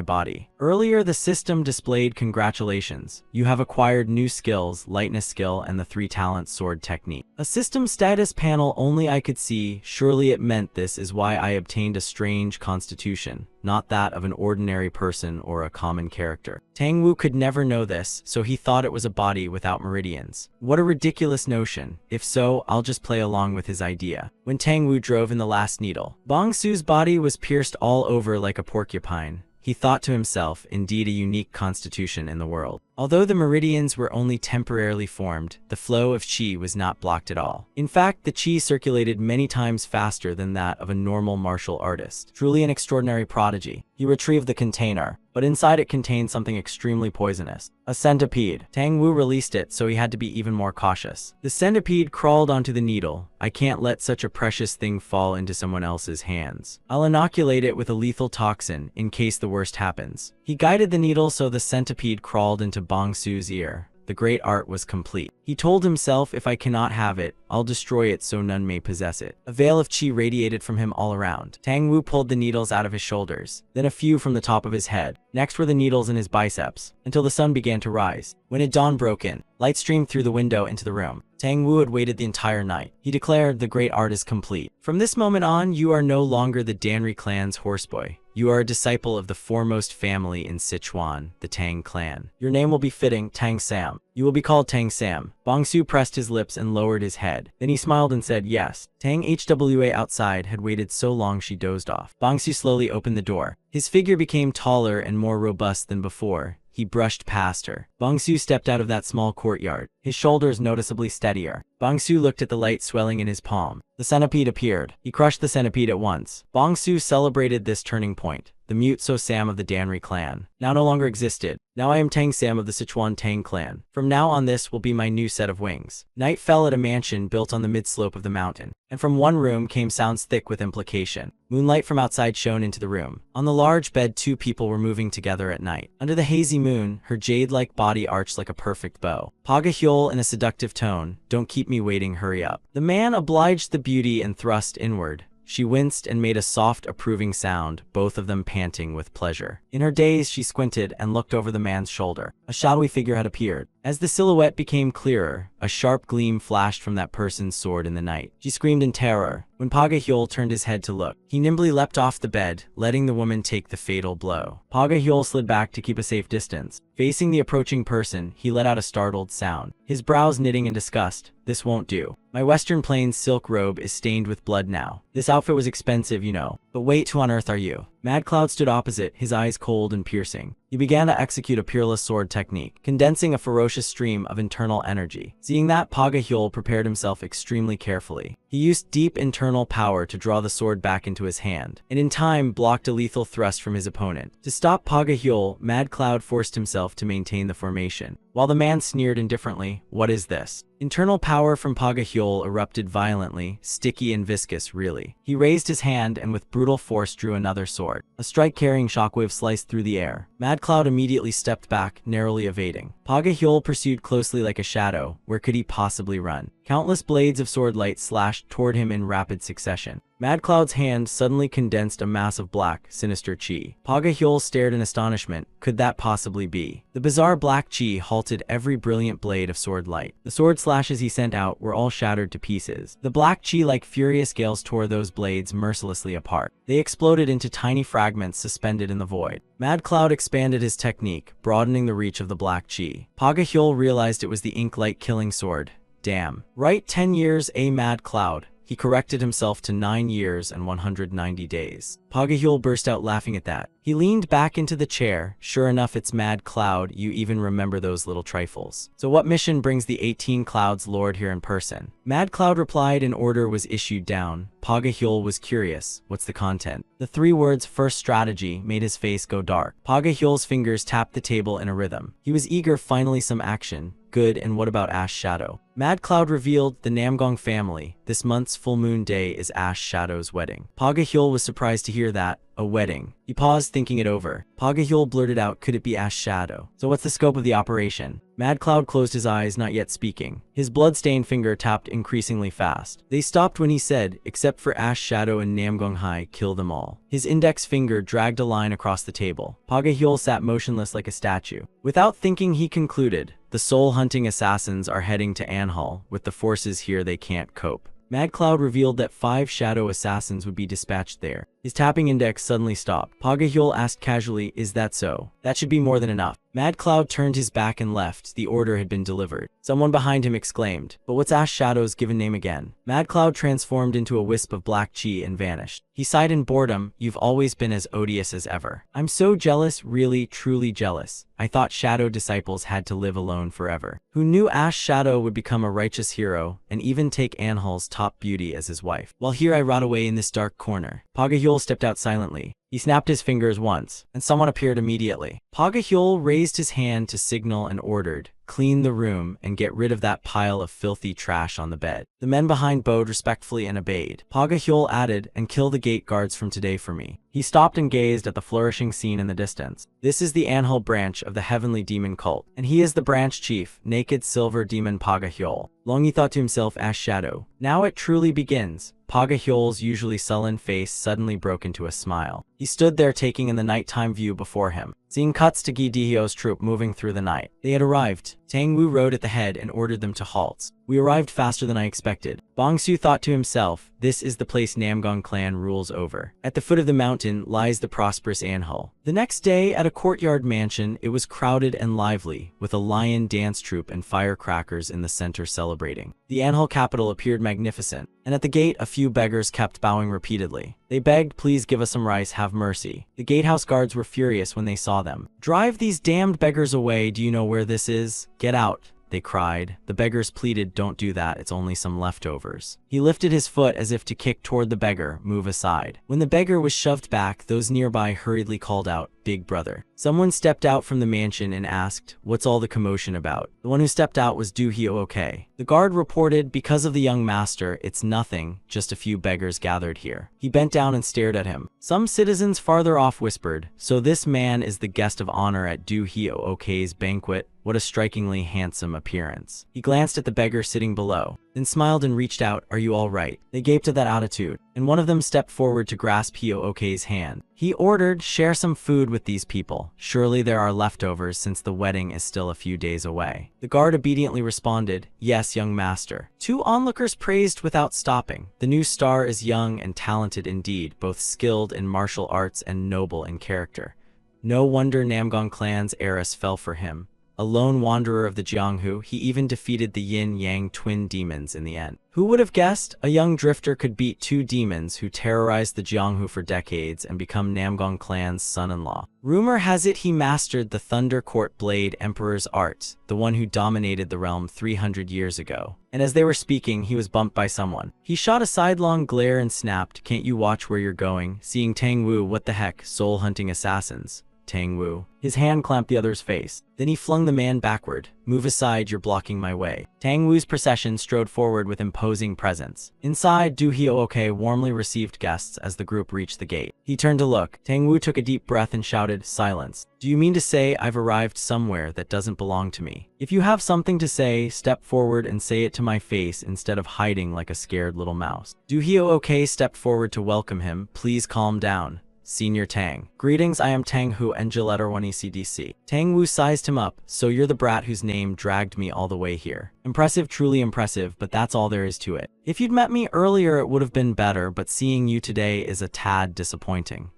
body? Earlier, the system displayed congratulations. You have acquired new skills, lightness skill, and the 3 talent sword technique. A system status panel only I could see. Surely it meant this is why I obtained a strange constitution, not that of an ordinary person or a common character. Tang Wu could never know this, so he thought it was a body without meridians. What a ridiculous notion. If so, I'll just play along with his idea. When Tang Wu drove in the last needle, Bong Su's body was pierced all over like a porcupine. He thought to himself, indeed a unique constitution in the world. Although the meridians were only temporarily formed, the flow of qi was not blocked at all. In fact, the qi circulated many times faster than that of a normal martial artist. Truly an extraordinary prodigy. He retrieved the container, but inside it contained something extremely poisonous. A centipede. Tang Wu released it, so he had to be even more cautious. The centipede crawled onto the needle. I can't let such a precious thing fall into someone else's hands. I'll inoculate it with a lethal toxin in case the worst happens. He guided the needle so the centipede crawled into Bong Su's ear. The great art was complete. He told himself, if I cannot have it, I'll destroy it so none may possess it. A veil of qi radiated from him all around. Tang Wu pulled the needles out of his shoulders, then a few from the top of his head. Next were the needles in his biceps, until the sun began to rise. When dawn broke in, light streamed through the window into the room. Tang Wu had waited the entire night. He declared, the great art is complete. From this moment on, you are no longer the Danri clan's horseboy. You are a disciple of the foremost family in Sichuan, the Tang clan. Your name will be fitting, Tang Sam. You will be called Tang Sam. Bong Su pressed his lips and lowered his head. Then he smiled and said, yes. Tang Hwa outside had waited so long she dozed off. Bong Su slowly opened the door. His figure became taller and more robust than before. He brushed past her. Bong Su stepped out of that small courtyard, his shoulders noticeably steadier. Bong Su looked at the light swelling in his palm. The centipede appeared. He crushed the centipede at once. Bong Su celebrated this turning point. The mute So Sam of the Danri clan now no longer existed. Now I am Tang Sam of the Sichuan Tang clan. From now on this will be my new set of wings. Night fell at a mansion built on the mid-slope of the mountain, and from one room came sounds thick with implication. Moonlight from outside shone into the room. On the large bed 2 people were moving together at night. Under the hazy moon, her jade-like body arched like a perfect bow. Paga Hyul in a seductive tone, don't keep me waiting, hurry up. The man obliged the beauty and thrust inward. She winced and made a soft, approving sound, both of them panting with pleasure. In her daze, she squinted and looked over the man's shoulder. A shadowy figure had appeared. As the silhouette became clearer, a sharp gleam flashed from that person's sword in the night. She screamed in terror. When Paga Hyul turned his head to look, he nimbly leapt off the bed, letting the woman take the fatal blow. Paga Hyul slid back to keep a safe distance. Facing the approaching person, he let out a startled sound, his brows knitting in disgust. This won't do. My Western Plains silk robe is stained with blood now. This outfit was expensive, you know. But wait, who on earth are you? Mad Cloud stood opposite, his eyes cold and piercing. He began to execute a peerless sword technique, condensing a ferocious stream of internal energy. Seeing that, Paga Hyul prepared himself extremely carefully. He used deep internal power to draw the sword back into his hand, and in time blocked a lethal thrust from his opponent. To stop Paga Hyul, Mad Cloud forced himself to maintain the formation, while the man sneered indifferently, what is this? Internal power from Paga Hyul erupted violently, sticky and viscous, really. He raised his hand and with brutal force drew another sword. A strike-carrying shockwave sliced through the air. Mad Cloud immediately stepped back, narrowly evading. Paga Hyul pursued closely like a shadow. Where could he possibly run? Countless blades of sword light slashed toward him in rapid succession. Mad Cloud's hand suddenly condensed a mass of black, sinister chi. Paga Hyul stared in astonishment. Could that possibly be? The bizarre black chi halted every brilliant blade of sword light. The sword slashes he sent out were all shattered to pieces. The black chi like furious gales tore those blades mercilessly apart. They exploded into tiny fragments suspended in the void. Mad Cloud expanded his technique, broadening the reach of the black chi. Paga Hyul realized it was the ink light killing sword. Damn. Right, 10 years, Mad Cloud. He corrected himself to 9 years and 190 days. Paga Hyul burst out laughing at that. He leaned back into the chair. Sure enough, it's Mad Cloud. You even remember those little trifles. So what mission brings the 18 Clouds Lord here in person? Mad Cloud replied. An order was issued down. Paga Hyul was curious. What's the content? The 3 words first strategy made his face go dark. Paga Hyul's fingers tapped the table in a rhythm. He was eager, finally some action. Good, and what about Ash Shadow? Mad Cloud revealed the Namgong family. This month's full moon day is Ash Shadow's wedding. Pagahyul was surprised to hear that. A wedding. He paused, thinking it over. Pagahyul blurted out, could it be Ash Shadow? So what's the scope of the operation? Mad Cloud closed his eyes, not yet speaking. His blood-stained finger tapped increasingly fast. They stopped when he said, except for Ash Shadow and Namgong Hai, kill them all. His index finger dragged a line across the table. Pagahyul sat motionless like a statue. Without thinking, he concluded, the soul-hunting assassins are heading to Anhal. With the forces here, they can't cope. Mad Cloud revealed that 5 shadow assassins would be dispatched there. His tapping index suddenly stopped. Pagahyul asked casually, is that so? That should be more than enough. Mad Cloud turned his back and left. The order had been delivered. Someone behind him exclaimed, but what's Ash Shadow's given name again? Mad Cloud transformed into a wisp of black chi and vanished. He sighed in boredom, you've always been as odious as ever. I'm so jealous, really, truly jealous. I thought Shadow disciples had to live alone forever. Who knew Ash Shadow would become a righteous hero and even take Anhal's top beauty as his wife? While here I rot away in this dark corner. Pagahyul stepped out silently. He snapped his fingers once, and someone appeared immediately. Pagahyul raised his hand to signal and ordered, clean the room and get rid of that pile of filthy trash on the bed. The men behind bowed respectfully and obeyed. Pagahyul added, and kill the gate guards from today for me. He stopped and gazed at the flourishing scene in the distance. This is the Anhal branch of the heavenly demon cult, and he is the branch chief, naked silver demon Pagahyul. Long he thought to himself, Ash Shadow. Now it truly begins. Pagahyul's usually sullen face suddenly broke into a smile. He stood there taking in the nighttime view before him. Scene cuts to Gi Dihyo's troop moving through the night. They had arrived. Tang Wu rode at the head and ordered them to halt. We arrived faster than I expected. Bongsu thought to himself, this is the place Namgong clan rules over. At the foot of the mountain lies the prosperous Anhal. The next day, at a courtyard mansion, it was crowded and lively, with a lion dance troupe and firecrackers in the center celebrating. The Anhal capital appeared magnificent, and at the gate a few beggars kept bowing repeatedly. They begged, please give us some rice, have mercy. The gatehouse guards were furious when they saw them. Drive these damned beggars away, do you know where this is? Get out, they cried. The beggars pleaded, don't do that, it's only some leftovers. He lifted his foot as if to kick toward the beggar, move aside. When the beggar was shoved back, those nearby hurriedly called out, Big Brother. Someone stepped out from the mansion and asked, what's all the commotion about? The one who stepped out was Do Hyo Okay. The guard reported, because of the young master, it's nothing, just a few beggars gathered here. He bent down and stared at him. Some citizens farther off whispered, so this man is the guest of honor at Do Hyo Okay's banquet? What a strikingly handsome appearance. He glanced at the beggar sitting below, then smiled and reached out, are you all right? They gaped at that attitude, and one of them stepped forward to grasp Hyo Okay's hand. He ordered, share some food with these people. Surely there are leftovers since the wedding is still a few days away. The guard obediently responded, yes, young master. 2 onlookers praised without stopping. The new star is young and talented indeed, both skilled in martial arts and noble in character. No wonder Namgong clan's heiress fell for him. A lone wanderer of the Jianghu, he even defeated the yin-yang twin demons in the end. Who would have guessed? A young drifter could beat 2 demons who terrorized the Jianghu for decades and become Namgong clan's son-in-law. Rumor has it he mastered the Thunder Court Blade Emperor's art, the one who dominated the realm 300 years ago. And as they were speaking, he was bumped by someone. He shot a sidelong glare and snapped, can't you watch where you're going? Seeing Tang Wu, what the heck, soul-hunting assassins. Tang Wu. His hand clamped the other's face. Then he flung the man backward. Move aside, you're blocking my way. Tang Wu's procession strode forward with imposing presence. Inside, Do Hyo Okay warmly received guests as the group reached the gate. He turned to look. Tang Wu took a deep breath and shouted, silence. Do you mean to say I've arrived somewhere that doesn't belong to me? If you have something to say, step forward and say it to my face instead of hiding like a scared little mouse. Do Hyo Okay stepped forward to welcome him. Please calm down. Senior Tang. Greetings, I am Tang Hu Letter 1 ECDC. Tang Wu sized him up, so you're the brat whose name dragged me all the way here. Impressive, truly impressive, but that's all there is to it. If you'd met me earlier it would have been better, but seeing you today is a tad disappointing.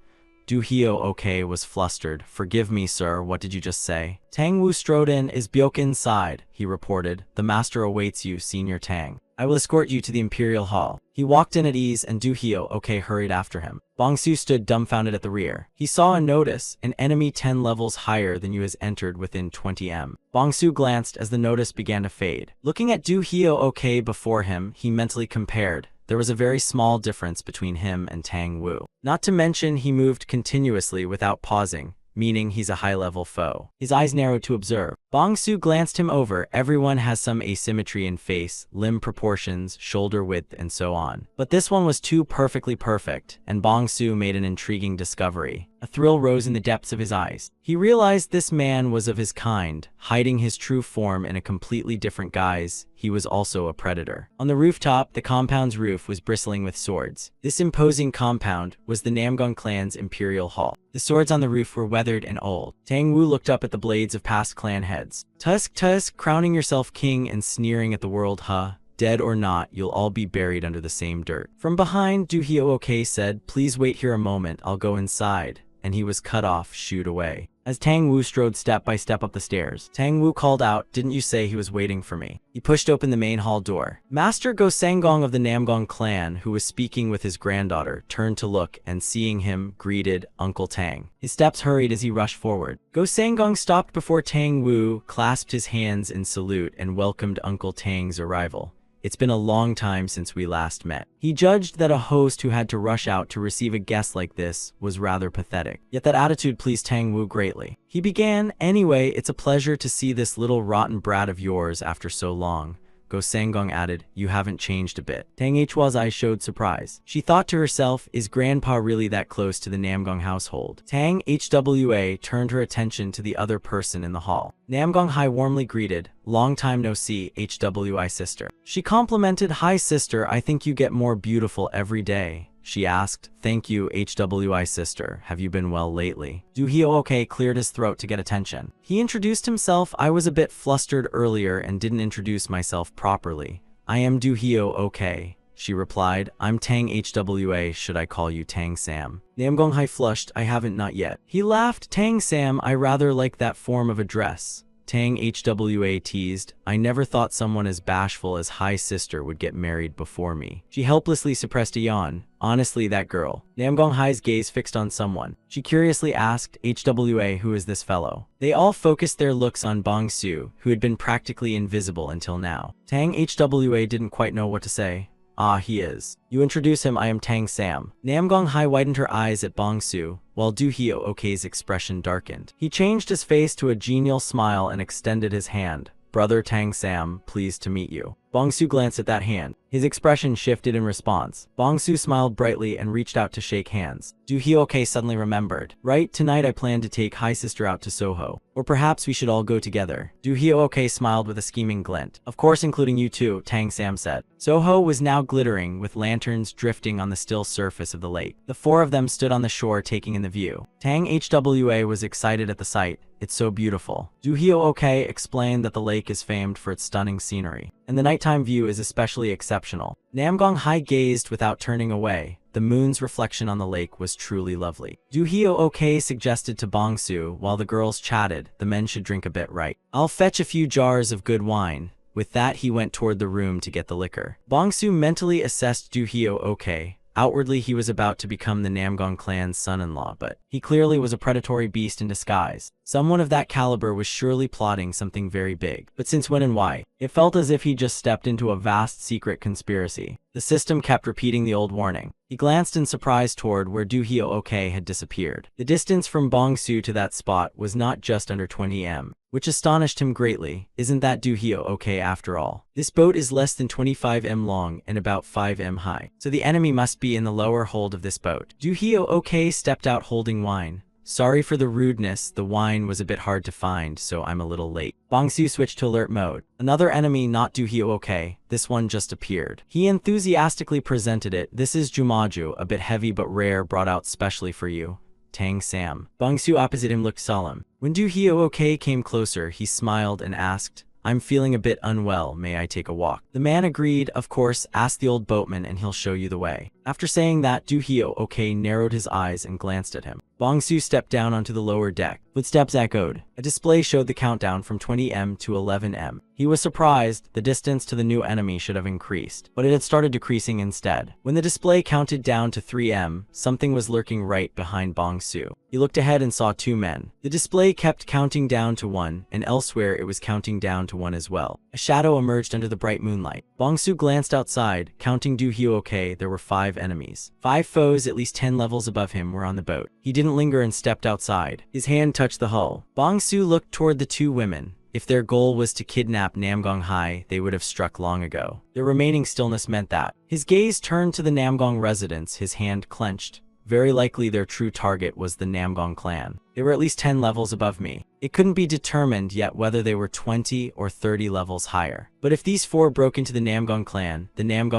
Do Hyo Okay was flustered. Forgive me, sir, what did you just say? Tang Wu strode in. Is Byok inside? He reported. The master awaits you, Senior Tang. I will escort you to the Imperial Hall. He walked in at ease and Do Hyo Okay hurried after him. Bongsu stood dumbfounded at the rear. He saw a notice, an enemy 10 levels higher than you has entered within 20 m. Bongsu glanced as the notice began to fade. Looking at Do Hyo Okay before him, he mentally compared. There was a very small difference between him and Tang Wu. Not to mention he moved continuously without pausing, meaning he's a high-level foe. His eyes narrowed to observe. Bong-su glanced him over. Everyone has some asymmetry in face, limb proportions, shoulder width, and so on. But this one was too perfectly perfect, and Bong-su made an intriguing discovery. A thrill rose in the depths of his eyes. He realized this man was of his kind, hiding his true form in a completely different guise. He was also a predator. On the rooftop, the compound's roof was bristling with swords. This imposing compound was the Namgang clan's imperial hall. The swords on the roof were weathered and old. Tang Wu looked up at the blades of past clan heads. Tusk, crowning yourself king and sneering at the world, huh? Dead or not, you'll all be buried under the same dirt. From behind, Du Hyo said, please wait here a moment, I'll go inside. And he was cut off, shooed away. As Tang Wu strode step by step up the stairs, Tang Wu called out, didn't you say he was waiting for me? He pushed open the main hall door. Master Go Sangong of the Namgang clan, who was speaking with his granddaughter, turned to look and seeing him, greeted Uncle Tang. His steps hurried as he rushed forward. Go Sangong stopped before Tang Wu, clasped his hands in salute, and welcomed Uncle Tang's arrival. It's been a long time since we last met. He judged that a host who had to rush out to receive a guest like this was rather pathetic. Yet that attitude pleased Tang Wu greatly. He began, anyway, it's a pleasure to see this little rotten brat of yours after so long. Go Sangong added, you haven't changed a bit. Tang Hwa's eyes showed surprise. She thought to herself, is Grandpa really that close to the Namgang household? Tang Hwa turned her attention to the other person in the hall. Namgang Hai warmly greeted, long time no see, Hwi sister. She complimented, hi sister, I think you get more beautiful every day. She asked, thank you, Hwi sister, have you been well lately? Du Hyo cleared his throat to get attention. He introduced himself, I was a bit flustered earlier and didn't introduce myself properly. I am Du Hyo. She replied, I'm Tang Hwa, should I call you Tang Sam? Namgang Hai flushed, I haven't not yet. He laughed, Tang Sam, I rather like that form of address. Tang Hwa teased, I never thought someone as bashful as Hai sister would get married before me. She helplessly suppressed a yawn. Honestly, that girl. Namgang Hai's gaze fixed on someone. She curiously asked, Hwa, who is this fellow? They all focused their looks on Bong-su, who had been practically invisible until now. Tang Hwa didn't quite know what to say. Ah, he is. You introduce him, I am Tang Sam. Namgang Hai widened her eyes at Bong-su, while Du Hyo's expression darkened. He changed his face to a genial smile and extended his hand. Brother Tang Sam, pleased to meet you. Bong-su glanced at that hand. His expression shifted in response. Bong-su smiled brightly and reached out to shake hands. Du Hyo suddenly remembered. Right, tonight I plan to take Hai sister out to Soho. Or perhaps we should all go together. Du Hyo smiled with a scheming glint. Of course, including you too, Tang Sam said. Soho was now glittering, with lanterns drifting on the still surface of the lake. The four of them stood on the shore taking in the view. Tang Hwa was excited at the sight. It's so beautiful. Du Hyo explained that the lake is famed for its stunning scenery, and the nighttime view is especially exceptional. Namgang Hai gazed without turning away. The moon's reflection on the lake was truly lovely. Du Hyo suggested to Bong-su while the girls chatted, the men should drink a bit, right? I'll fetch a few jars of good wine. With that, he went toward the room to get the liquor. Bong-su mentally assessed Du Hyo. Outwardly, he was about to become the Namgang clan's son-in-law, but he clearly was a predatory beast in disguise. Someone of that caliber was surely plotting something very big. But since when and why? It felt as if he just stepped into a vast secret conspiracy. The system kept repeating the old warning. He glanced in surprise toward where Du Hyo had disappeared. The distance from Bong-su to that spot was not just under 20 m, which astonished him greatly. Isn't that Du Hyo after all? This boat is less than 25 m long and about 5 m high, so the enemy must be in the lower hold of this boat. Du Hyo stepped out holding wine. Sorry for the rudeness, the wine was a bit hard to find, so I'm a little late. Bong-su switched to alert mode. Another enemy, not Du Hyo. This one just appeared. He enthusiastically presented it. This is Jumaju, a bit heavy but rare, brought out specially for you. Tang Sam. Bong-su opposite him looked solemn. When Du Hyo came closer, he smiled and asked, I'm feeling a bit unwell, may I take a walk? The man agreed, of course, ask the old boatman and he'll show you the way. After saying that, Du Hyo narrowed his eyes and glanced at him. Bong-su stepped down onto the lower deck. Footsteps echoed. A display showed the countdown from 20 m to 11 m. He was surprised. The distance to the new enemy should have increased, but it had started decreasing instead. When the display counted down to 3 m, something was lurking right behind Bong-su. He looked ahead and saw two men. The display kept counting down to 1, and elsewhere it was counting down to 1 as well. A shadow emerged under the bright moonlight. Bong-su glanced outside. Counting Du Hyo, there were 5 enemies. 5 foes at least 10 levels above him were on the boat. He didn't didn't linger and stepped outside. His hand touched the hull. Bong Su looked toward the two women. If their goal was to kidnap Namgong Hai, they would have struck long ago. Their remaining stillness meant that. His gaze turned to the Namgong residence, his hand clenched. Very likely their true target was the Namgong clan. They were at least 10 levels above me. It couldn't be determined yet whether they were 20 or 30 levels higher. But if these four broke into the Namgong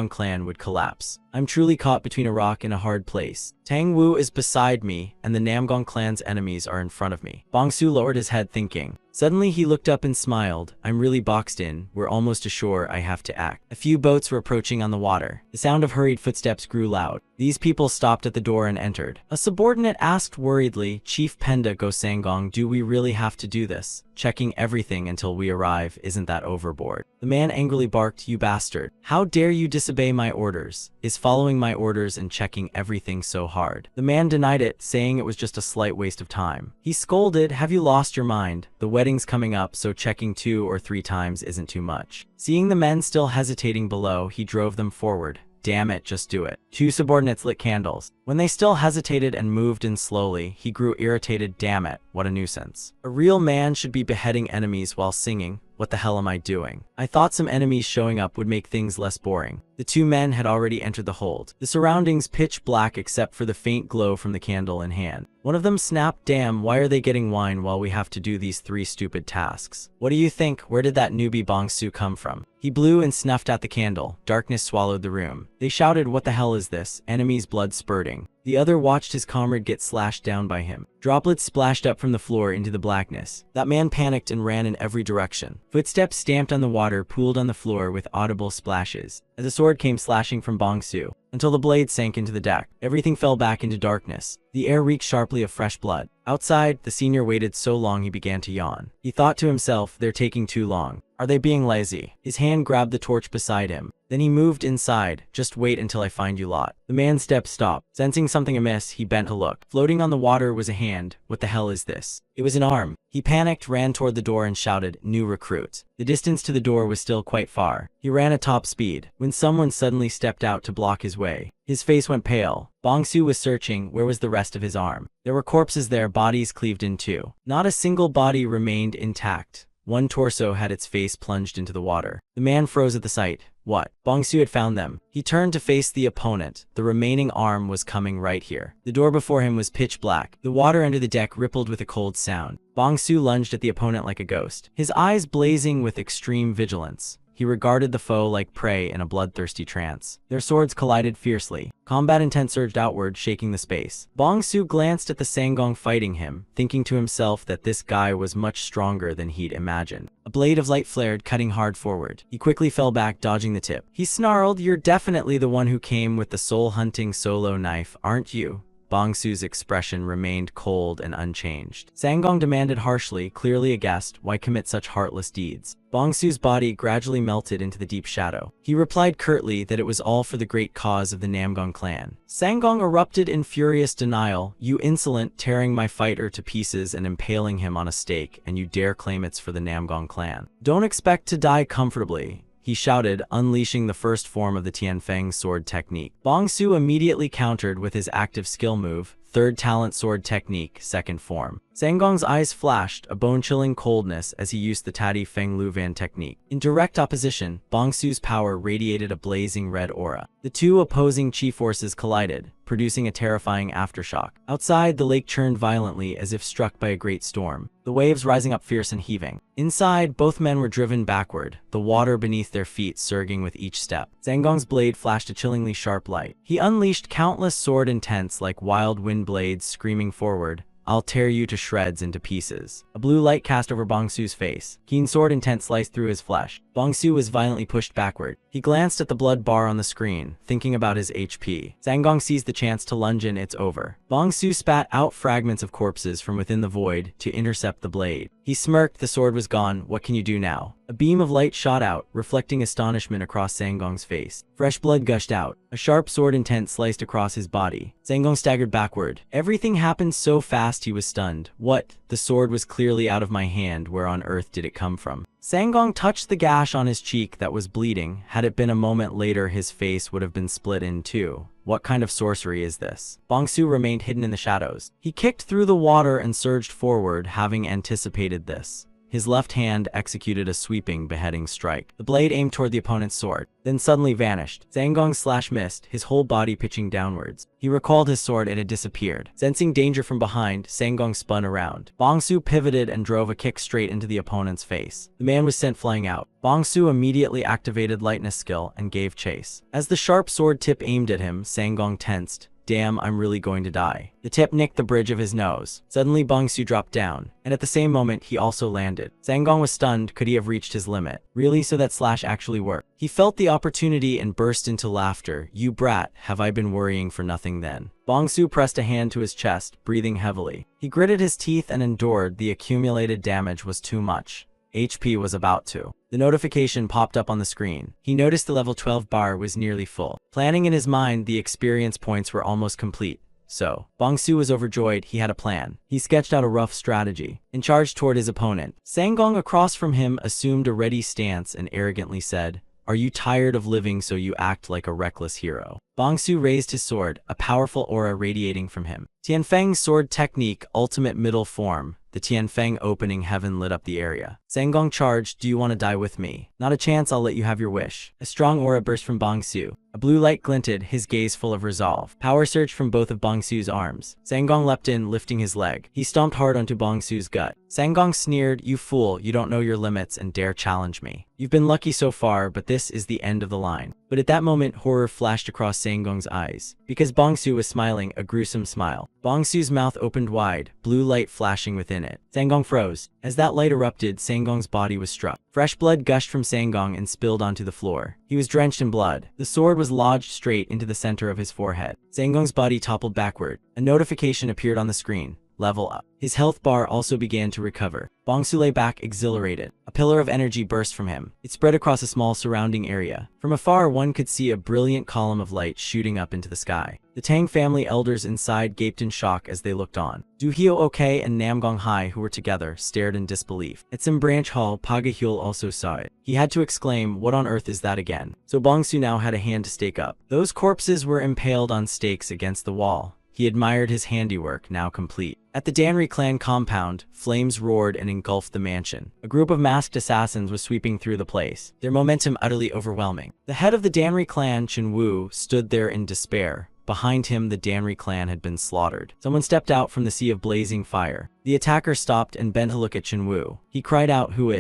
clan would collapse. I'm truly caught between a rock and a hard place. Tang Wu is beside me, and the Namgong clan's enemies are in front of me. Bong Su lowered his head thinking. Suddenly he looked up and smiled. I'm really boxed in. We're almost ashore. I have to act. A few boats were approaching on the water. The sound of hurried footsteps grew loud. These people stopped at the door and entered. A subordinate asked worriedly, Chief Penda Go Sangong, do we really have to do this? Checking everything until we arrive, isn't that overboard? The man angrily barked, you bastard. How dare you disobey my orders? Is following my orders and checking everything so hard? The man denied it, saying it was just a slight waste of time. He scolded, have you lost your mind? The wedding's coming up, so checking 2 or 3 times isn't too much. Seeing the men still hesitating below, he drove them forward. Damn it, just do it. 2 subordinates lit candles. When they still hesitated and moved in slowly, he grew irritated. Damn it, what a nuisance. A real man should be beheading enemies while singing. What the hell am I doing? I thought some enemies showing up would make things less boring. The 2 men had already entered the hold. The surroundings pitch black except for the faint glow from the candle in hand. One of them snapped, damn, why are they getting wine while we have to do these 3 stupid tasks? What do you think? Where did that newbie Bong Su come from? He blew and snuffed at the candle. Darkness swallowed the room. They shouted, what the hell is this? Enemy's blood spurting. The other watched his comrade get slashed down by him. Droplets splashed up from the floor into the blackness. That man panicked and ran in every direction. Footsteps stamped on the water, pooled on the floor with audible splashes, as a sword came slashing from Bong Su, until the blade sank into the deck. Everything fell back into darkness. The air reeked sharply of fresh blood. Outside, the senior waited so long he began to yawn. He thought to himself, they're taking too long. Are they being lazy? His hand grabbed the torch beside him. Then he moved inside. Just wait until I find you lot. The man's steps stopped. Sensing something amiss, he bent to look. Floating on the water was a hand. What the hell is this? It was an arm. He panicked, ran toward the door and shouted, new recruit. The distance to the door was still quite far. He ran at top speed, when someone suddenly stepped out to block his way. His face went pale. Bong Su was searching. Where was the rest of his arm? There were corpses there, bodies cleaved in 2. Not a single body remained intact. One torso had its face plunged into the water. The man froze at the sight. What? Bong Su had found them. He turned to face the opponent. The remaining arm was coming right here. The door before him was pitch black. The water under the deck rippled with a cold sound. Bong Su lunged at the opponent like a ghost, his eyes blazing with extreme vigilance. He regarded the foe like prey in a bloodthirsty trance. Their swords collided fiercely. Combat intent surged outward, shaking the space. Bong Su glanced at the Sangong fighting him, thinking to himself that this guy was much stronger than he'd imagined. A blade of light flared, cutting hard forward. He quickly fell back, dodging the tip. He snarled, you're definitely the one who came with the soul-hunting solo knife, aren't you? Bong Su's expression remained cold and unchanged. Sangong demanded harshly, clearly aghast, why commit such heartless deeds? Bong Su's body gradually melted into the deep shadow. He replied curtly that it was all for the great cause of the Namgong clan. Sangong erupted in furious denial. You insolent, tearing my fighter to pieces and impaling him on a stake, and you dare claim it's for the Namgong clan. Don't expect to die comfortably, he shouted, unleashing the first form of the Tianfeng sword technique. Bong Su immediately countered with his active skill move, third talent sword technique, second form. Sangong's eyes flashed, a bone-chilling coldness as he used the Tati Feng Luvan technique. In direct opposition, Bong Su's power radiated a blazing red aura. The 2 opposing chi forces collided, producing a terrifying aftershock. Outside, the lake churned violently as if struck by a great storm, the waves rising up fierce and heaving. Inside, both men were driven backward, the water beneath their feet surging with each step. Sangong's blade flashed a chillingly sharp light. He unleashed countless sword intents like wild wind blades, screaming forward, I'll tear you to shreds into pieces. A blue light cast over Bong Su's face. Keen sword intent sliced through his flesh. Bong Su was violently pushed backward. He glanced at the blood bar on the screen, thinking about his HP. Sangong seized the chance to lunge in. It's over. Bong Su spat out fragments of corpses from within the void to intercept the blade. He smirked. The sword was gone. What can you do now? A beam of light shot out, reflecting astonishment across Sangong's face. Fresh blood gushed out. A sharp sword intent sliced across his body. Sangong staggered backward. Everything happened so fast he was stunned. What? The sword was clearly out of my hand. Where on earth did it come from? Sangong touched the gash on his cheek that was bleeding. Had it been a moment later, his face would have been split in two. What kind of sorcery is this? Bongsu remained hidden in the shadows. He kicked through the water and surged forward, having anticipated this. His left hand executed a sweeping, beheading strike. The blade aimed toward the opponent's sword, then suddenly vanished. Sangong's slash missed, his whole body pitching downwards. He recalled his sword, it had disappeared. Sensing danger from behind, Sangong spun around. Bongsu pivoted and drove a kick straight into the opponent's face. The man was sent flying out. Bongsu immediately activated lightness skill and gave chase. As the sharp sword tip aimed at him, Sangong tensed. Damn, I'm really going to die. The tip nicked the bridge of his nose. Suddenly, Bongsu dropped down, and at the same moment, he also landed. Sangong was stunned. Could he have reached his limit? Really? So that slash actually worked? He felt the opportunity and burst into laughter. You brat, have I been worrying for nothing then? Bongsu pressed a hand to his chest, breathing heavily. He gritted his teeth and endured. The accumulated damage was too much. HP was about to. The notification popped up on the screen. He noticed the level 12 bar was nearly full. Planning in his mind, the experience points were almost complete. So, Bongsu was overjoyed. He had a plan. He sketched out a rough strategy and charged toward his opponent. Sangong across from him assumed a ready stance and arrogantly said, "Are you tired of living so you act like a reckless hero?" Bongsu raised his sword, a powerful aura radiating from him. Tianfeng's sword technique, ultimate middle form. The Tianfeng opening heaven lit up the area. Sangong charged. Do you want to die with me? Not a chance, I'll let you have your wish. A strong aura burst from Bongsu. A blue light glinted, his gaze full of resolve. Power surged from both of Bongsu's arms. Sangong leapt in, lifting his leg. He stomped hard onto Bongsu's gut. Sangong sneered, "You fool, you don't know your limits and dare challenge me. You've been lucky so far, but this is the end of the line." But at that moment, horror flashed across Sangong's eyes. Because Bongsu was smiling, a gruesome smile. Bongsu's mouth opened wide, blue light flashing within it. Sangong froze. As that light erupted, Sangong's body was struck. Fresh blood gushed from Sangong and spilled onto the floor. He was drenched in blood. The sword was lodged straight into the center of his forehead. Sangong's body toppled backward. A notification appeared on the screen. Level up. His health bar also began to recover. Bongsu lay back, exhilarated. A pillar of energy burst from him. It spread across a small surrounding area. From afar, one could see a brilliant column of light shooting up into the sky. The Tang family elders inside gaped in shock as they looked on. Du Hyo Ok and Namgong Hai, who were together, stared in disbelief. At some branch hall, Pagahyul also saw it. He had to exclaim, "What on earth is that again?" So Bongsu now had a hand to stake up. Those corpses were impaled on stakes against the wall. He admired his handiwork, now complete. At the Danri clan compound, flames roared and engulfed the mansion. A group of masked assassins was sweeping through the place, their momentum utterly overwhelming. The head of the Danri clan, Chen Wu, stood there in despair. Behind him, the Danri clan had been slaughtered. Someone stepped out from the sea of blazing fire. The attacker stopped and bent to look at Chen Wu. He cried out, Who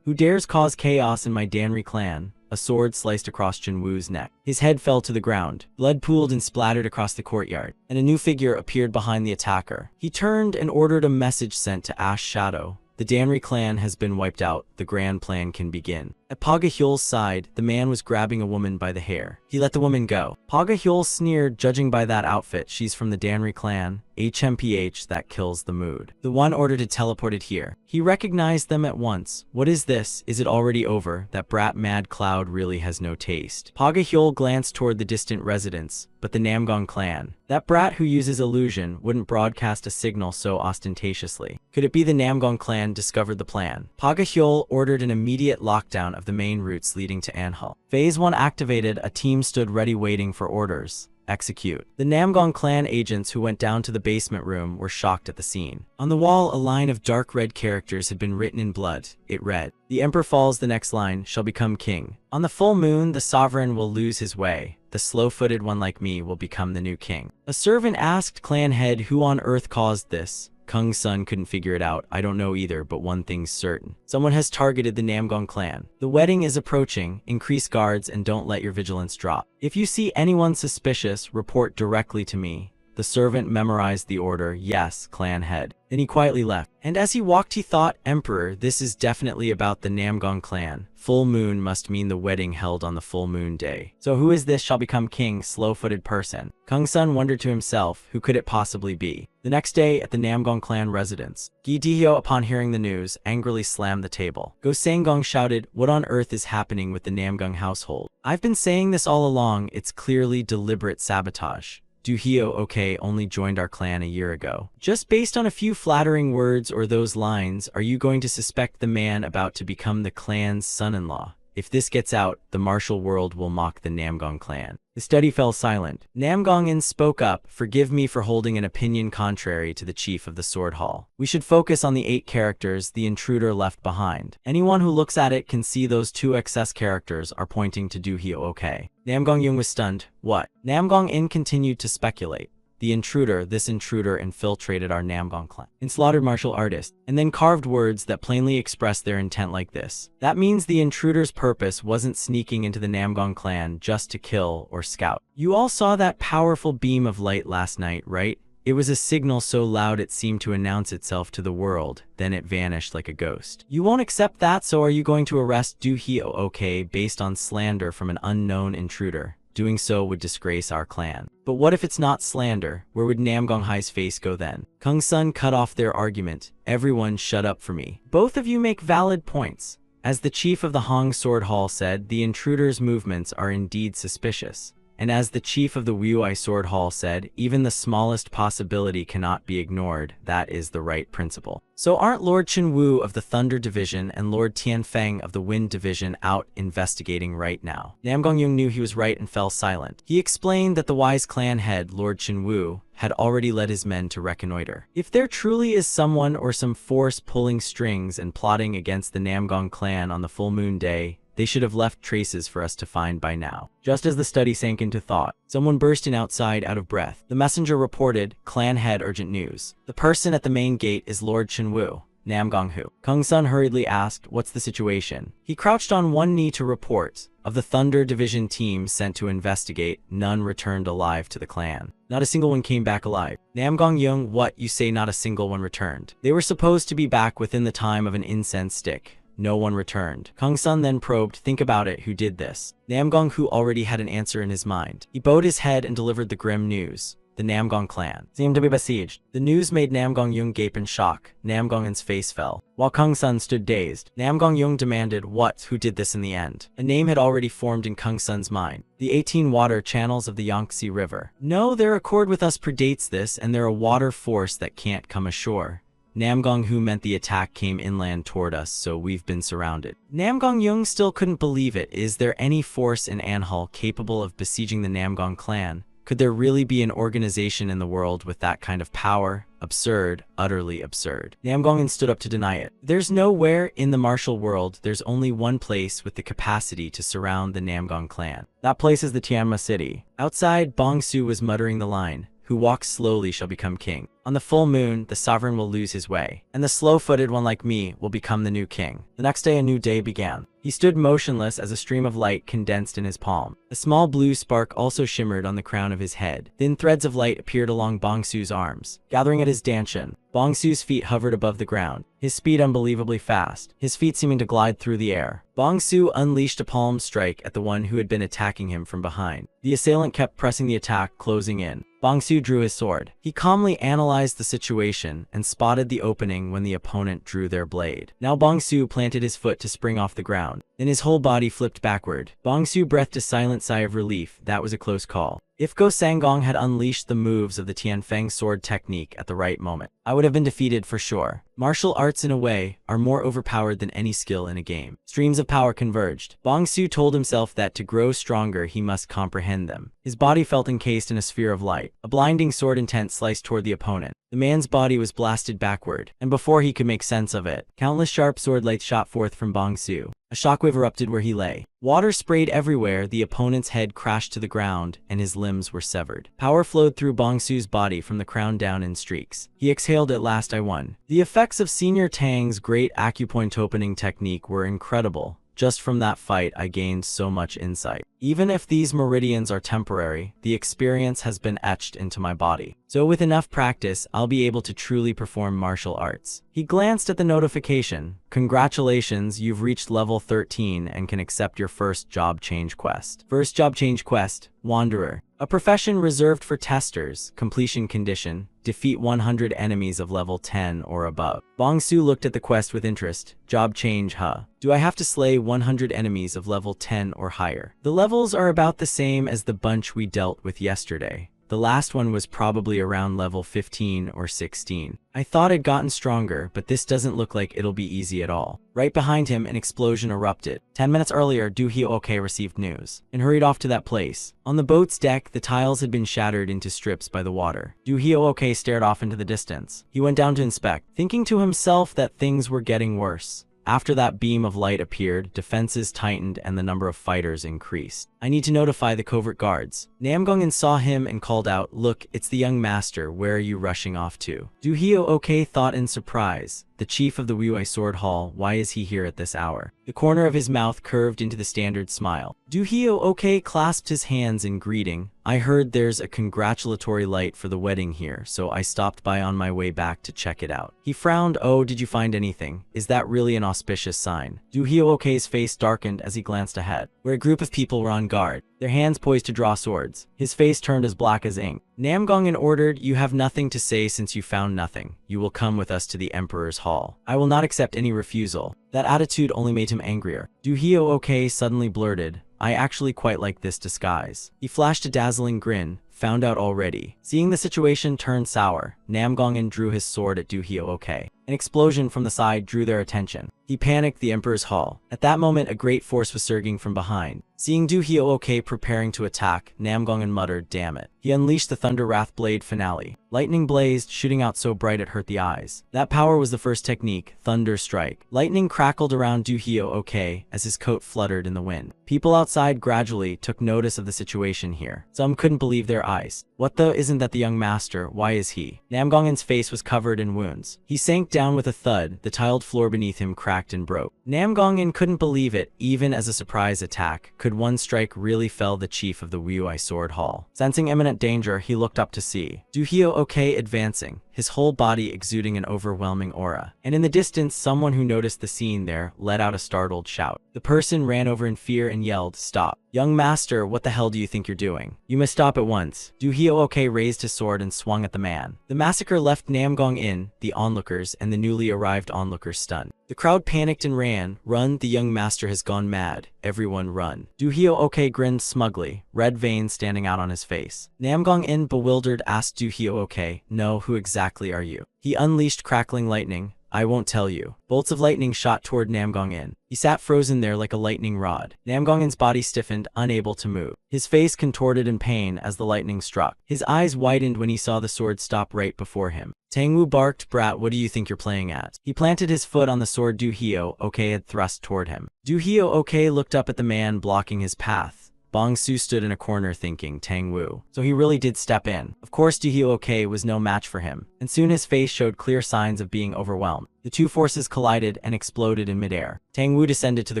dares cause chaos in my Danri clan?" A sword sliced across Chen Wu's neck. His head fell to the ground. Blood pooled and splattered across the courtyard, and a new figure appeared behind the attacker. He turned and ordered a message sent to Ash Shadow. "The Danri clan has been wiped out. The grand plan can begin." At Pagahyul's side, the man was grabbing a woman by the hair. He let the woman go. Pagahyul sneered, "Judging by that outfit, she's from the Danri clan. HMPH, that kills the mood." The one ordered had teleported here. He recognized them at once. "What is this? Is it already over? That brat Mad Cloud really has no taste." Pagahyul glanced toward the distant residence, but the Namgong clan. That brat who uses illusion wouldn't broadcast a signal so ostentatiously. Could it be the Namgong clan discovered the plan? Pagahyul ordered an immediate lockdown of the main routes leading to Anhul. Phase 1 activated, a team stood ready waiting for orders. Execute. The Namgong clan agents who went down to the basement room were shocked at the scene. On the wall, a line of dark red characters had been written in blood. It read, "The Emperor falls, the next line shall become king. On the full moon, the sovereign will lose his way. The slow-footed one like me will become the new king." A servant asked clan head, "Who on earth caused this?" Kung's son couldn't figure it out. "I don't know either, but one thing's certain. Someone has targeted the Namgong clan. The wedding is approaching. Increase guards and don't let your vigilance drop. If you see anyone suspicious, report directly to me." The servant memorized the order. "Yes, clan head." Then he quietly left. And as he walked, he thought, "Emperor, this is definitely about the Namgong clan. Full moon must mean the wedding held on the full moon day. So who is this shall become king, slow-footed person?" Kung's son wondered to himself, who could it possibly be? The next day at the Namgong clan residence, Gi Dihyo, upon hearing the news, angrily slammed the table. Go Sangong shouted, "What on earth is happening with the Namgong household? I've been saying this all along, it's clearly deliberate sabotage. Do Hyo okay only joined our clan a year ago. Just based on a few flattering words or those lines, are you going to suspect the man about to become the clan's son-in-law? If this gets out, the martial world will mock the Namgong clan." The study fell silent. Namgong-in spoke up, "Forgive me for holding an opinion contrary to the chief of the Sword Hall. We should focus on the 8 characters the intruder left behind. Anyone who looks at it can see those 2 excess characters are pointing to Do Hyo okay." Namgong-yung was stunned. What? Namgong-in continued to speculate. This intruder infiltrated our Namgong clan and slaughtered martial artists, and then carved words that plainly expressed their intent like this. That means the intruder's purpose wasn't sneaking into the Namgong clan just to kill or scout. You all saw that powerful beam of light last night, right? It was a signal so loud it seemed to announce itself to the world, then it vanished like a ghost. You won't accept that, so are you going to arrest Do Hyo okay based on slander from an unknown intruder? Doing so would disgrace our clan. But what if it's not slander? Where would Namgong Hai's face go then? Kung Sun cut off their argument. "Everyone shut up for me. Both of you make valid points. As the chief of the Hong Sword Hall said, the intruder's movements are indeed suspicious. And as the chief of the Wuai Sword Hall said, even the smallest possibility cannot be ignored. That is the right principle. So aren't Lord Chenwu of the Thunder Division and Lord Tianfeng of the Wind Division out investigating right now?" Namgong-yung knew he was right and fell silent. He explained that the wise clan head, Lord Chenwu, had already led his men to reconnoiter. If there truly is someone or some force pulling strings and plotting against the Namgong clan on the full moon day, they should have left traces for us to find by now. Just as the study sank into thought, someone burst in outside out of breath. The messenger reported, "Clan head, urgent news. The person at the main gate is Lord Chenwu, Namgong-hu." Kung Sun hurriedly asked, "What's the situation?" He crouched on one knee to report. Of the Thunder Division team sent to investigate, none returned alive to the clan. Not a single one came back alive. Namgong-yung, what, you say not a single one returned? They were supposed to be back within the time of an incense stick. No one returned. Kung Sun then probed, "Think about it, who did this?" Namgong-hu already had an answer in his mind. He bowed his head and delivered the grim news. The Namgong clan seemed to be besieged. The news made Namgong-yung gape in shock. Namgong-in's face fell. While Kung Sun stood dazed, Namgong-yung demanded, who did this in the end? A name had already formed in Kung Sun's mind. The 18 water channels of the Yangtze River. No, their accord with us predates this, and they're a water force that can't come ashore. Namgong-hu meant the attack came inland toward us, so we've been surrounded. Namgong-yung still couldn't believe it. Is there any force in Anhul capable of besieging the Namgong clan? Could there really be an organization in the world with that kind of power? Absurd, utterly absurd. Namgong-in stood up to deny it. There's nowhere in the martial world, there's only one place with the capacity to surround the Namgong clan. That place is the Tianma city. Outside, Bongsu was muttering the line, "Who walks slowly shall become king. On the full moon, the sovereign will lose his way, and the slow-footed one like me will become the new king." The next day, a new day began. He stood motionless as a stream of light condensed in his palm. A small blue spark also shimmered on the crown of his head. Thin threads of light appeared along Bongsu's arms, gathering at his dantian. Bongsu's feet hovered above the ground, his speed unbelievably fast, his feet seeming to glide through the air. Bongsu unleashed a palm strike at the one who had been attacking him from behind. The assailant kept pressing the attack, closing in. Bongsu drew his sword. He calmly analyzed the situation and spotted the opening when the opponent drew their blade. Now Bongsu planted his foot to spring off the ground. Then his whole body flipped backward. Bongsu breathed a silent sigh of relief. That was a close call. If Go Sangong had unleashed the moves of the Tianfeng sword technique at the right moment, I would have been defeated for sure. Martial arts, in a way, are more overpowered than any skill in a game. Streams of power converged. Bongsu told himself that to grow stronger he must comprehend them. His body felt encased in a sphere of light. A blinding sword intent sliced toward the opponent. The man's body was blasted backward, and before he could make sense of it, countless sharp sword lights shot forth from Bongsu. A shockwave erupted where he lay. Water sprayed everywhere, the opponent's head crashed to the ground, and his limbs were severed. Power flowed through Bongsu's body from the crown down in streaks. He exhaled, "At last I won." The effects of Senior Tang's great acupoint opening technique were incredible. Just from that fight, I gained so much insight. Even if these meridians are temporary, the experience has been etched into my body. So with enough practice, I'll be able to truly perform martial arts. He glanced at the notification. "Congratulations, you've reached level 13 and can accept your first job change quest." First job change quest, Wanderer. A profession reserved for testers. Completion condition, defeat 100 enemies of level 10 or above. Bong-su looked at the quest with interest. Job change, huh? Do I have to slay 100 enemies of level 10 or higher? The levels are about the same as the bunch we dealt with yesterday. The last one was probably around level 15 or 16. I thought I'd gotten stronger, but this doesn't look like it'll be easy at all. Right behind him, an explosion erupted. 10 minutes earlier, Do Hyo-ok received news and hurried off to that place. On the boat's deck, the tiles had been shattered into strips by the water. Do Hyo-ok stared off into the distance. He went down to inspect, thinking to himself that things were getting worse. After that beam of light appeared, defenses tightened and the number of fighters increased. I need to notify the covert guards. Namgongin saw him and called out, "Look, it's the young master. Where are you rushing off to?" Do Hyo-ok thought in surprise. The chief of the Wuai Sword Hall, why is he here at this hour? The corner of his mouth curved into the standard smile. Do Hyo-ok clasped his hands in greeting. I heard there's a congratulatory light for the wedding here, so I stopped by on my way back to check it out. He frowned. Oh, did you find anything? Is that really an auspicious sign? Do Hyo-ok's face darkened as he glanced ahead, where a group of people were on guard, their hands poised to draw swords. His face turned as black as ink. Namgongin ordered, "You have nothing to say since you found nothing. You will come with us to the Emperor's Hall. I will not accept any refusal." That attitude only made him angrier. Do Hyo-ok suddenly blurted, "I actually quite like this disguise." He flashed a dazzling grin. Found out already. Seeing the situation turn sour, Namgongin drew his sword at Do Hyo-ok. An explosion from the side drew their attention. He panicked the Emperor's Hall. At that moment, a great force was surging from behind. Seeing Do Hyo-ok preparing to attack, Namgongin muttered, "Damn it." He unleashed the Thunder Wrath Blade finale. Lightning blazed, shooting out so bright it hurt the eyes. That power was the first technique, Thunder Strike. Lightning crackled around Do Hyo-ok as his coat fluttered in the wind. People outside gradually took notice of the situation here. Some couldn't believe their eyes. What the? Isn't that the young master? Why is he? Namgongin's face was covered in wounds. He sank down with a thud. The tiled floor beneath him cracked and broke. Namgongin couldn't believe it. Even as a surprise attack, could one strike really fell the chief of the Wuai Sword Hall? Sensing imminent danger, he looked up to see Do Hyo-ok advancing, his whole body exuding an overwhelming aura. And in the distance, someone who noticed the scene there let out a startled shout. The person ran over in fear and yelled, "Stop. Young master, what the hell do you think you're doing? You must stop at once." Do Hyo-ok raised his sword and swung at the man. The massacre left Namgongin, the onlookers, and the newly arrived onlookers stunned. The crowd panicked and ran. "Run, the young master has gone mad. Everyone run." Do Hyo-ok grinned smugly, red veins standing out on his face. Namgongin, bewildered, asked Do Hyo-ok, "No, who exactly are you?" He unleashed crackling lightning. "I won't tell you." Bolts of lightning shot toward Namgongin. He sat frozen there like a lightning rod. Namgongin's body stiffened, unable to move. His face contorted in pain as the lightning struck. His eyes widened when he saw the sword stop right before him. Tangwoo barked, "Brat, what do you think you're playing at?" He planted his foot on the sword Do Hyo-ok had thrust toward him. Do Hyo-ok looked up at the man blocking his path. Bong-su stood in a corner thinking, Tangwoo. So he really did step in. Of course, Do Hyo-ok was no match for him, and soon his face showed clear signs of being overwhelmed. The two forces collided and exploded in midair. Tangwoo descended to the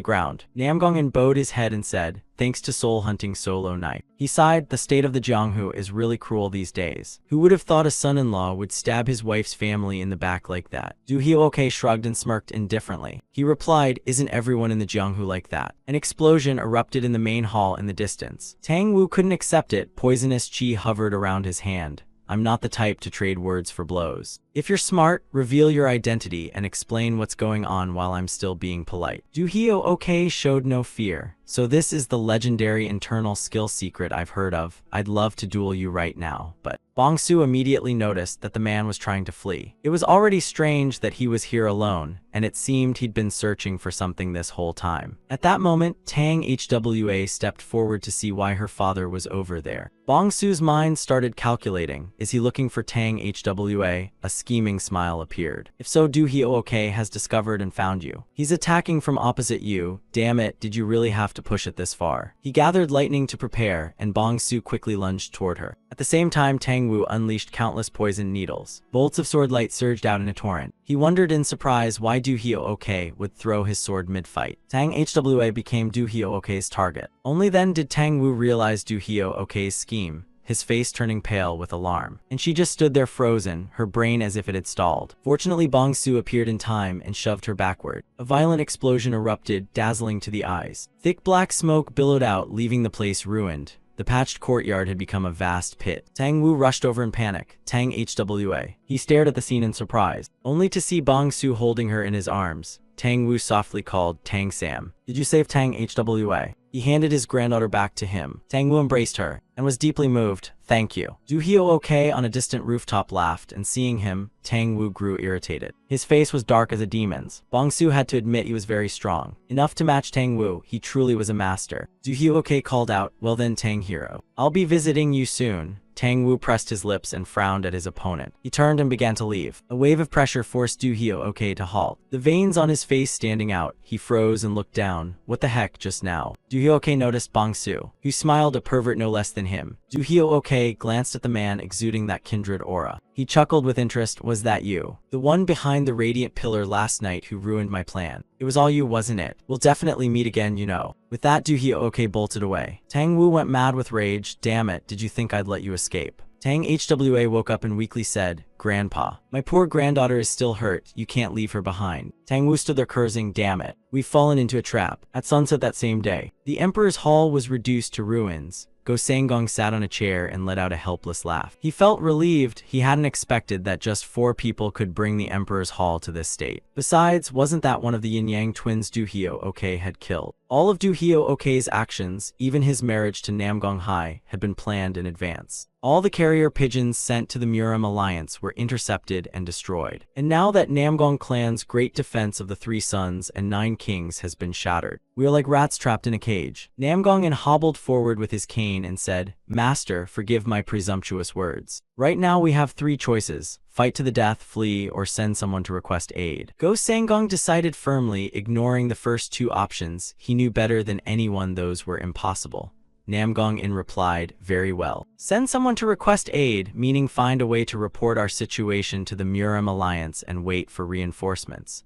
ground. Namgongin bowed his head and said, "Thanks to Soul Hunting Solo Knife." He sighed, "The state of the Jianghu is really cruel these days. Who would have thought a son-in-law would stab his wife's family in the back like that?" Do Hyo-ok shrugged and smirked indifferently. He replied, "Isn't everyone in the Jianghu like that?" An explosion erupted in the main hall in the distance. Tangwoo couldn't accept it. Poisonous chi hovered around his hand. "I'm not the type to trade words for blows. If you're smart, reveal your identity and explain what's going on while I'm still being polite." Do Hyo-ok showed no fear. "So this is the legendary internal skill secret I've heard of. I'd love to duel you right now, but..." Bong-su immediately noticed that the man was trying to flee. It was already strange that he was here alone, and it seemed he'd been searching for something this whole time. At that moment, Tang Hwa stepped forward to see why her father was over there. Bong-su's mind started calculating. Is he looking for Tang Hwa? A scheming smile appeared. "If so, Do Hyo-ok has discovered and found you. He's attacking from opposite you. Damn it, did you really have to push it this far?" He gathered lightning to prepare, and Bong-su quickly lunged toward her. At the same time, Tangwoo unleashed countless poison needles. Bolts of sword light surged out in a torrent. He wondered in surprise why Do Hyo-ok would throw his sword mid-fight. Tang Hwa became Do Hyo-ok's target. Only then did Tangwoo realize Do Hyo-ok's scheme, his face turning pale with alarm. And she just stood there frozen, her brain as if it had stalled. Fortunately, Bong-su appeared in time and shoved her backward. A violent explosion erupted, dazzling to the eyes. Thick black smoke billowed out, leaving the place ruined. The patched courtyard had become a vast pit. Tang Wu rushed over in panic. Tang HWA. He stared at the scene in surprise, only to see Bong Su holding her in his arms. Tang Wu softly called, "Tang Sam. Did you save Tang HWA?" He handed his granddaughter back to him. Tang Wu embraced her and was deeply moved. "Thank you." Du Hyo OK on a distant rooftop laughed, and seeing him, Tang Wu grew irritated. His face was dark as a demon's. Bong Su had to admit he was very strong. Enough to match Tang Wu, he truly was a master. Du Hyo OK called out, "Well then, Tang Hero. I'll be visiting you soon." Tang Wu pressed his lips and frowned at his opponent. He turned and began to leave. A wave of pressure forced Du Hyo OK to halt. The veins on his face standing out, he froze and looked down. What the heck just now? Du Hyo OK noticed Bong Su, who smiled, a pervert no less than him. Du Hyo OK glanced at the man exuding that kindred aura. He chuckled with interest. "Was that you? The one behind the radiant pillar last night who ruined my plan? It was all you, wasn't it? We'll definitely meet again, you know." With that, Du Hyo OK bolted away. Tang Wu went mad with rage. "Damn it, did you think I'd let you escape?" Tang HWA woke up and weakly said, "Grandpa, my poor granddaughter is still hurt. You can't leave her behind." Tang Wu stood there cursing, "Damn it, we've fallen into a trap." At sunset that same day, the Emperor's Hall was reduced to ruins. Go Sanggong sat on a chair and let out a helpless laugh. He felt relieved. He hadn't expected that just 4 people could bring the Emperor's Hall to this state. Besides, wasn't that one of the Yin-Yang twins Du Hyo OK had killed? All of Du Hyo OK's actions, even his marriage to Namgong Hai, had been planned in advance. All the carrier pigeons sent to the Murim alliance were intercepted and destroyed. And now that Namgong clan's great defense of the 3 sons and 9 kings has been shattered, we are like rats trapped in a cage. Namgong hobbled forward with his cane and said, "Master, forgive my presumptuous words. Right now we have 3 choices. Fight to the death, flee, or send someone to request aid." Go Sanggong decided firmly, ignoring the first 2 options. He knew better than anyone those were impossible. Namgong replied, "Very well. Send someone to request aid, meaning find a way to report our situation to the Murim alliance and wait for reinforcements.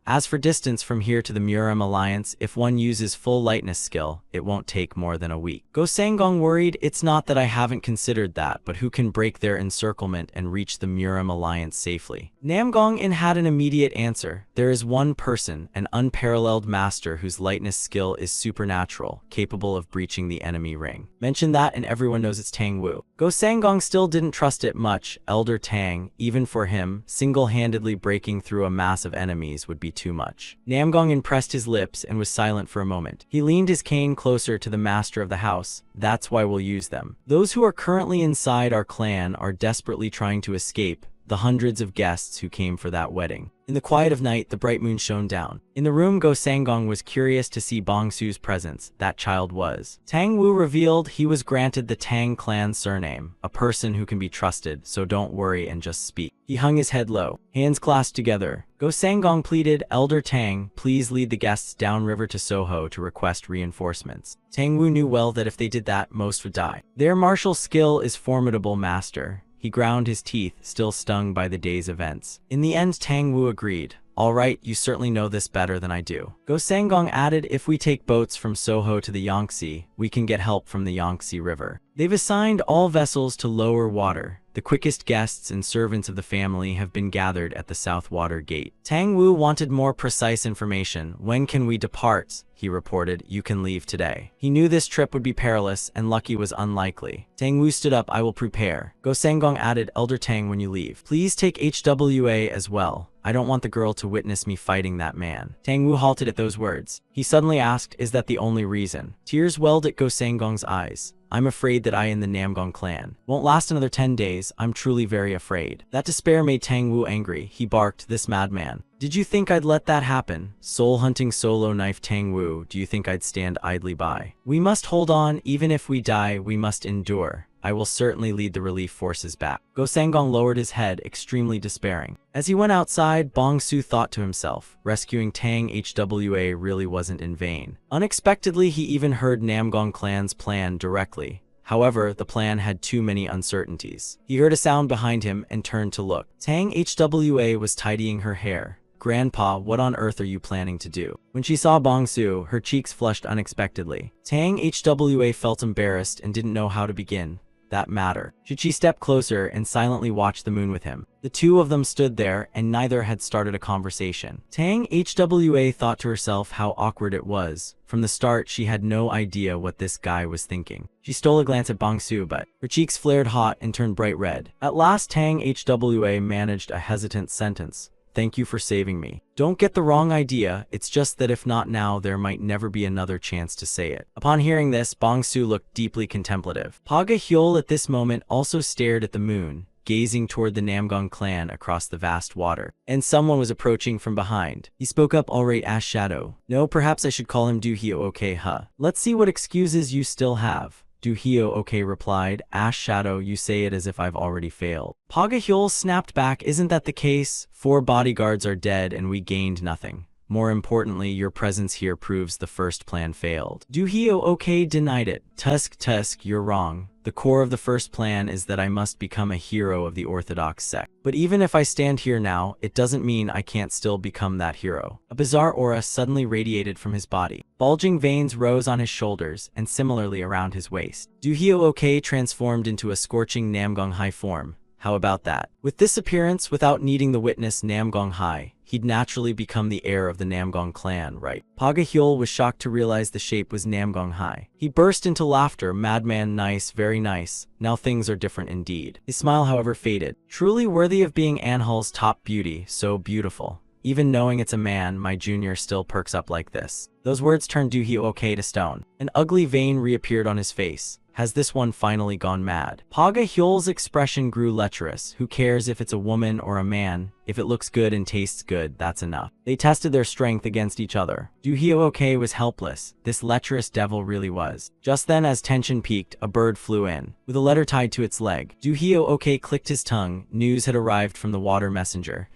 As for distance from here to the Murim alliance, if one uses full lightness skill, it won't take more than a week." Go Sanggong worried, "It's not that I haven't considered that, but who can break their encirclement and reach the Murim alliance safely?" Namgong had an immediate answer. "There is one person, an unparalleled master whose lightness skill is supernatural, capable of breaching the enemy ring. Mention that and everyone knows it's Tang Wu." Go Sanggong still didn't trust it much. Elder Tang, even for him, single-handedly breaking through a mass of enemies would be too much. Namgong pressed his lips and was silent for a moment. He leaned his cane closer to the master of the house. "That's why we'll use them. Those who are currently inside our clan are desperately trying to escape, the hundreds of guests who came for that wedding." In the quiet of night, the bright moon shone down. In the room, Go Sanggong was curious to see Bong Su's presence. That child was. Tang Wu revealed he was granted the Tang clan surname, a person who can be trusted, so don't worry and just speak. He hung his head low, hands clasped together. Go Sanggong pleaded, "Elder Tang, please lead the guests downriver to Soho to request reinforcements." Tang Wu knew well that if they did that, most would die. "Their martial skill is formidable, master." He ground his teeth, still stung by the day's events. In the end, Tang Wu agreed. "All right, you certainly know this better than I do." Go Sanggong added, "If we take boats from Soho to the Yangtze, we can get help from the Yangtze River. They've assigned all vessels to lower water. The quickest guests and servants of the family have been gathered at the South Water Gate." Tang Wu wanted more precise information. "When can we depart?" he reported. "You can leave today." He knew this trip would be perilous, and lucky was unlikely. Tang Wu stood up. "I will prepare." Go Sanggong added, "Elder Tang, when you leave, please take HWA as well. I don't want the girl to witness me fighting that man." Tang Wu halted at those words. He suddenly asked, "Is that the only reason?" Tears welled at Go Sanggong's eyes. "I'm afraid that I and the Namgong clan won't last another 10 days. I'm truly very afraid." That despair made Tang Wu angry. He barked, "This madman. Did you think I'd let that happen? Soul-hunting solo knife Tang Wu, do you think I'd stand idly by? We must hold on. Even if we die, we must endure. I will certainly lead the relief forces back." Go Sanggong lowered his head, extremely despairing. As he went outside, Bong Su thought to himself, rescuing Tang HWA really wasn't in vain. Unexpectedly, he even heard Namgong clan's plan directly. However, the plan had too many uncertainties. He heard a sound behind him and turned to look. Tang HWA was tidying her hair. "Grandpa, what on earth are you planning to do?" When she saw Bong Su, her cheeks flushed unexpectedly. Tang HWA felt embarrassed and didn't know how to begin. that matter? Should she step closer and silently watch the moon with him? The two of them stood there, and neither had started a conversation. Tang Hwa thought to herself how awkward it was. From the start, she had no idea what this guy was thinking. She stole a glance at Bongsu, but her cheeks flared hot and turned bright red. At last, Tang Hwa managed a hesitant sentence. "Thank you for saving me. Don't get the wrong idea, it's just that if not now, there might never be another chance to say it." Upon hearing this, Bongsu looked deeply contemplative. Paga Hyul at this moment also stared at the moon, gazing toward the Namgong clan across the vast water. And someone was approaching from behind. He spoke up, "Alright, Ash Shadow. No, perhaps I should call him Do Hyo okay, huh? Let's see what excuses you still have." Do Hyo okay replied, "Ash Shadow, you say it as if I've already failed." Paga Hyul snapped back, "Isn't that the case? 4 bodyguards are dead and we gained nothing. More importantly, your presence here proves the first plan failed." Do Hyo okay denied it. Tusk, you're wrong. The core of the first plan is that I must become a hero of the Orthodox sect. But even if I stand here now, it doesn't mean I can't still become that hero. A bizarre aura suddenly radiated from his body. Bulging veins rose on his shoulders and similarly around his waist. Do Hyo okay transformed into a scorching Namgong Hai form. How about that? With this appearance, without needing the witness Namgong Hai, he'd naturally become the heir of the Namgong clan, right? Paga Hyul was shocked to realize the shape was Namgong Hai. He burst into laughter. "Madman, nice, very nice. Now things are different indeed." His smile, however, faded. "Truly worthy of being Anhal's top beauty, so beautiful. Even knowing it's a man, my junior still perks up like this." Those words turned Do Hyo okay to stone. An ugly vein reappeared on his face. Has this one finally gone mad? Paga Hyul's expression grew lecherous. Who cares if it's a woman or a man? If it looks good and tastes good, that's enough. They tested their strength against each other. Do Hyo okay was helpless. This lecherous devil really was. Just then, as tension peaked, a bird flew in, with a letter tied to its leg. Do Hyo okay clicked his tongue. News had arrived from the water messenger.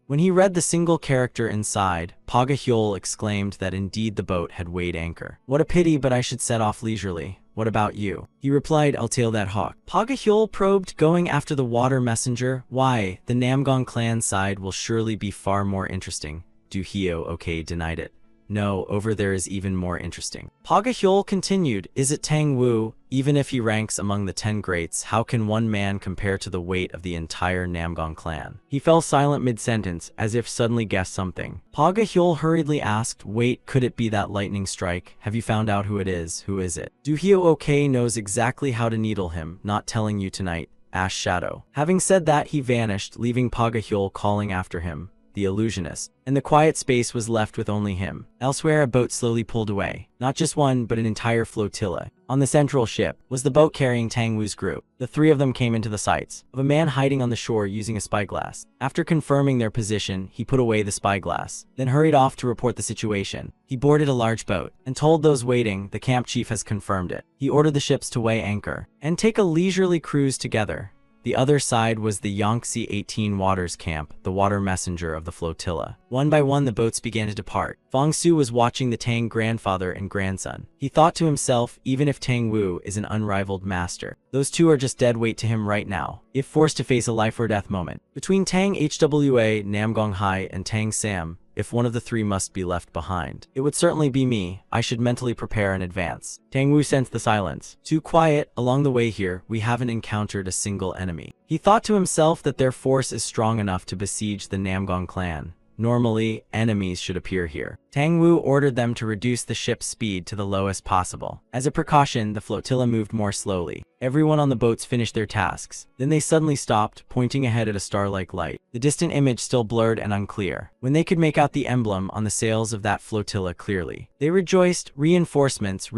When he read the single character inside, Paga Hyul exclaimed that indeed the boat had weighed anchor. "What a pity, but I should set off leisurely. What about you?" He replied, "I'll tail that hawk." Paga Hyul probed, going after the water messenger. "Why? The Namgong clan side will surely be far more interesting." Do Hyo okay denied it. "No, over there is even more interesting." Paga Hyul continued, "Is it Tang Wu? Even if he ranks among the 10 greats, how can one man compare to the weight of the entire Namgong clan?" He fell silent mid-sentence, as if suddenly guessed something. Paga Hyul hurriedly asked, "Wait, could it be that lightning strike? Have you found out who it is? Who is it?" Do Hyo okay knows exactly how to needle him, not telling you tonight, Ash Shadow. Having said that, he vanished, leaving Paga Hyul calling after him, the illusionist, and the quiet space was left with only him. Elsewhere, a boat slowly pulled away. Not just one, but an entire flotilla. On the central ship was the boat carrying Tang Wu's group. The 3 of them came into the sights of a man hiding on the shore using a spyglass. After confirming their position, he put away the spyglass, then hurried off to report the situation. He boarded a large boat and told those waiting, "The camp chief has confirmed it." He ordered the ships to weigh anchor and take a leisurely cruise together. The other side was the Yangtze 18 Waters camp, the water messenger of the flotilla. One by one, the boats began to depart. Fong Su was watching the Tang grandfather and grandson. He thought to himself, even if Tang Wu is an unrivaled master, those two are just dead weight to him right now, if forced to face a life or death moment. Between Tang Hwa, Namgong Hai, and Tang Sam, if one of the 3 must be left behind, it would certainly be me. I should mentally prepare in advance. Tang Wu sensed the silence. Too quiet. Along the way here, we haven't encountered a single enemy. He thought to himself that their force is strong enough to besiege the Namgong clan. Normally, enemies should appear here. Tang Wu ordered them to reduce the ship's speed to the lowest possible. As a precaution, the flotilla moved more slowly. Everyone on the boats finished their tasks. Then they suddenly stopped, pointing ahead at a star-like light. The distant image still blurred and unclear. When they could make out the emblem on the sails of that flotilla clearly, they rejoiced. Reinforcements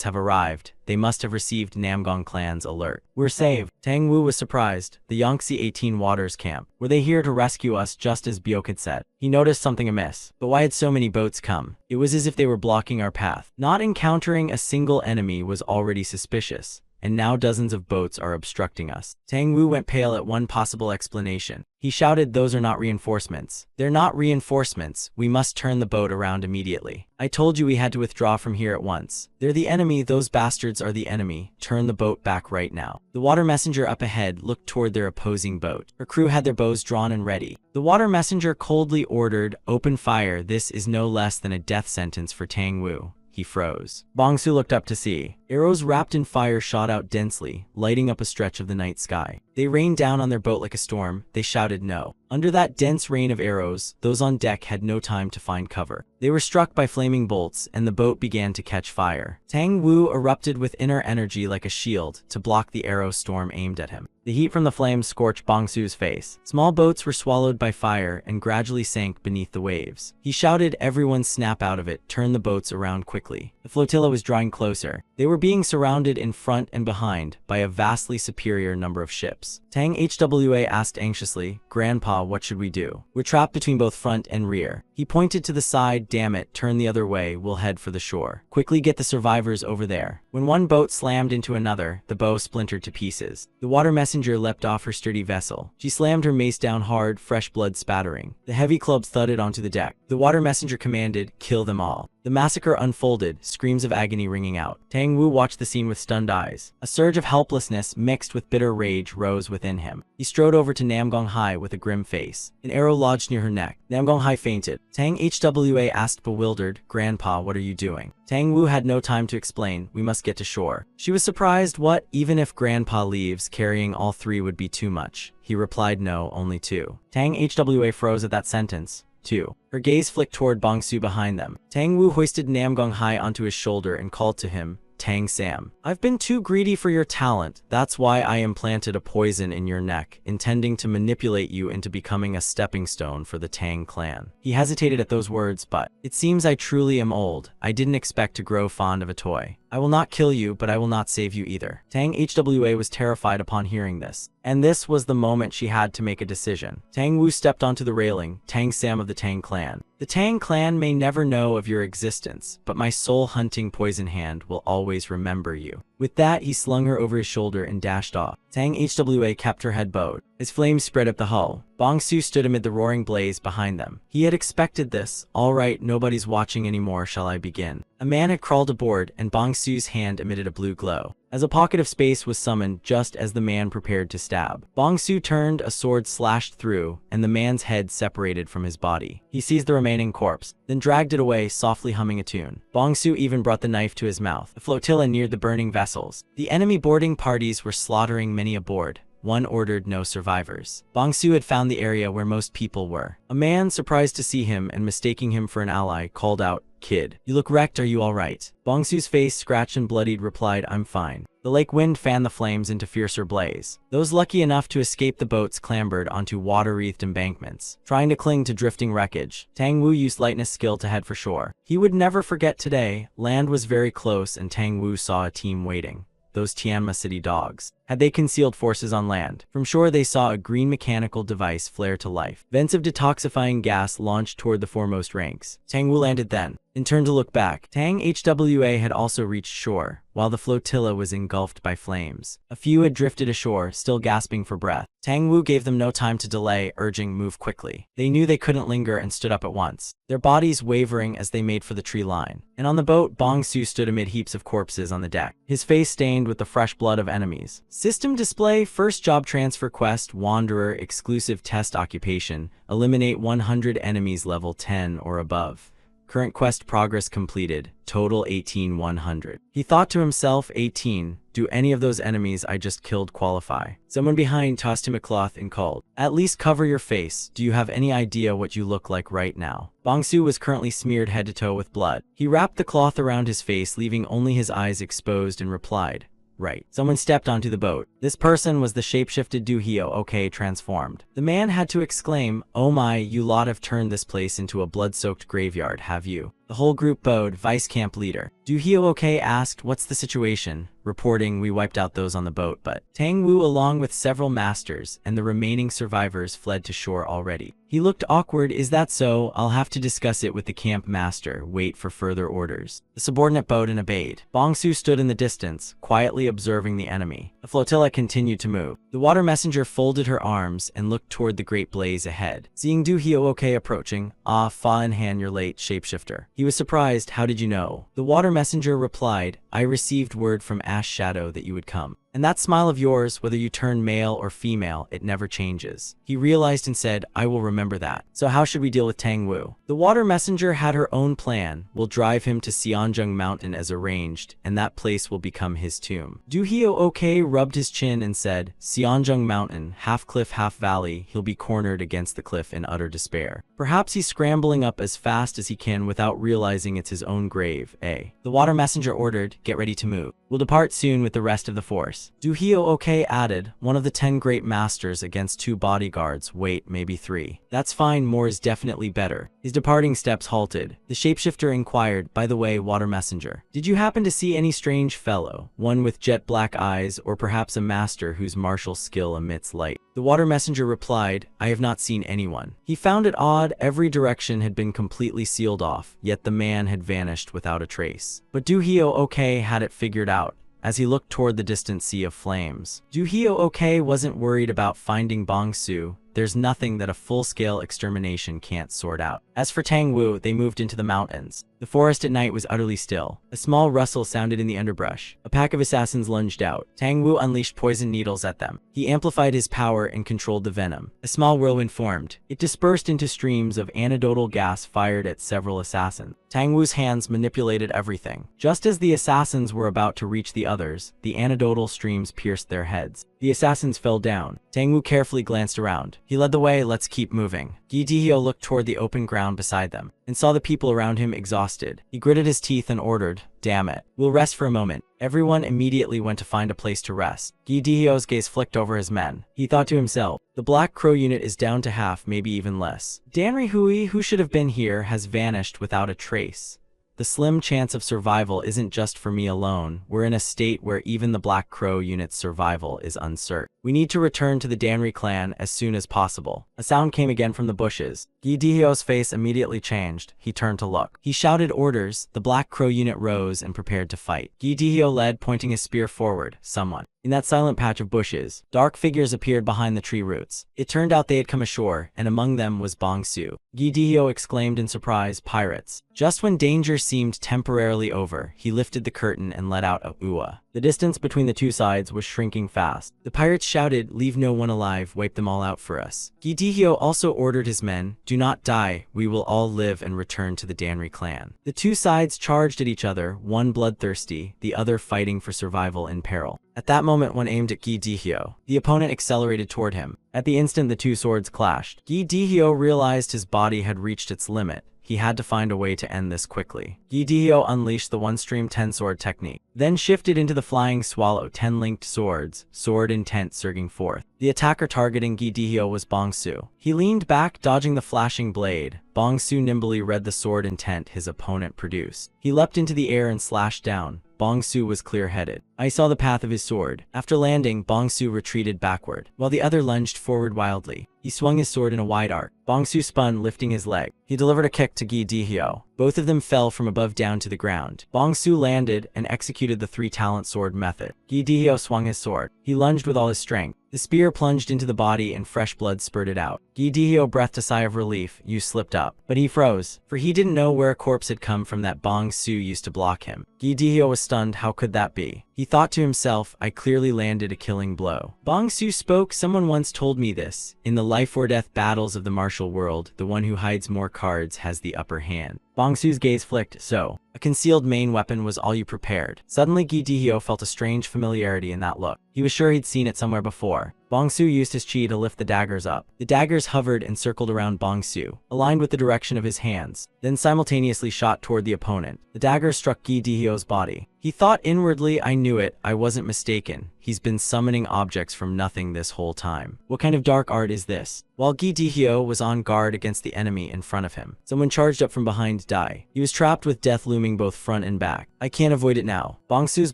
have arrived. They must have received Namgong clan's alert. We're saved. Tang Wu was surprised. The Yangtze 18 Waters camp. Were they here to rescue us just as Byok had said? He noticed something amiss. But why had so many boats come? It was as if they were blocking our path. Not encountering a single enemy was already suspicious, and now dozens of boats are obstructing us. Tang Wu went pale at one possible explanation. He shouted, "Those are not reinforcements. They're not reinforcements. We must turn the boat around immediately. I told you we had to withdraw from here at once. They're the enemy. Those bastards are the enemy. Turn the boat back right now." The water messenger up ahead looked toward their opposing boat. Her crew had their bows drawn and ready. The water messenger coldly ordered, "Open fire." This is no less than a death sentence for Tang Wu. he froze. Bongsu looked up to see. Arrows wrapped in fire shot out densely, lighting up a stretch of the night sky. They rained down on their boat like a storm. They shouted no. Under that dense rain of arrows, those on deck had no time to find cover. They were struck by flaming bolts, and the boat began to catch fire. Tang Wu erupted with inner energy like a shield to block the arrow storm aimed at him. The heat from the flames scorched Bongsu's face. Small boats were swallowed by fire and gradually sank beneath the waves. He shouted, "Everyone snap out of it, turn the boats around quickly." The flotilla was drawing closer. They were being surrounded in front and behind by a vastly superior number of ships. Tang Hwa asked anxiously, "Grandpa, what should we do? We're trapped between both front and rear." He pointed to the side. "Damn it, turn the other way, we'll head for the shore. Quickly get the survivors over there." When one boat slammed into another, the bow splintered to pieces. The water messenger leapt off her sturdy vessel. She slammed her mace down hard, fresh blood spattering. The heavy clubs thudded onto the deck. The water messenger commanded, "Kill them all." The massacre unfolded, screams of agony ringing out. Tang Wu watched the scene with stunned eyes. A surge of helplessness mixed with bitter rage rose within him. He strode over to Nam Gong Hai with a grim face. An arrow lodged near her neck. Nam Gong Hai fainted. Tang Hwa asked bewildered, "Grandpa, what are you doing?" Tang Wu had no time to explain. "We must get to shore." She was surprised. "What? Even if Grandpa leaves, carrying all three would be too much." He replied, "No, only two." Tang Hwa froze at that sentence. Two. Her gaze flicked toward Bongsu behind them. Tang Wu hoisted Nam Gong Hai onto his shoulder and called to him, "Tang Sam, I've been too greedy for your talent. That's why I implanted a poison in your neck, intending to manipulate you into becoming a stepping stone for the Tang clan." He hesitated at those words, "But it seems I truly am old. I didn't expect to grow fond of a toy. I will not kill you, but I will not save you either." Tang Hwa was terrified upon hearing this. And this was the moment she had to make a decision. Tang Wu stepped onto the railing. "Tang Sam of the Tang clan. The Tang clan may never know of your existence, but my soul-hunting poison hand will always remember you." With that, he slung her over his shoulder and dashed off. Tang Hwa kept her head bowed. As flames spread up the hull, Bongsu stood amid the roaring blaze behind them. He had expected this. "All right, nobody's watching anymore, shall I begin?" A man had crawled aboard, and Bongsu's hand emitted a blue glow. As a pocket of space was summoned just as the man prepared to stab, Bongsu turned, a sword slashed through, and the man's head separated from his body. He seized the remaining corpse, then dragged it away, softly humming a tune. Bongsu even brought the knife to his mouth. The flotilla neared the burning vessels. The enemy boarding parties were slaughtering many aboard. One ordered no survivors. Bongsu had found the area where most people were. A man, surprised to see him and mistaking him for an ally, called out, "Kid, you look wrecked, are you all right?" Bongsu's face, scratched and bloodied, replied, "I'm fine." The lake wind fanned the flames into fiercer blaze. Those lucky enough to escape the boats clambered onto water-wreathed embankments, trying to cling to drifting wreckage. Tang Wu used lightness skill to head for shore. He would never forget today. Land was very close and Tang Wu saw a team waiting. Those Tianma City dogs. Had they concealed forces on land? From shore they saw a green mechanical device flare to life. Vents of detoxifying gas launched toward the foremost ranks. Tang Wu landed then, and turned to look back. Tang Hwa had also reached shore, while the flotilla was engulfed by flames. A few had drifted ashore, still gasping for breath. Tang Wu gave them no time to delay, urging, "Move quickly." They knew they couldn't linger and stood up at once, their bodies wavering as they made for the tree line. And on the boat, Bongsu stood amid heaps of corpses on the deck, his face stained with the fresh blood of enemies. System display: first job transfer quest, Wanderer, exclusive test occupation, eliminate 100 enemies level 10 or above. Current quest progress completed, total 18,100. He thought to himself, 18, do any of those enemies I just killed qualify? Someone behind tossed him a cloth and called, "At least cover your face. Do you have any idea what you look like right now?" Bongsu was currently smeared head to toe with blood. He wrapped the cloth around his face, leaving only his eyes exposed, and replied, "Right." Someone stepped onto the boat. This person was the shapeshifted Du Hyo transformed. The man had to exclaim, "Oh my, you lot have turned this place into a blood-soaked graveyard, have you?" The whole group bowed. Vice camp leader Du Hyo asked, "What's the situation?" Reporting, "We wiped out those on the boat, but..." Tang Wu, along with several masters and the remaining survivors, fled to shore already. He looked awkward. "Is that so? I'll have to discuss it with the camp master. Wait for further orders." The subordinate bowed and obeyed. Bongsu stood in the distance, quietly observing the enemy. The flotilla continued to move. The water messenger folded her arms and looked toward the great blaze ahead. Seeing Du Hyo approaching, "Ah, Fa in hand, you're late, shapeshifter." He was surprised. "How did you know?" The water messenger replied, "I received word from Ash Shadow that you would come." And that smile of yours, whether you turn male or female, it never changes. He realized and said, I will remember that. So how should we deal with Tang Wu? The water messenger had her own plan. We'll drive him to Xianzheng Mountain as arranged, and that place will become his tomb. Du Hio rubbed his chin and said, Xianzheng Mountain, half cliff, half valley, he'll be cornered against the cliff in utter despair. Perhaps he's scrambling up as fast as he can without realizing it's his own grave, eh? The water messenger ordered, get ready to move. We'll depart soon with the rest of the force. Du Hio added, one of the 10 great masters against 2 bodyguards, wait, maybe 3. That's fine, more is definitely better. His departing steps halted. The shapeshifter inquired, by the way, water messenger, did you happen to see any strange fellow, one with jet black eyes, or perhaps a master whose martial skill emits light? The water messenger replied, I have not seen anyone. He found it odd, every direction had been completely sealed off, yet the man had vanished without a trace. But Du Hio had it figured out. As he looked toward the distant sea of flames, Du Hio wasn't worried about finding Bong Su. There's nothing that a full-scale extermination can't sort out. As for Tang Wu, they moved into the mountains. The forest at night was utterly still. A small rustle sounded in the underbrush. A pack of assassins lunged out. Tang Wu unleashed poison needles at them. He amplified his power and controlled the venom. A small whirlwind formed. It dispersed into streams of antidotal gas fired at several assassins. Tang Wu's hands manipulated everything. Just as the assassins were about to reach the others, the antidotal streams pierced their heads. The assassins fell down. Tang Wu carefully glanced around. He led the way, let's keep moving. Gi Dihyo looked toward the open ground beside them, and saw the people around him exhausted. He gritted his teeth and ordered, damn it, we'll rest for a moment. Everyone immediately went to find a place to rest. Gi Dihyo's gaze flicked over his men. He thought to himself, the Black Crow unit is down to half, maybe even less. Danri Hui, who should have been here, has vanished without a trace. The slim chance of survival isn't just for me alone. We're in a state where even the Black Crow unit's survival is uncertain. We need to return to the Danri clan as soon as possible. A sound came again from the bushes. Gi Dihyo's face immediately changed. He turned to look. He shouted orders. The Black Crow unit rose and prepared to fight. Gi Dihyo led, pointing his spear forward. Someone. In that silent patch of bushes, dark figures appeared behind the tree roots. It turned out they had come ashore, and among them was Bong Su. Gi Dihyo exclaimed in surprise, pirates. Just when danger seemed temporarily over, he lifted the curtain and let out a Ua. The distance between the two sides was shrinking fast. The pirates shouted, leave no one alive, wipe them all out for us. Gi Dihyo also ordered his men, do not die, we will all live and return to the Danri clan. The two sides charged at each other, one bloodthirsty, the other fighting for survival in peril. At that moment, one aimed at Gi Dihyo. The opponent accelerated toward him. At the instant the two swords clashed, Gi Dihyo realized his body had reached its limit. He had to find a way to end this quickly. Gi Dihyo unleashed the one-stream 10-sword technique, then shifted into the flying swallow 10 linked swords, sword intent surging forth. The attacker targeting Gi Dihyo was Bong Su. He leaned back, dodging the flashing blade. Bong Su nimbly read the sword intent his opponent produced. He leapt into the air and slashed down. Bong Su was clear-headed. I saw the path of his sword. After landing, Bong Su retreated backward, while the other lunged forward wildly. He swung his sword in a wide arc. Bong Su spun, lifting his leg. He delivered a kick to Gi Dihyo. Both of them fell from above down to the ground. Bong Su landed and executed the 3-talent sword method. Gi Dihyo swung his sword. He lunged with all his strength. The spear plunged into the body and fresh blood spurted out. Gi Dihyo breathed a sigh of relief. You slipped up. But he froze, for he didn't know where a corpse had come from that Bong Su used to block him. Gi Dihyo was stunned. How could that be? He thought to himself, I clearly landed a killing blow. Bong Su spoke, someone once told me this. In the life or death battles of the martial world, the one who hides more cards has the upper hand. Bong Su's gaze flicked. So, a concealed main weapon was all you prepared. Suddenly Gi Dihyo felt a strange familiarity in that look. He was sure he'd seen it somewhere before. Bong Su used his chi to lift the daggers up. The daggers hovered and circled around Bong Su, aligned with the direction of his hands, then simultaneously shot toward the opponent. The dagger struck Gi Dihyo's body. He thought inwardly, I knew it, I wasn't mistaken. He's been summoning objects from nothing this whole time. What kind of dark art is this? While Gi Dihyo was on guard against the enemy in front of him, someone charged up from behind Dai. He was trapped with death looming both front and back. I can't avoid it now. Bong Su's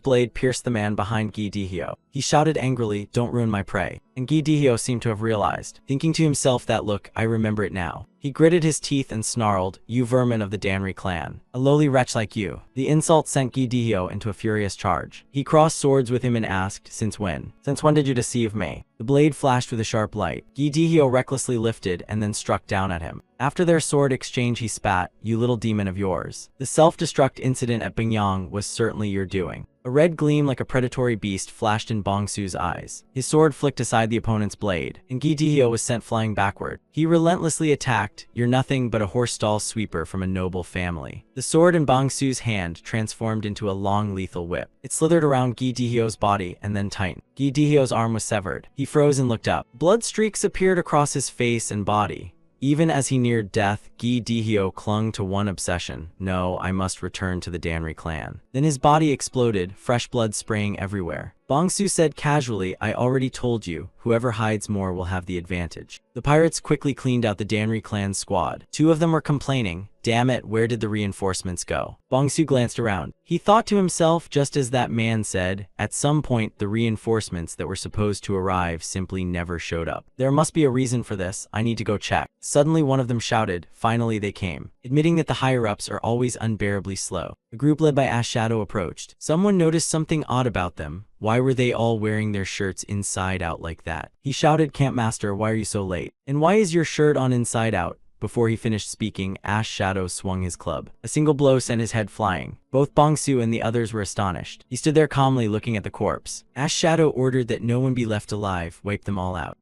blade pierced the man behind Gi Dihyo. He shouted angrily, don't ruin my prey. And Gi Dihyo seemed to have realized, thinking to himself, that look, I remember it now. He gritted his teeth and snarled, you vermin of the Danri clan. A lowly wretch like you. The insult sent Gi Dihyo into a furious charge. He crossed swords with him and asked, since when? Since when did you deceive me? The blade flashed with a sharp light. Gi Dihyo recklessly lifted and then struck down at him. After their sword exchange he spat, "You little demon of yours. The self-destruct incident at Bingyang was certainly your doing." A red gleam like a predatory beast flashed in Bong Su's eyes. His sword flicked aside the opponent's blade, and Gi Dihyo was sent flying backward. He relentlessly attacked, "You're nothing but a horse-stall sweeper from a noble family." The sword in Bong Su's hand transformed into a long lethal whip. It slithered around Gi Dihyo's body and then tightened. Gi Dihyo's arm was severed. He froze and looked up. Blood streaks appeared across his face and body. Even as he neared death, Gi Dihyo clung to one obsession: "No, I must return to the Danri clan." Then his body exploded, fresh blood spraying everywhere. Bong Su said casually, "I already told you, whoever hides more will have the advantage." The pirates quickly cleaned out the Danri clan's squad. Two of them were complaining, "Damn it, where did the reinforcements go?" Bong Su glanced around. He thought to himself, just as that man said, at some point the reinforcements that were supposed to arrive simply never showed up. There must be a reason for this, I need to go check. Suddenly one of them shouted, "Finally they came," admitting that the higher-ups are always unbearably slow. A group led by Ash Shadow approached. Someone noticed something odd about them. Why were they all wearing their shirts inside out like that? He shouted, "Campmaster, why are you so late? And why is your shirt on inside out?" Before he finished speaking, Ash Shadow swung his club. A single blow sent his head flying. Both Bong Su and the others were astonished. He stood there calmly looking at the corpse. Ash Shadow ordered that no one be left alive, wipe them all out.